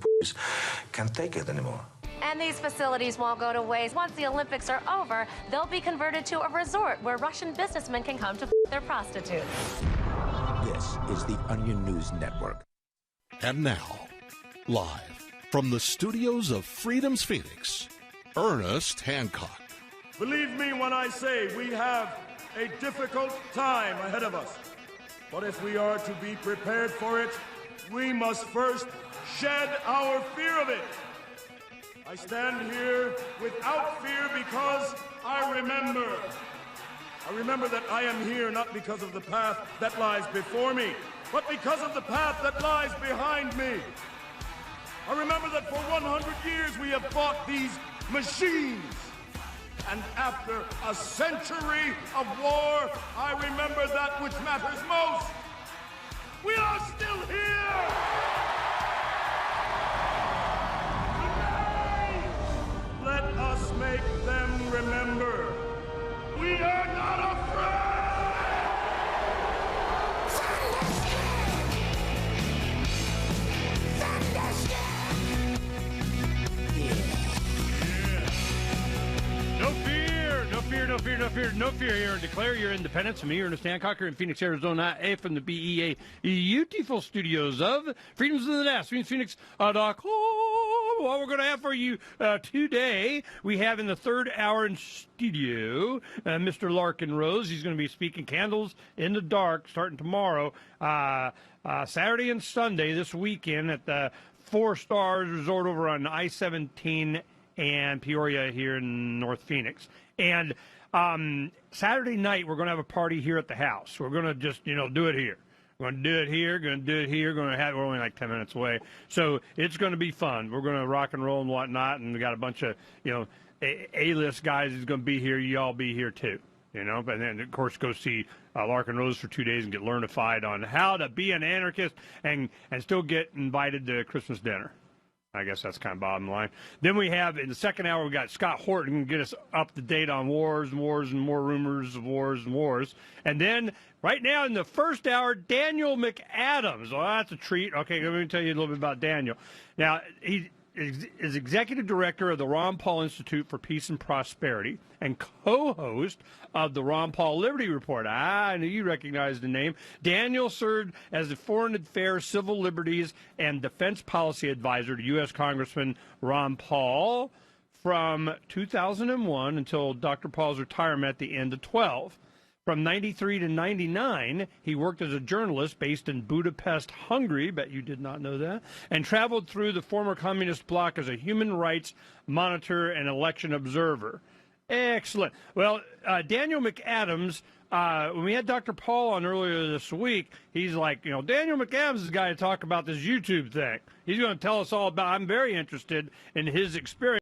can't take it anymore. And these facilities won't go to waste. Once the Olympics are over, they'll be converted to a resort where Russian businessmen can come to their prostitutes. This is the Onion News Network. And now, live from the studios of Freedom's Phoenix, Ernest Hancock. Believe me when I say we have a difficult time ahead of us. But if we are to be prepared for it, we must first shed our fear of it. I stand here without fear because I remember that I am here not because of the path that lies before me, but because of the path that lies behind me. I remember that for 100 years we have fought these machines. And after a century of war, I remember that which matters most. We are still here! Today, let us make them remember. We are not afraid! No fear here. Declare your independence from me, Ernest Hancock, in Phoenix, Arizona, from the BEA beautiful studios of Freedoms of the Nest, Phoenix.com. what we're going to have for you today, we have in the third hour in studio Mr. Larkin Rose. He's going to be speaking Candles in the Dark starting tomorrow, Saturday and Sunday this weekend at the 4 Stars Resort over on I-17 and Peoria here in North Phoenix. And Saturday night, we're going to have a party here at the house. We're going to just, do it here. We're going to do it here, we're only like 10 minutes away. So it's going to be fun. We're going to rock and roll and whatnot, and we got a bunch of, A-list guys who's going to be here. You all be here too, But then, of course, go see Larkin Rose for 2 days and get learnified on how to be an anarchist and still get invited to Christmas dinner. I guess that's kind of bottom line. Then we have, in the second hour, we got Scott Horton get us up to date on wars and more rumors of wars and wars. And then, right now, in the first hour, Daniel McAdams. Well, that's a treat. Okay, let me tell you a little bit about Daniel. Now, he is executive director of the Ron Paul Institute for Peace and Prosperity and co-host of the Ron Paul Liberty Report. I knew you recognized the name. Daniel served as the Foreign Affairs, Civil Liberties, and Defense Policy Advisor to U.S. Congressman Ron Paul from 2001 until Dr. Paul's retirement at the end of 2012. From 93 to 99, he worked as a journalist based in Budapest, Hungary, bet you did not know that, and traveled through the former communist bloc as a human rights monitor and election observer. Excellent. Well, Daniel McAdams, when we had Dr. Paul on earlier this week, he's like, Daniel McAdams is the guy to talk about this YouTube thing. He's going to tell us all about, I'm very interested in his experience.